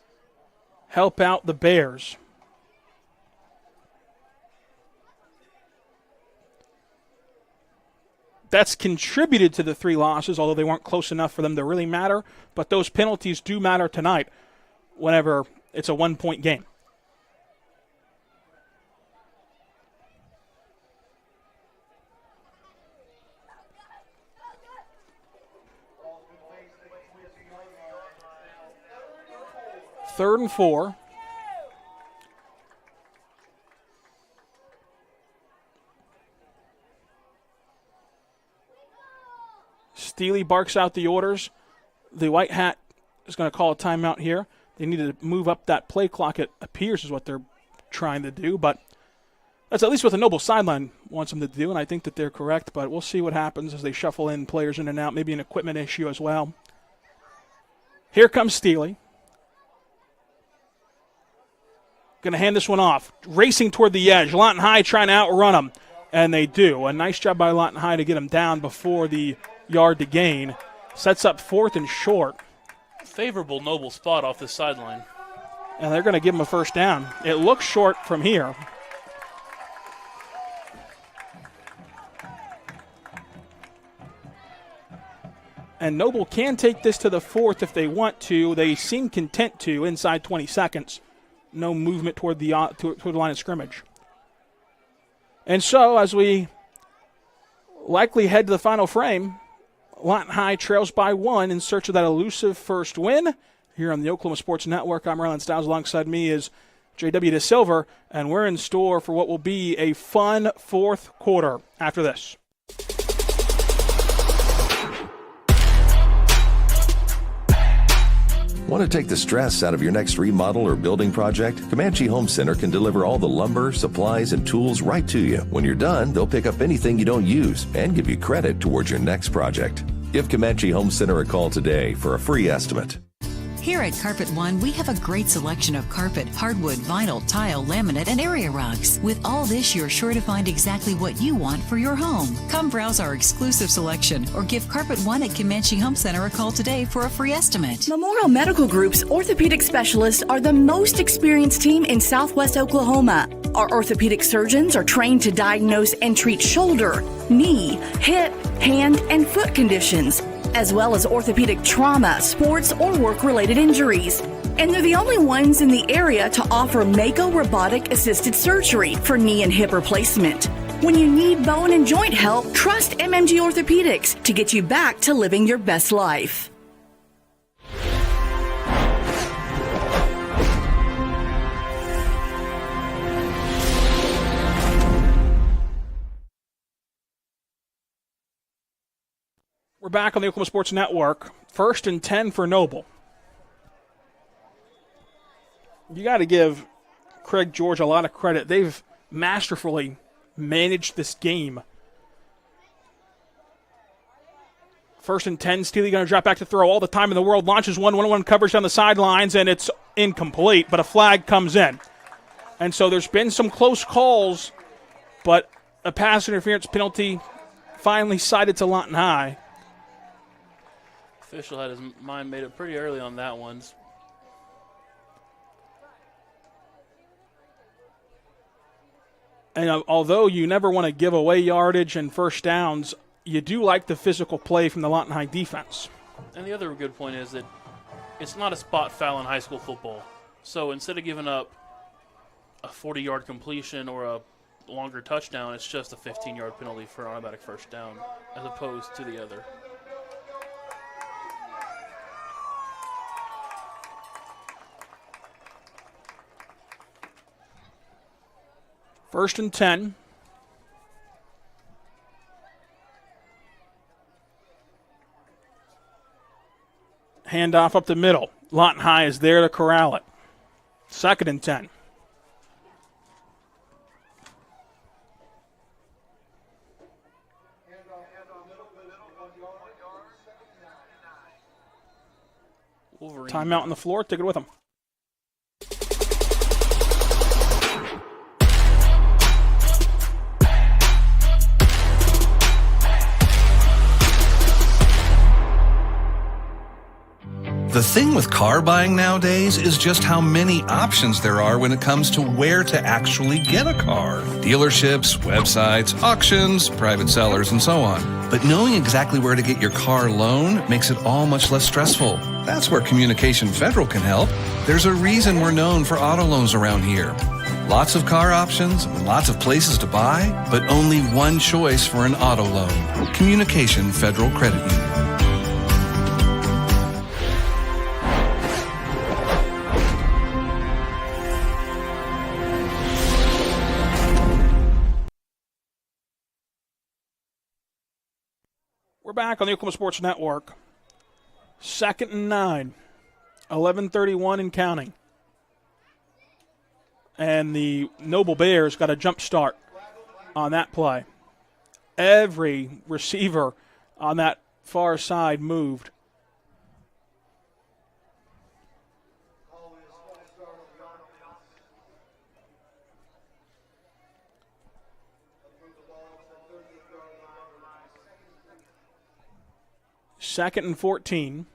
help out the Bears. That's contributed to the 3 losses, although they weren't close enough for them to really matter. But those penalties do matter tonight whenever it's a 1-point game. Third and 4. Steely barks out the orders. The white hat is going to call a timeout here. They need to move up that play clock, it appears, is what they're trying to do. But that's at least what the Noble sideline wants them to do, and I think that they're correct. But we'll see what happens as they shuffle in players in and out, maybe an equipment issue as well. Here comes Steely. Going to hand this one off. Racing toward the edge. Lawton High trying to outrun them. And they do. A nice job by Lawton High to get him down before the yard to gain. Sets up 4th and short. Favorable Noble spot off this sideline. And they're going to give him a first down. It looks short from here. And Noble can take this to the 4th if they want to. They seem content to inside 20 seconds. No movement toward the line of scrimmage. And so, as we likely head to the final frame, Lawton High trails by 1 in search of that elusive first win. Here on the Oklahoma Sports Network, I'm Ryland Stiles. Alongside me is J.W. DeSilver, and we're in store for what will be a fun fourth quarter after this. Want to take the stress out of your next remodel or building project? Comanche Home Center can deliver all the lumber, supplies, and tools right to you. When you're done, they'll pick up anything you don't use and give you credit towards your next project. Give Comanche Home Center a call today for a free estimate. Here at Carpet One, we have a great selection of carpet, hardwood, vinyl, tile, laminate, and area rugs. With all this, you're sure to find exactly what you want for your home. Come browse our exclusive selection or give Carpet One at Comanche Home Center a call today for a free estimate. Memorial Medical Group's orthopedic specialists are the most experienced team in Southwest Oklahoma. Our orthopedic surgeons are trained to diagnose and treat shoulder, knee, hip, hand, and foot conditions, as well as orthopedic trauma, sports, or work-related injuries. And they're the only ones in the area to offer Mako robotic-assisted surgery for knee and hip replacement. When you need bone and joint help, trust MMG Orthopedics to get you back to living your best life. We're back on the Oklahoma Sports Network. 1st and 10 for Noble. You got to give Craig George a lot of credit. They've masterfully managed this game. 1st and 10, Steely going to drop back to throw all the time in the world. Launches 1-1-1 coverage down the sidelines, and it's incomplete, but a flag comes in. And so there's been some close calls, but a pass interference penalty finally cited to Lawton High. Official had his mind made up pretty early on that one. And although you never want to give away yardage and first downs, you do like the physical play from the Lawton High defense. And the other good point is that it's not a spot foul in high school football. So instead of giving up a 40-yard completion or a longer touchdown, it's just a 15-yard penalty for an automatic first down as opposed to the other. First and 10. Handoff up the middle. Lawton High is there to corral it. 2nd and 10. Wolverine. Timeout on the floor. Take it with them. The thing with car buying nowadays is just how many options there are when it comes to where to actually get a car. Dealerships, websites, auctions, private sellers, and so on. But knowing exactly where to get your car loan makes it all much less stressful. That's where Communication Federal can help. There's a reason we're known for auto loans around here. Lots of car options, lots of places to buy, but only one choice for an auto loan. Communication Federal Credit Union. We're back on the Oklahoma Sports Network. 2nd and 9. 11:31 and counting. And the Noble Bears got a jump start on that play. Every receiver on that far side moved. Second and 14.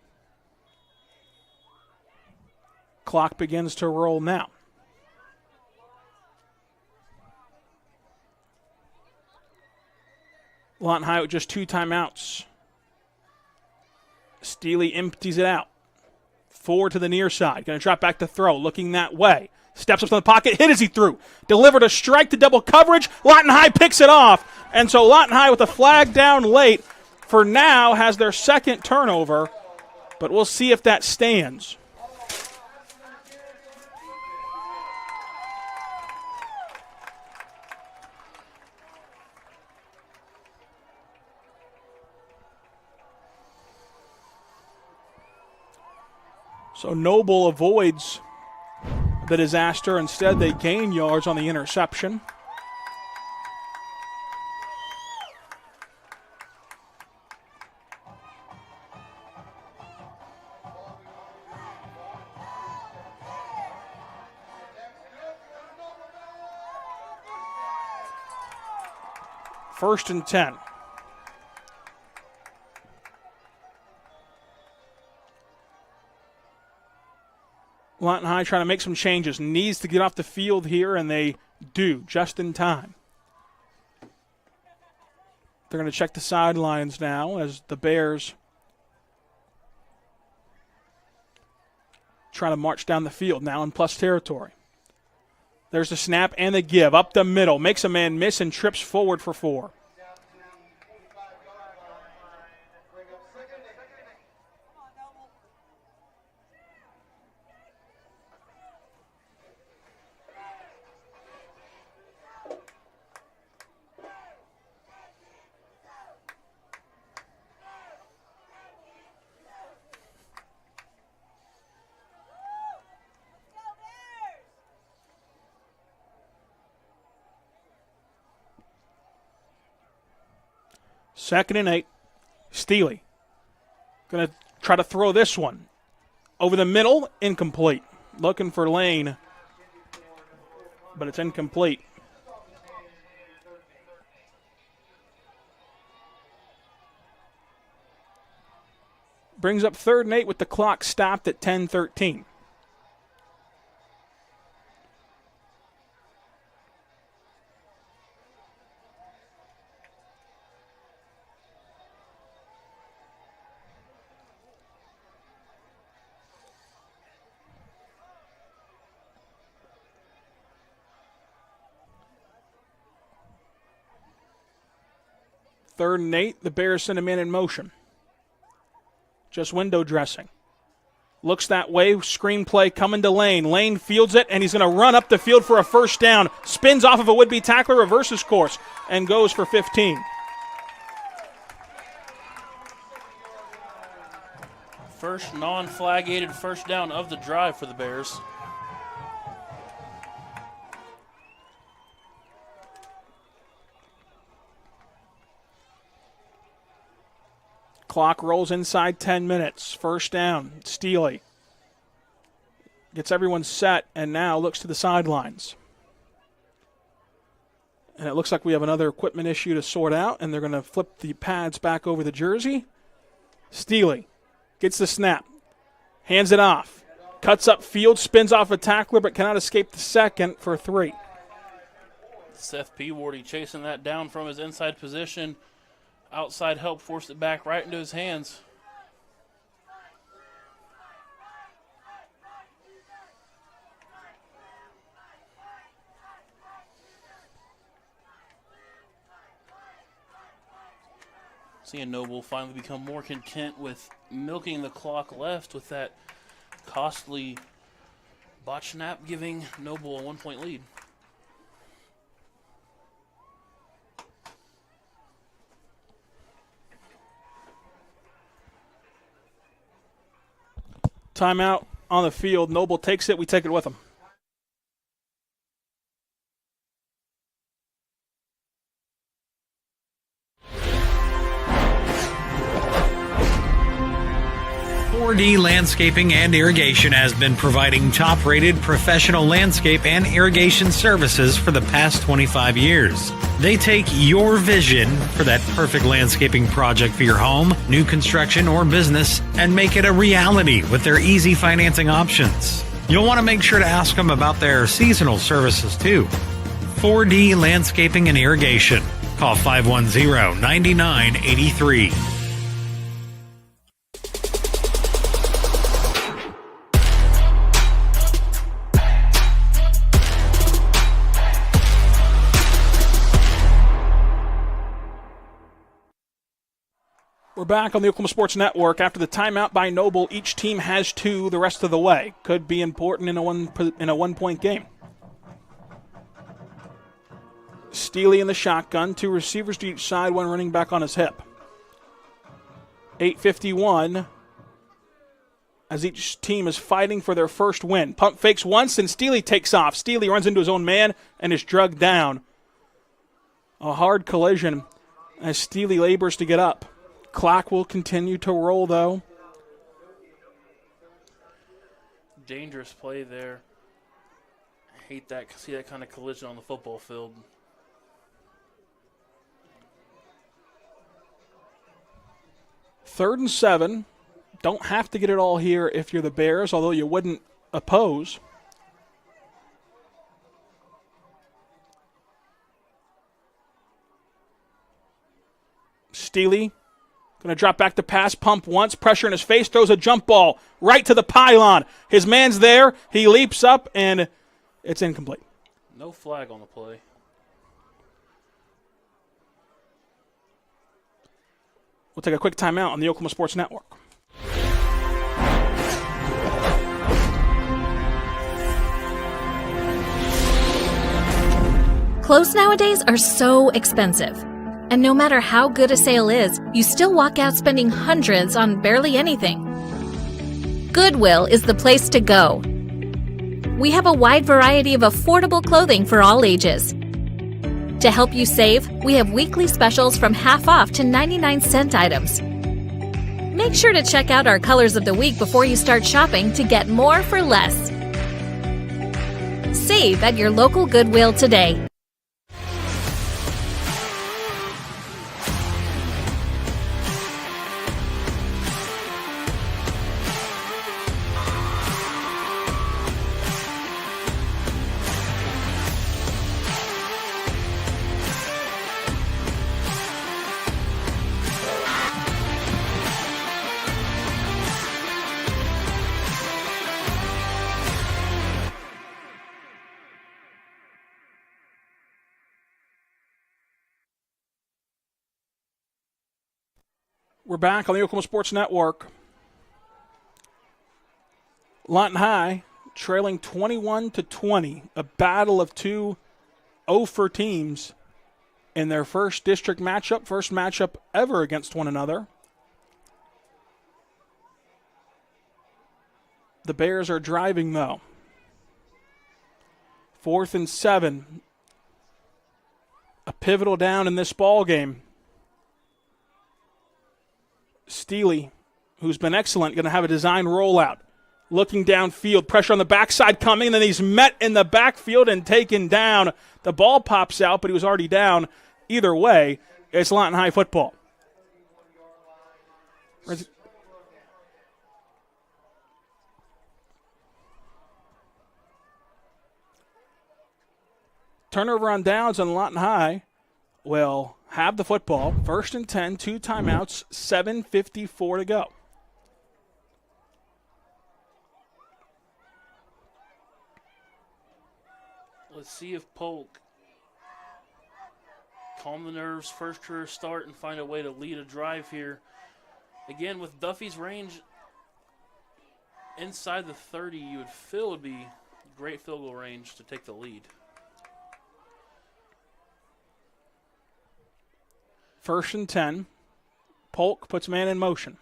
Clock begins to roll now. Lawton High with just 2 timeouts. Steely empties it out. 4 to the near side. Going to drop back to throw. Looking that way. Steps up to the pocket. Hit as he threw. Delivered a strike to double coverage. Lawton High picks it off. And so Lawton High with a flag down late for now, has their second turnover, but we'll see if that stands. So Noble avoids the disaster. Instead, they gain yards on the interception. First and 10. Lawton High trying to make some changes. Needs to get off the field here, and they do, just in time. They're going to check the sidelines now as the Bears try to march down the field now in plus territory. There's the snap and the give. Up the middle. Makes a man miss and trips forward for 4. Second and 8. Steely going to try to throw this one. Over the middle, incomplete. Looking for Lane, but it's incomplete. Brings up 3rd and 8 with the clock stopped at 10:13. Third and 8, the Bears send a man in motion. Just window dressing. Looks that way, screenplay coming to Lane. Lane fields it, and he's going to run up the field for a first down. Spins off of a would-be tackler, reverses course, and goes for 15. First non-flag-aided first down of the drive for the Bears. Clock rolls inside 10 minutes. First down, Steely. Gets everyone set and now looks to the sidelines. And it looks like we have another equipment issue to sort out, and they're going to flip the pads back over the jersey. Steely gets the snap, hands it off, cuts up field, spins off a tackler, but cannot escape the second for 3. Seth Peawardy chasing that down from his inside position. Outside help forced it back right into his hands. Seeing Noble finally become more content with milking the clock left with that costly botch snap, giving Noble a 1-point lead. Timeout on the field. Noble takes it. We take it with him. .4D Landscaping and Irrigation has been providing top-rated professional landscape and irrigation services for the past 25 years. They take your vision for that perfect landscaping project for your home, new construction, or business and make it a reality with their easy financing options. You'll want to make sure to ask them about their seasonal services too. 4D Landscaping and Irrigation. Call 510-9983. We're back on the Oklahoma Sports Network. After the timeout by Noble, each team has 2 the rest of the way. Could be important in a one-point game. Steely in the shotgun, 2 receivers to each side, 1 running back on his hip. 8:51 as each team is fighting for their first win. Pump fakes once, and Steely takes off. Steely runs into his own man and is drugged down. A hard collision as Steely labors to get up. Clock will continue to roll, though. Dangerous play there. I hate that. See that kind of collision on the football field. Third and 7. Don't have to get it all here if you're the Bears, although you wouldn't oppose. Steely going to drop back to pass, pump once, pressure in his face, throws a jump ball right to the pylon. His man's there. He leaps up, and it's incomplete. No flag on the play. We'll take a quick timeout on the Oklahoma Sports Network. Clothes nowadays are so expensive. And no matter how good a sale is, you still walk out spending hundreds on barely anything. Goodwill is the place to go. We have a wide variety of affordable clothing for all ages. To help you save, we have weekly specials from half off to 99-cent items. Make sure to check out our colors of the week before you start shopping to get more for less. Save at your local Goodwill today. We're back on the Oklahoma Sports Network. Lawton High trailing 21-20, a battle of 2 0-for teams in their first district matchup, first matchup ever against one another. The Bears are driving, though. 4th and 7. A pivotal down in this ball game. Steely, who's been excellent, going to have a design rollout. Looking downfield, pressure on the backside coming, and then he's met in the backfield and taken down. The ball pops out, but he was already down. Either way, it's Lawton High football. Turnover on downs on Lawton High will have the football. 1st and 10, 2 timeouts, 7:54 to go. Let's see if Polk calm the nerves, first career start, and find a way to lead a drive here. Again, with Duffy's range inside the 30, you would feel would be great field goal range to take the lead. 1st and 10. Polk puts man in motion.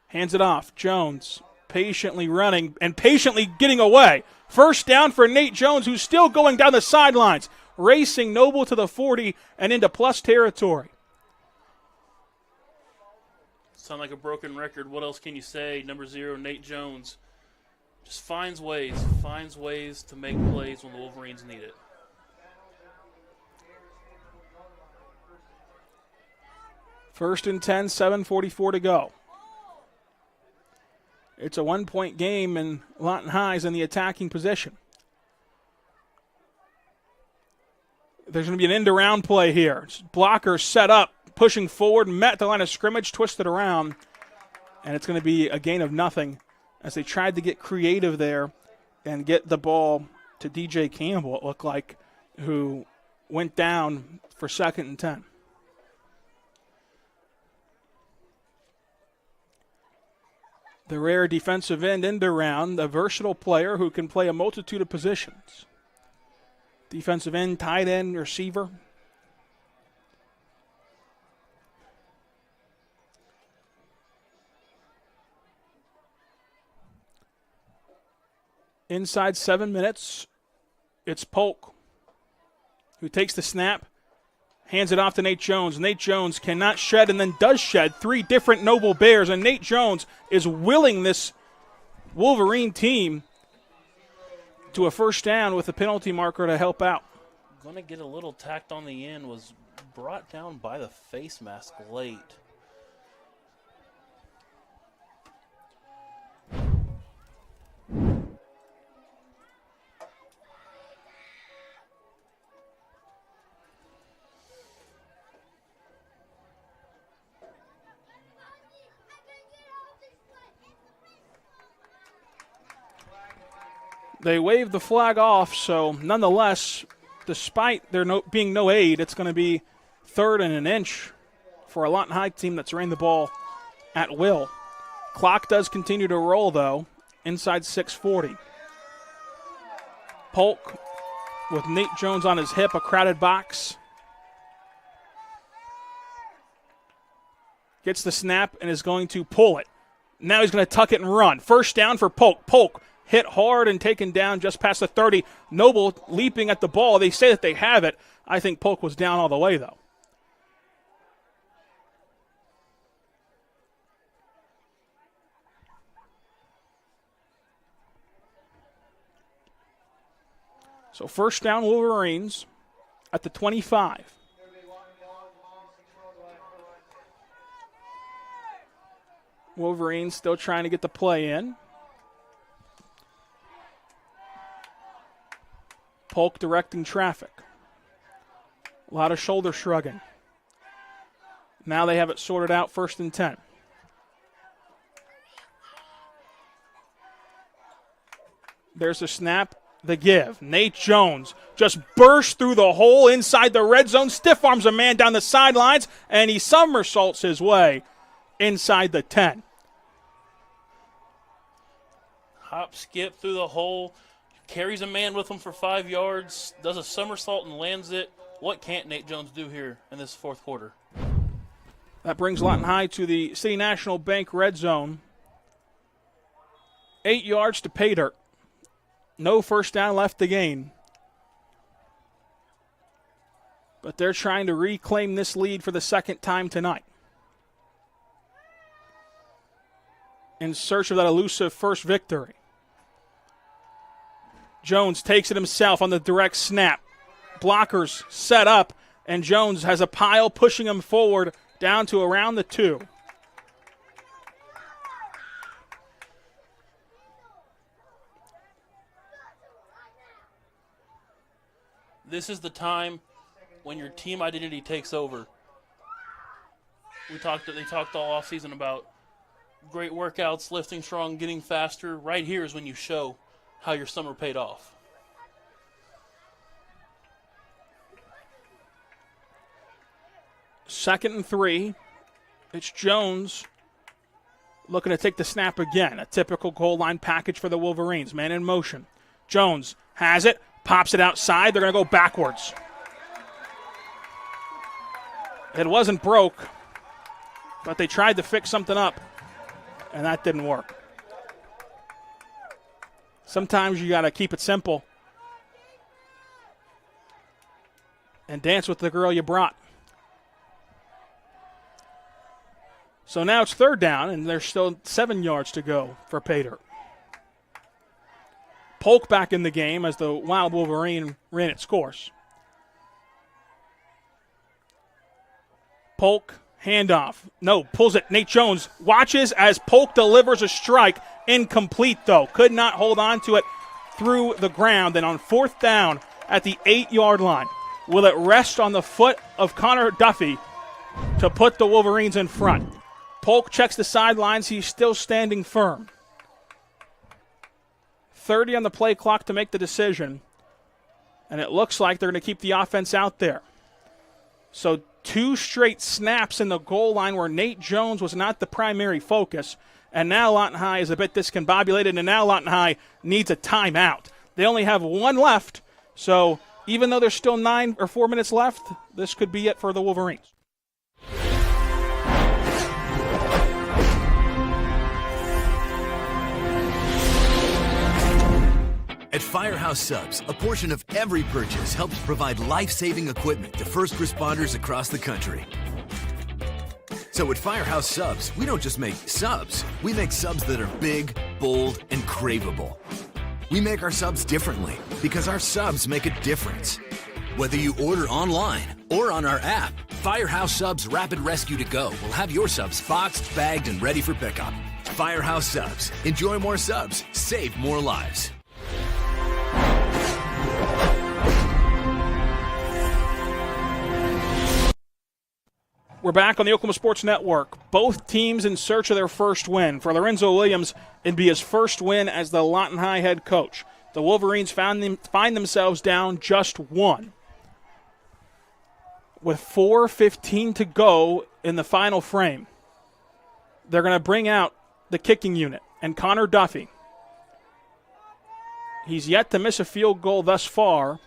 Hands it off. Jones patiently running and patiently getting away. First down for Nate Jones, who's still going down the sidelines, racing Noble to the 40 and into plus territory. Sound like a broken record. What else can you say? Number 0, Nate Jones, just finds ways to make plays when the Wolverines need it. First and 10, 7:44 to go. It's a 1-point game, and Lawton High's in the attacking position. There's going to be an end-around play here. Blocker set up, pushing forward, met the line of scrimmage, twisted around, and it's going to be a gain of nothing as they tried to get creative there and get the ball to DJ Campbell, it looked like, who went down for 2nd and 10. The rare defensive end around, a versatile player who can play a multitude of positions. Defensive end, tight end, receiver. Inside 7 minutes, it's Polk who takes the snap, hands it off to Nate Jones. Nate Jones cannot shed and then does shed 3 different Noble Bears, and Nate Jones is willing this Wolverine team to a first down with a penalty marker to help out. Going to get a little tacked on the end, was brought down by the face mask late. They wave the flag off, so nonetheless, despite there being no aid, it's going to be 3rd and an inch for a Lawton High team that's ran the ball at will. Clock does continue to roll, though, inside 6:40. Polk with Nate Jones on his hip, a crowded box. Gets the snap and is going to pull it. Now he's going to tuck it and run. First down for Polk. Polk hit hard and taken down just past the 30. Noble leaping at the ball. They say that they have it. I think Polk was down all the way, though. So first down, Wolverines at the 25. Wolverines still trying to get the play in. Polk directing traffic. A lot of shoulder shrugging. Now they have it sorted out, 1st and 10. There's the snap, the give. Nate Jones just burst through the hole inside the red zone, stiff arms a man down the sidelines, and he somersaults his way inside the 10. Hop, skip through the hole. Carries a man with him for 5 yards, does a somersault and lands it. What can't Nate Jones do here in this 4th quarter? That brings Lawton High to the City National Bank red zone. 8 yards to pay dirt. No first down left to gain. But they're trying to reclaim this lead for the 2nd time tonight. In search of that elusive first victory. Jones takes it himself on the direct snap. Blockers set up, and Jones has a pile pushing him forward down to around the 2. This is the time when your team identity takes over. They talked all offseason about great workouts, lifting strong, getting faster. Right here is when you show how your summer paid off. Second and 3. It's Jones looking to take the snap again. A typical goal line package for the Wolverines. Man in motion. Jones has it, pops it outside. They're going to go backwards. It wasn't broke, but they tried to fix something up, and that didn't work. Sometimes you got to keep it simple and dance with the girl you brought. So now it's 3rd down, and there's still 7 yards to go for Pater. Polk back in the game as the Wild Wolverine ran its course. Polk, handoff. No, pulls it. Nate Jones watches as Polk delivers a strike. Incomplete, though. Could not hold on to it through the ground. And on 4th down at the 8-yard line, will it rest on the foot of Connor Duffy to put the Wolverines in front? Polk checks the sidelines. He's still standing firm. 30 on the play clock to make the decision. And it looks like they're going to keep the offense out there. So 2 straight snaps in the goal line where Nate Jones was not the primary focus. And now Lawton High is a bit discombobulated, and now Lawton High needs a timeout. They only have 1 left, so even though there's still 9 or 4 minutes left, this could be it for the Wolverines. At Firehouse Subs, a portion of every purchase helps provide life-saving equipment to first responders across the country. So at Firehouse Subs, we don't just make subs, we make subs that are big, bold, and craveable. We make our subs differently because our subs make a difference. Whether you order online or on our app, Firehouse Subs Rapid Rescue to Go will have your subs boxed, bagged, and ready for pickup. Firehouse Subs. Enjoy more subs, save more lives. We're back on the Oklahoma Sports Network. Both teams in search of their first win. For Lorenzo Williams, it'd be his first win as the Lawton High head coach. The Wolverines find themselves down just 1. With 4:15 to go in the final frame, they're going to bring out the kicking unit and Connor Duffy. He's yet to miss a field goal thus far.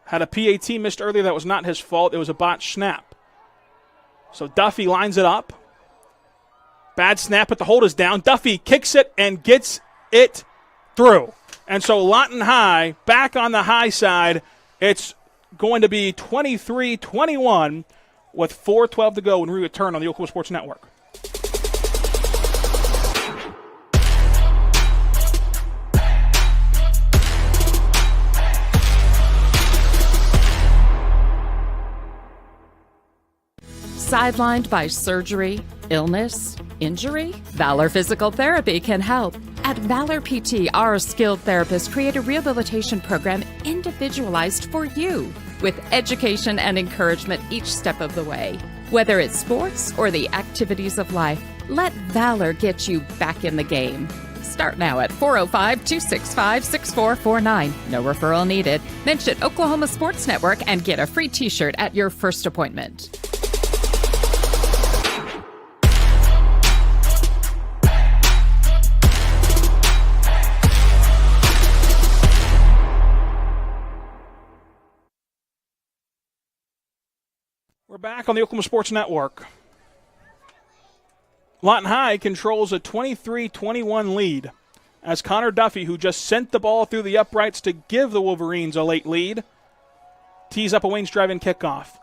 Had a PAT missed earlier that was not his fault. It was a botched snap. So Duffy lines it up. Bad snap, but the hold is down. Duffy kicks it and gets it through. And so Lawton High back on the high side. It's going to be 23-21 with 4:12 to go when we return on the Oklahoma Sports Network. Sidelined by surgery, illness, injury? Valor Physical Therapy can help. At Valor PT, our skilled therapists create a rehabilitation program individualized for you, with education and encouragement each step of the way. Whether it's sports or the activities of life, let Valor get you back in the game. Start now at 405-265-6449. No referral needed. Mention Oklahoma Sports Network and get a free t-shirt at your first appointment. We're back on the Oklahoma Sports Network. Lawton High controls a 23-21 lead as Connor Duffy, who just sent the ball through the uprights to give the Wolverines a late lead, tees up a Wayne's drive-in kickoff.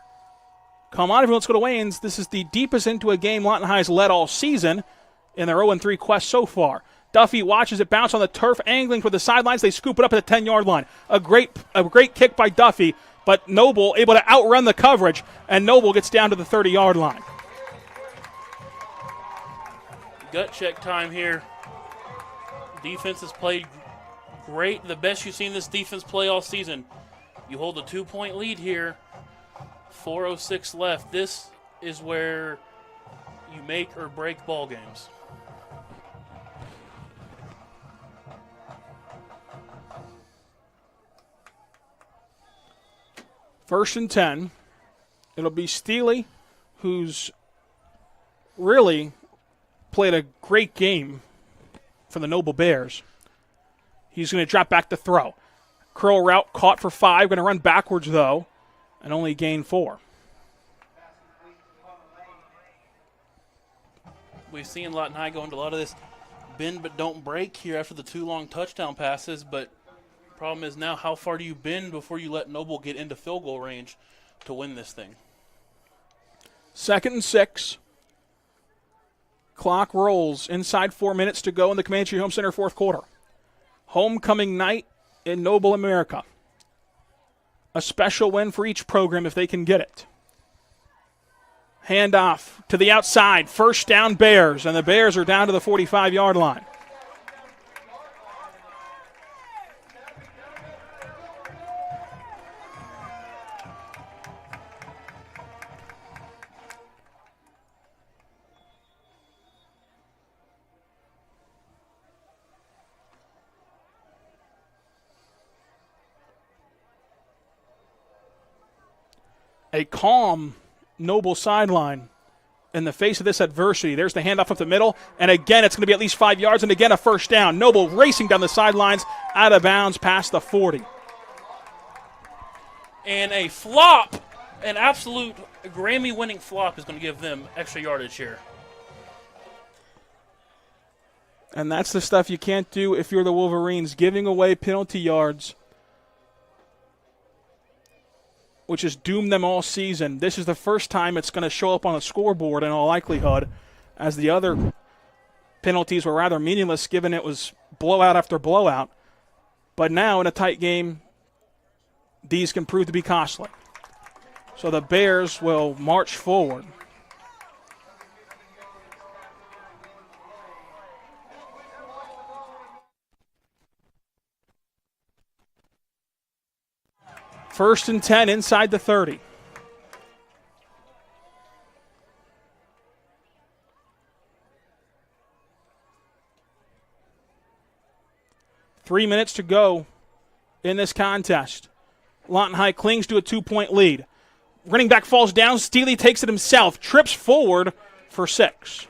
Come on, everyone, let's go to Wayne's. This is the deepest into a game Lawton High's led all season in their 0-3 quest so far. Duffy watches it bounce on the turf, angling for the sidelines. They scoop it up at the 10-yard line. A great kick by Duffy, but Noble able to outrun the coverage, and Noble gets down to the 30-yard line. Gut check time here. Defense has played great. The best you've seen this defense play all season. You hold a 2-point lead here. 4:06 left. This is where you make or break ball games. First and 10. It'll be Steely, who's really played a great game for the Noble Bears. He's going to drop back to throw. Curl route caught for 5. Going to run backwards, though, and only gain 4. We've seen Lawton High go into a lot of this bend but don't break here after the 2 long touchdown passes, but problem is now how far do you bend before you let Noble get into field goal range to win this thing? 2nd and 6. Clock rolls. Inside 4 minutes to go in the Comanche Home Center fourth quarter. Homecoming night in Noble, America. A special win for each program if they can get it. Handoff to the outside. First down Bears, and the Bears are down to the 45-yard line. A calm Noble sideline in the face of this adversity. There's the handoff up the middle, and again it's going to be at least 5 yards, and again a first down. Noble racing down the sidelines, out of bounds past the 40. And a flop, an absolute Grammy-winning flop is going to give them extra yardage here. And that's the stuff you can't do if you're the Wolverines, giving away penalty yards, which has doomed them all season. This is the first time it's going to show up on the scoreboard in all likelihood, as the other penalties were rather meaningless given it was blowout after blowout. But now in a tight game, these can prove to be costly. So the Bears will march forward. First and 10 inside the 30. Three minutes to go in this contest. Lawton High clings to a 2-point lead. Running back falls down. Steely takes it himself. Trips forward for 6.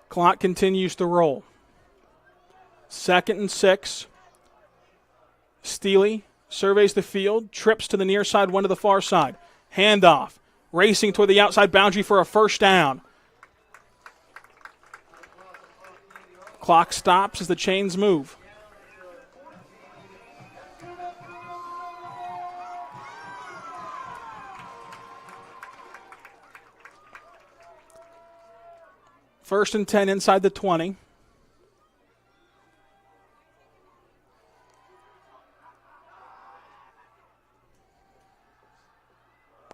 Clock continues to roll. 2nd and 6. Steely surveys the field, trips to the near side, one to the far side. Handoff, racing toward the outside boundary for a first down. Clock stops as the chains move. First and 10 inside the 20.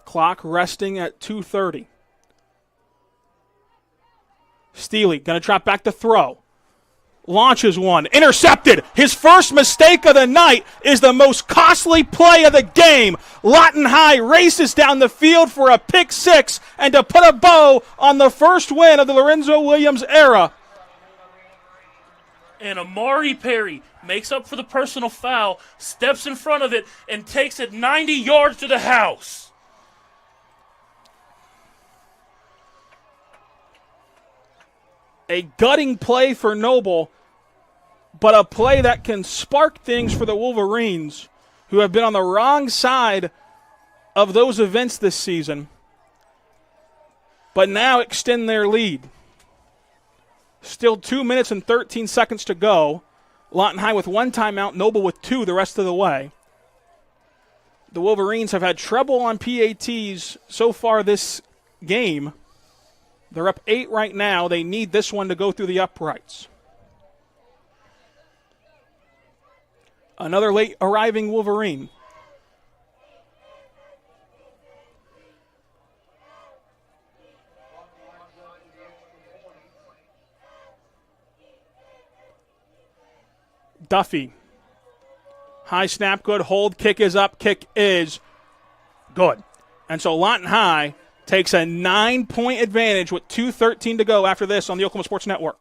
Clock resting at 2:30. Steely going to drop back to throw. Launches one. Intercepted. His first mistake of the night is the most costly play of the game. Lawton High races down the field for a pick 6 and to put a bow on the first win of the Lorenzo Williams era. And Amari Perry makes up for the personal foul, steps in front of it, and takes it 90 yards to the house. A gutting play for Noble, but a play that can spark things for the Wolverines, who have been on the wrong side of those events this season, but now extend their lead. Still 2 minutes and 13 seconds to go. Lawton High with 1 timeout, Noble with 2 the rest of the way. The Wolverines have had trouble on PATs so far this game. They're up 8 right now. They need this one to go through the uprights. Another late arriving Wolverine. Duffy. High snap, good. Hold, kick is up. Kick is good. And so Lawton High takes a 9-point advantage with 2:13 to go after this on the Oklahoma Sports Network.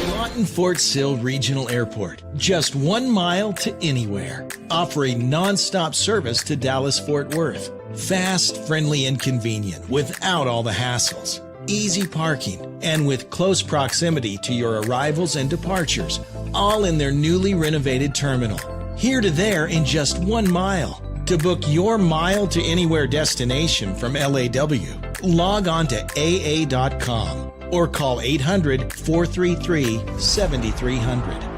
Lawton Fort Sill Regional Airport, just 1 mile to anywhere, offering non-stop service to Dallas-Fort Worth. Fast, friendly, and convenient without all the hassles. Easy parking, and with close proximity to your arrivals and departures, all in their newly renovated terminal. Here to there in just 1 mile. To book your mile to anywhere destination from LAW, log on to AA.com or call 800-433-7300.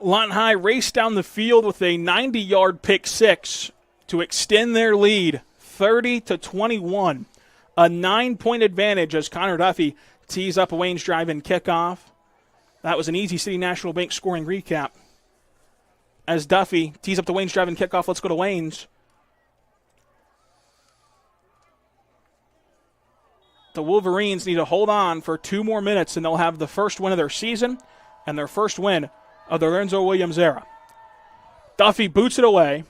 Lawton High raced down the field with a 90-yard pick 6 to extend their lead 30-21. A 9-point advantage as Connor Duffy tees up a Wayne's drive-in kickoff. That was an Easy City National Bank scoring recap. As Duffy tees up the Wayne's driving kickoff, let's go to Wayne's. The Wolverines need to hold on for 2 more minutes, and they'll have the first win of their season and their first win of the Lorenzo Williams era. Duffy boots it away.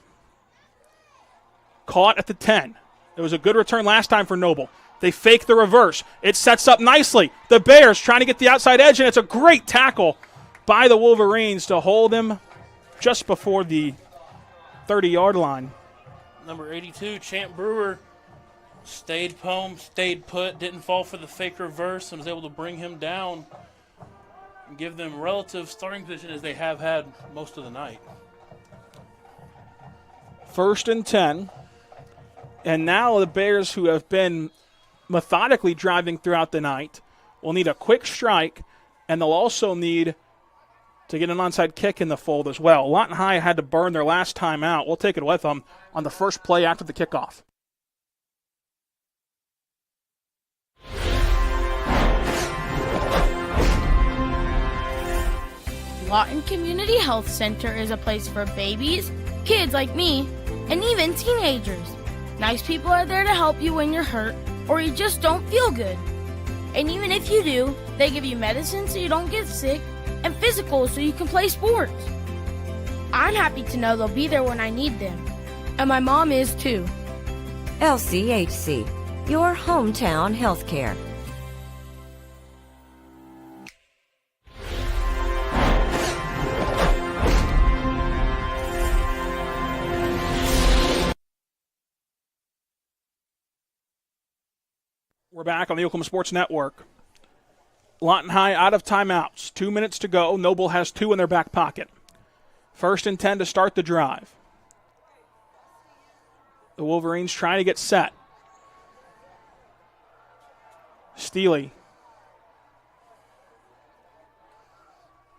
Caught at the 10. It was a good return last time for Noble. They fake the reverse. It sets up nicely. The Bears trying to get the outside edge, and it's a great tackle by the Wolverines to hold him just before the 30-yard line. Number 82, Champ Brewer, stayed home, stayed put, didn't fall for the fake reverse, and was able to bring him down and give them relative starting position as they have had most of the night. 1st and 10. And now the Bears, who have been methodically driving throughout the night, will need a quick strike, and they'll also need to get an onside kick in the fold as well. Lawton High had to burn their last time out. We'll take it with them on the first play after the kickoff. Lawton Community Health Center is a place for babies, kids like me, and even teenagers. Nice people are there to help you when you're hurt or you just don't feel good. And even if you do, they give you medicine so you don't get sick and physicals so you can play sports. I'm happy to know they'll be there when I need them. And my mom is too. LCHC, your hometown healthcare. We're back on the Oklahoma Sports Network. Lawton High out of timeouts. 2 minutes to go. Noble has 2 in their back pocket. 1st and 10 to start the drive. The Wolverines trying to get set. Steely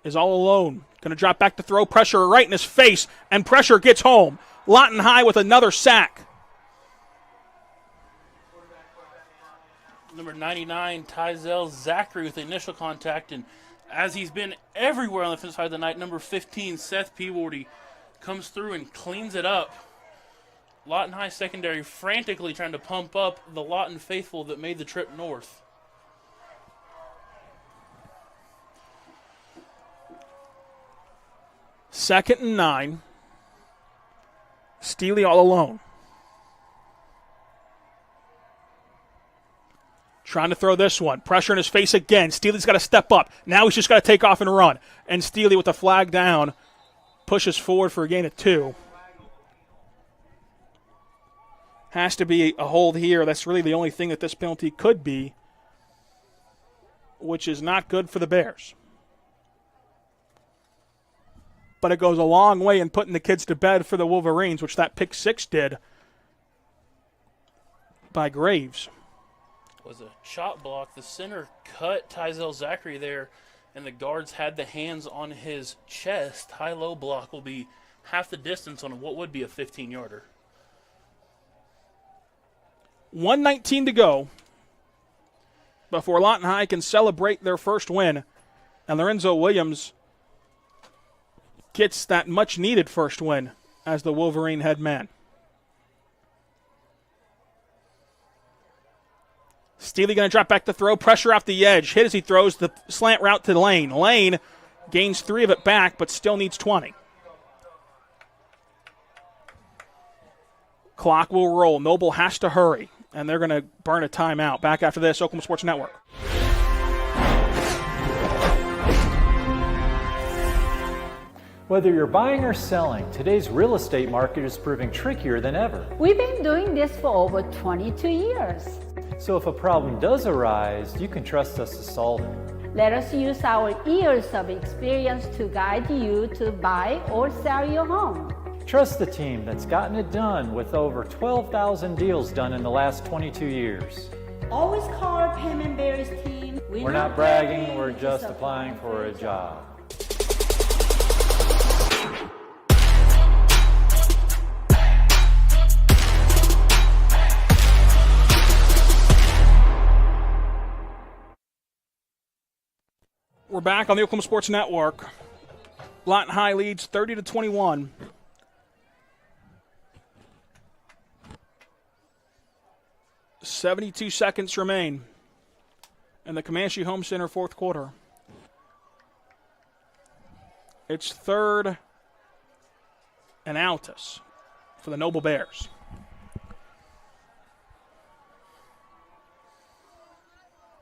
is all alone. Going to drop back to throw. Pressure right in his face, and pressure gets home. Lawton High with another sack. Number 99, Tyzel Zachary with the initial contact, and as he's been everywhere on the defensive side of the night, number 15, Seth Peabody, comes through and cleans it up. Lawton High secondary frantically trying to pump up the Lawton faithful that made the trip north. Second and 9. Steely all alone. Trying to throw this one. Pressure in his face again. Steely's got to step up. Now he's just got to take off and run. And Steely with the flag down pushes forward for a gain of 2. Has to be a hold here. That's really the only thing that this penalty could be, which is not good for the Bears. But it goes a long way in putting the kids to bed for the Wolverines, which that pick 6 did by Graves. Was a chop block. The center cut Tyzel Zachary there, and the guards had the hands on his chest. High-low block will be half the distance on what would be a 15-yarder. 1:19 to go before Lawton High can celebrate their first win, and Lorenzo Williams gets that much-needed first win as the Wolverine head man. Steely going to drop back to throw. Pressure off the edge. Hit as he throws the slant route to Lane. Lane gains 3 of it back, but still needs 20. Clock will roll. Noble has to hurry, and they're going to burn a timeout. Back after this, Oklahoma Sports Network. Whether you're buying or selling, today's real estate market is proving trickier than ever. We've been doing this for over 22 years. So if a problem does arise, you can trust us to solve it. Let us use our years of experience to guide you to buy or sell your home. Trust the team that's gotten it done with over 12,000 deals done in the last 22 years. Always call our Payment Berries team. We're not bragging, we're just applying for a job. We're back on the Oklahoma Sports Network. Lawton High leads 30-21. .72 seconds remain in the Comanche Home Center fourth quarter. It's 3rd and Altus for the Noble Bears.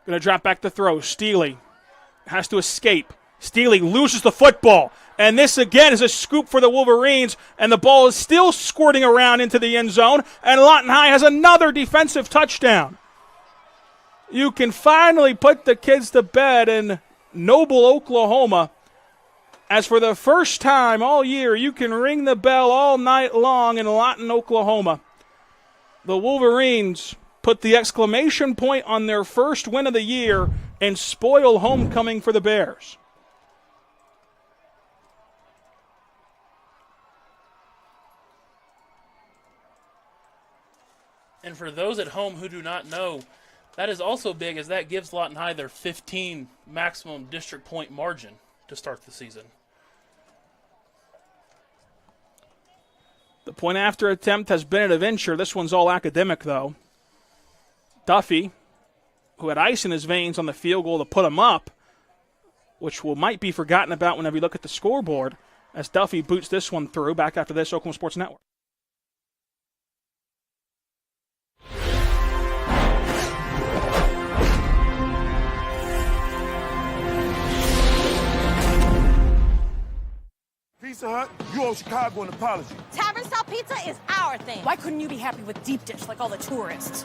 Going to drop back to throw. Steely has to escape. Steely loses the football. And this again is a scoop for the Wolverines. And the ball is still squirting around into the end zone. And Lawton High has another defensive touchdown. You can finally put the kids to bed in Noble, Oklahoma. As for the first time all year, you can ring the bell all night long in Lawton, Oklahoma. The Wolverines put the exclamation point on their first win of the year and spoil homecoming for the Bears. And for those at home who do not know, that is also big, as that gives Lawton High their 15 maximum district point margin to start the season. The point after attempt has been an adventure. This one's all academic, though. Duffy, who had ice in his veins on the field goal to put him up, which might be forgotten about whenever you look at the scoreboard, as Duffy boots this one through. Back after this, Oklahoma Sports Network. Pizza Hut, you owe Chicago an apology. Tavern style pizza is our thing. Why couldn't you be happy with deep dish like all the tourists?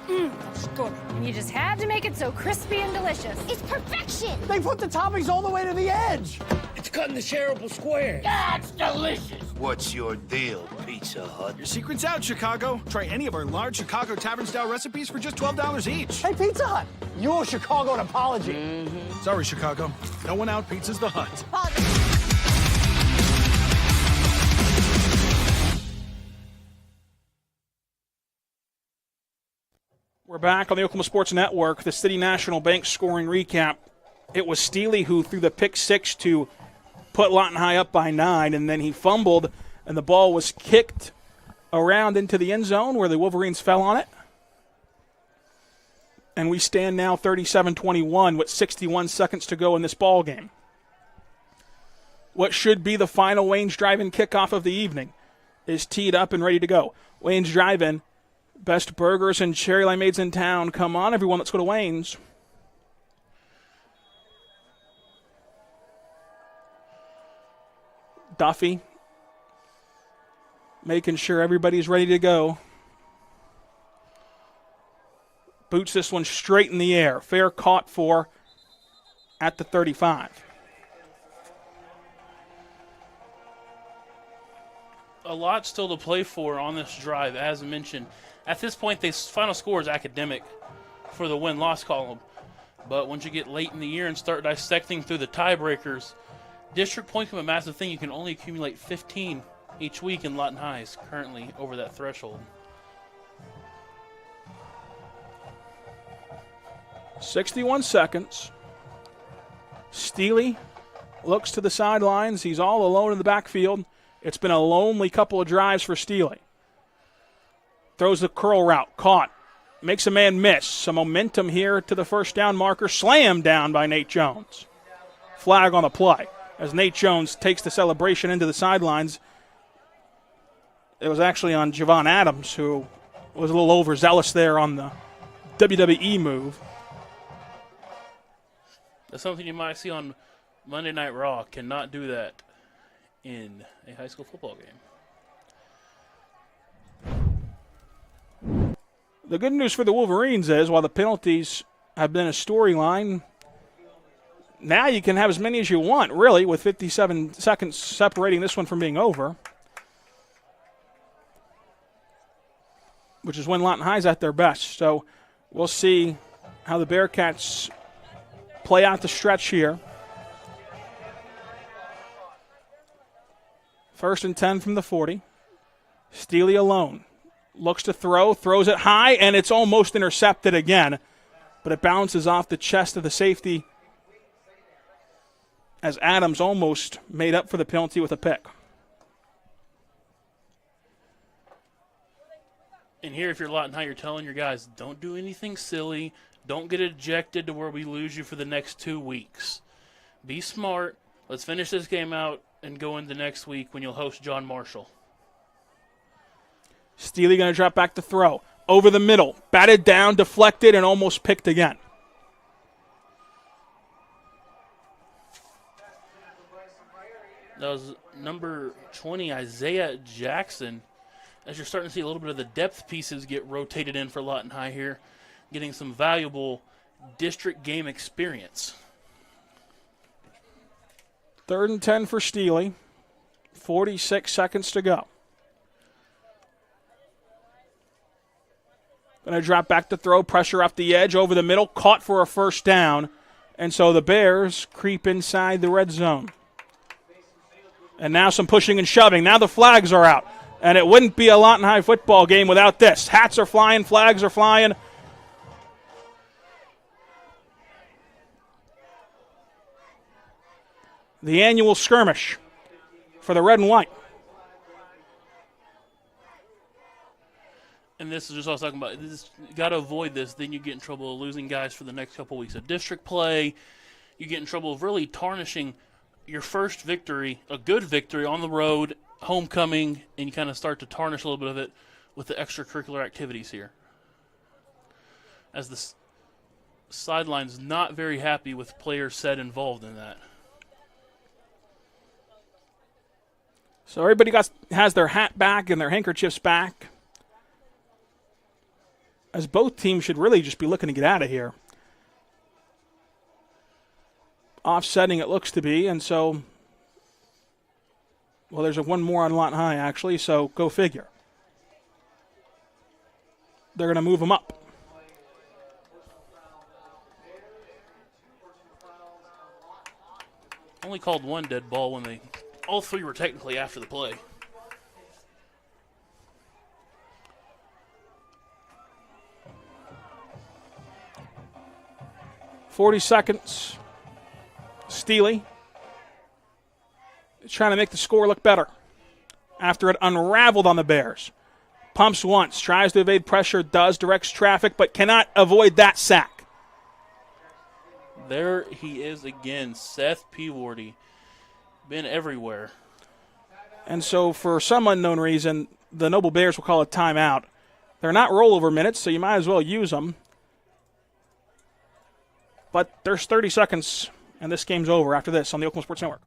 That's good. And you just had to make it so crispy and delicious. It's perfection. They put the toppings all the way to the edge. It's cut in the shareable square. That's delicious. What's your deal, Pizza Hut? Your secret's out, Chicago. Try any of our large Chicago tavern-style recipes for just $12 each. Hey, Pizza Hut, you owe Chicago an apology. Sorry, Chicago. No one out pizzas the Hut. We're back on the Oklahoma Sports Network, the City National Bank scoring recap. It was Steely who threw the pick six to put Lawton High up by 9, and then he fumbled, and the ball was kicked around into the end zone where the Wolverines fell on it. And we stand now 37-21 with 61 seconds to go in this ball game. What should be the final Wayne's Drive-In kickoff of the evening is teed up and ready to go. Wayne's Drive-In, best burgers and cherry limeades in town. Come on, everyone, let's go to Wayne's. Duffy making sure everybody's ready to go. Boots this one straight in the air. Fair caught for at the 35. A lot still to play for on this drive, as mentioned. At this point, the final score is academic for the win-loss column. But once you get late in the year and start dissecting through the tiebreakers, district points become a massive thing. You can only accumulate 15 each week, in Lawton High is currently over that threshold. 61 seconds. Steely looks to the sidelines. He's all alone in the backfield. It's been a lonely couple of drives for Steely. Throws the curl route. Caught. Makes a man miss. Some momentum here to the first down marker. Slammed down by Nate Jones. Flag on the play as Nate Jones takes the celebration into the sidelines. It was actually on Javon Adams, who was a little overzealous there on the WWE move. That's something you might see on Monday Night Raw. Cannot do that in a high school football game. The good news for the Wolverines is, while the penalties have been a storyline, now you can have as many as you want, really, with 57 seconds separating this one from being over, which is when Lawton High's at their best. So we'll see how the Bearcats play out the stretch here. 1st and 10 from the 40. Steely alone. Looks to throw, throws it high, and it's almost intercepted again. But it bounces off the chest of the safety as Adams almost made up for the penalty with a pick. And here, if you're Lawton High, you're telling your guys, don't do anything silly. Don't get ejected to where we lose you for the next 2 weeks. Be smart. Let's finish this game out and go into next week when you'll host John Marshall. Steely going to drop back to throw. Over the middle. Batted down, deflected, and almost picked again. That was number 20, Isaiah Jackson. As you're starting to see a little bit of the depth pieces get rotated in for Lawton High here, getting some valuable district game experience. 3rd and 10 for Steely. 46 seconds to go. Going to drop back to throw, pressure off the edge, over the middle, caught for a first down. And so the Bears creep inside the red zone. And now some pushing and shoving. Now the flags are out. And it wouldn't be a Lawton High football game without this. Hats are flying, flags are flying. The annual skirmish for the red and white. And this is just what I was talking about. You got to avoid this. Then you get in trouble of losing guys for the next couple weeks of district play. You get in trouble of really tarnishing your first victory, a good victory on the road, homecoming, and you kind of start to tarnish a little bit of it with the extracurricular activities here. As the sideline's not very happy with players said involved in that. So everybody has their hat back and their handkerchiefs back, as both teams should really just be looking to get out of here. Offsetting it looks to be, and so, well, there's one more on Lawton High, actually, so go figure. They're going to move them up. Only called one dead ball when all three were technically after the play. .40 seconds. Steely is trying to make the score look better after it unraveled on the Bears. Pumps once, tries to evade pressure, directs traffic, but cannot avoid that sack. There he is again, Seth Peawardy. Been everywhere. And so for some unknown reason, the Noble Bears will call a timeout. They're not rollover minutes, so you might as well use them. But there's 30 seconds, and this game's over after this on the Oklahoma Sports Network.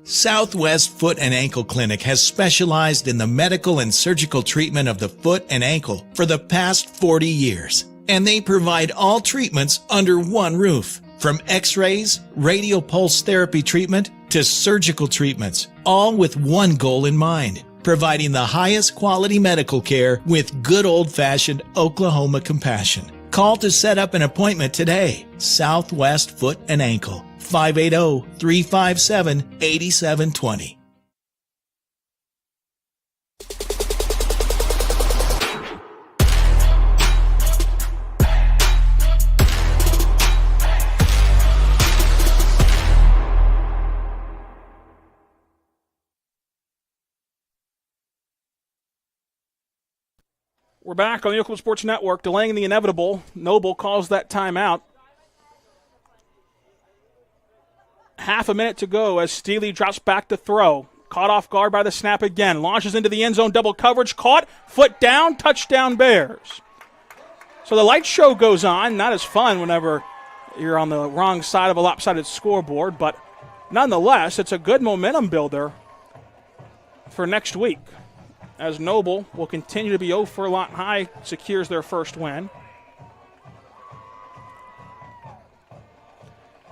Southwest Foot and Ankle Clinic has specialized in the medical and surgical treatment of the foot and ankle for the past 40 years. And they provide all treatments under one roof. From x-rays, radial pulse therapy treatment, to surgical treatments, all with one goal in mind: providing the highest quality medical care with good old-fashioned Oklahoma compassion. Call to set up an appointment today. Southwest Foot and Ankle, 580-357-8720. We're back on the Oklahoma Sports Network, delaying the inevitable. Noble calls that timeout. Half a minute to go as Steely drops back to throw. Caught off guard by the snap again. Launches into the end zone, double coverage. Caught, foot down, touchdown Bears. So the light show goes on. Not as fun whenever you're on the wrong side of a lopsided scoreboard, but nonetheless, it's a good momentum builder for next week, as Noble will continue to be 0 for Lawton High, secures their first win.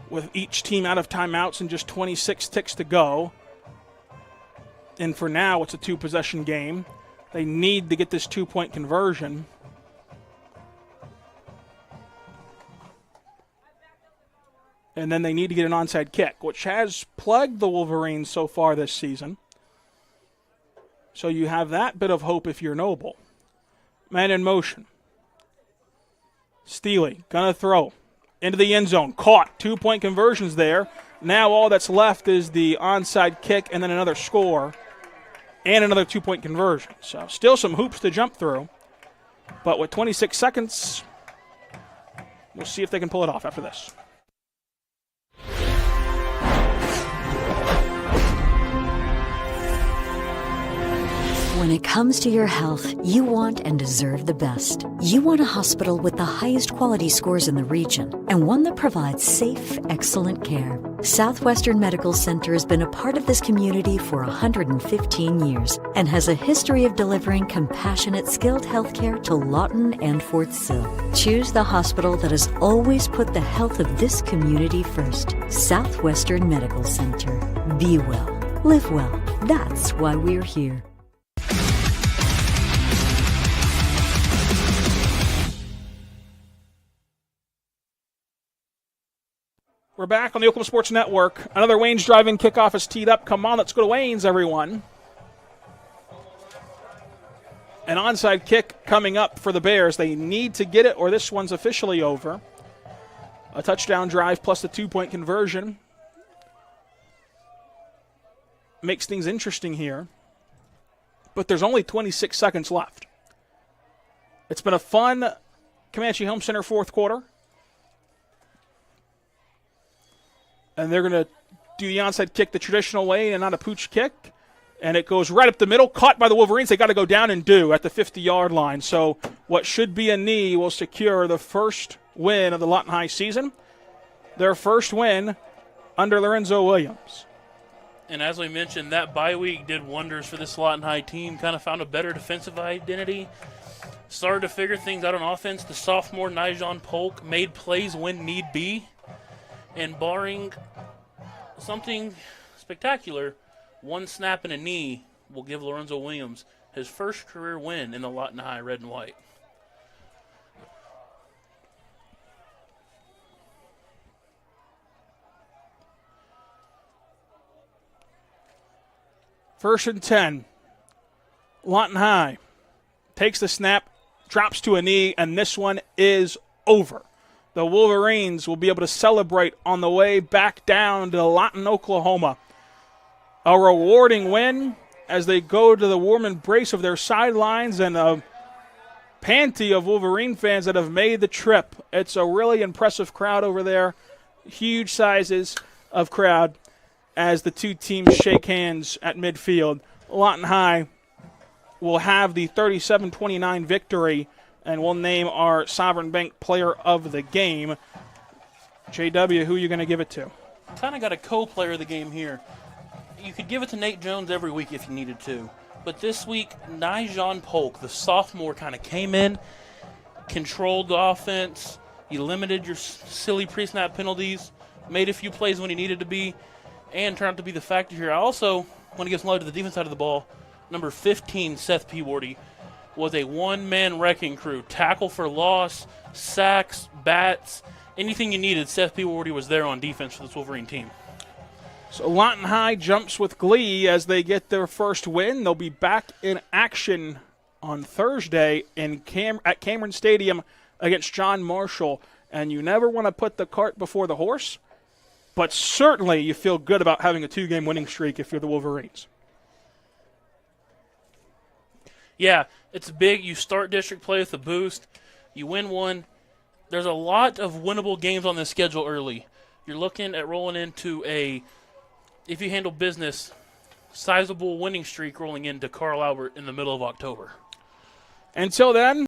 With each team out of timeouts and just 26 ticks to go. And for now, it's a two-possession game. They need to get this two-point conversion. And then they need to get an onside kick, which has plagued the Wolverines so far this season. So you have that bit of hope if you're Noble. Man in motion. Steely going to throw into the end zone. Caught. 2-point conversions there. Now all that's left is the onside kick and then another score and another 2-point conversion. So still some hoops to jump through. But with 26 seconds, we'll see if they can pull it off after this. When it comes to your health, you want and deserve the best. You want a hospital with the highest quality scores in the region and one that provides safe, excellent care. Southwestern Medical Center has been a part of this community for 115 years and has a history of delivering compassionate, skilled health care to Lawton and Fort Sill. Choose the hospital that has always put the health of this community first. Southwestern Medical Center. Be well. Live well. That's why we're here. We're back on the Oklahoma Sports Network. Another Wayne's Drive-In kickoff is teed up. Come on, let's go to Wayne's, everyone. An onside kick coming up for the Bears. They need to get it or this one's officially over. A touchdown drive plus the 2-point conversion makes things interesting here. But there's only 26 seconds left. It's been a fun Comanche Home Center fourth quarter. And they're going to do the onside kick the traditional way and not a pooch kick. And it goes right up the middle, caught by the Wolverines. They got to go down and do at the 50-yard line. So what should be a knee will secure the first win of the Lawton High season. Their first win under Lorenzo Williams. And as we mentioned, that bye week did wonders for this Lawton High team. Kind of found a better defensive identity. Started to figure things out on offense. The sophomore Nijon Polk made plays when need be. And barring something spectacular, one snap and a knee will give Lorenzo Williams his first career win in the Lawton High red and white. First and 10. Lawton High takes the snap, drops to a knee, and this one is over. The Wolverines will be able to celebrate on the way back down to Lawton, Oklahoma. A rewarding win as they go to the warm embrace of their sidelines and a panty of Wolverine fans that have made the trip. It's a really impressive crowd over there. Huge sizes of crowd as the two teams shake hands at midfield. Lawton High will have the 37-29 victory, and we'll name our Sovereign Bank player of the game. JW, who are you going to give it to? Kind of got a co-player of the game here. You could give it to Nate Jones every week if you needed to. But this week, Nijon Polk, the sophomore, kind of came in, controlled the offense. You limited your silly pre-snap penalties, made a few plays when he needed to be, and turned out to be the factor here. I also want to give some love to the defense side of the ball. Number 15, Seth Peabody, was a one-man wrecking crew. Tackle for loss, sacks, bats, anything you needed, Seth Peabody was there on defense for this Wolverine team. So Lawton High jumps with glee as they get their first win. They'll be back in action on Thursday at Cameron Stadium against John Marshall. And you never want to put the cart before the horse, but certainly you feel good about having a 2-game winning streak if you're the Wolverines. Yeah, it's big. You start district play with a boost. You win one. There's a lot of winnable games on the schedule early. You're looking at rolling into a, if you handle business, sizable winning streak rolling into Carl Albert in the middle of October. Until then,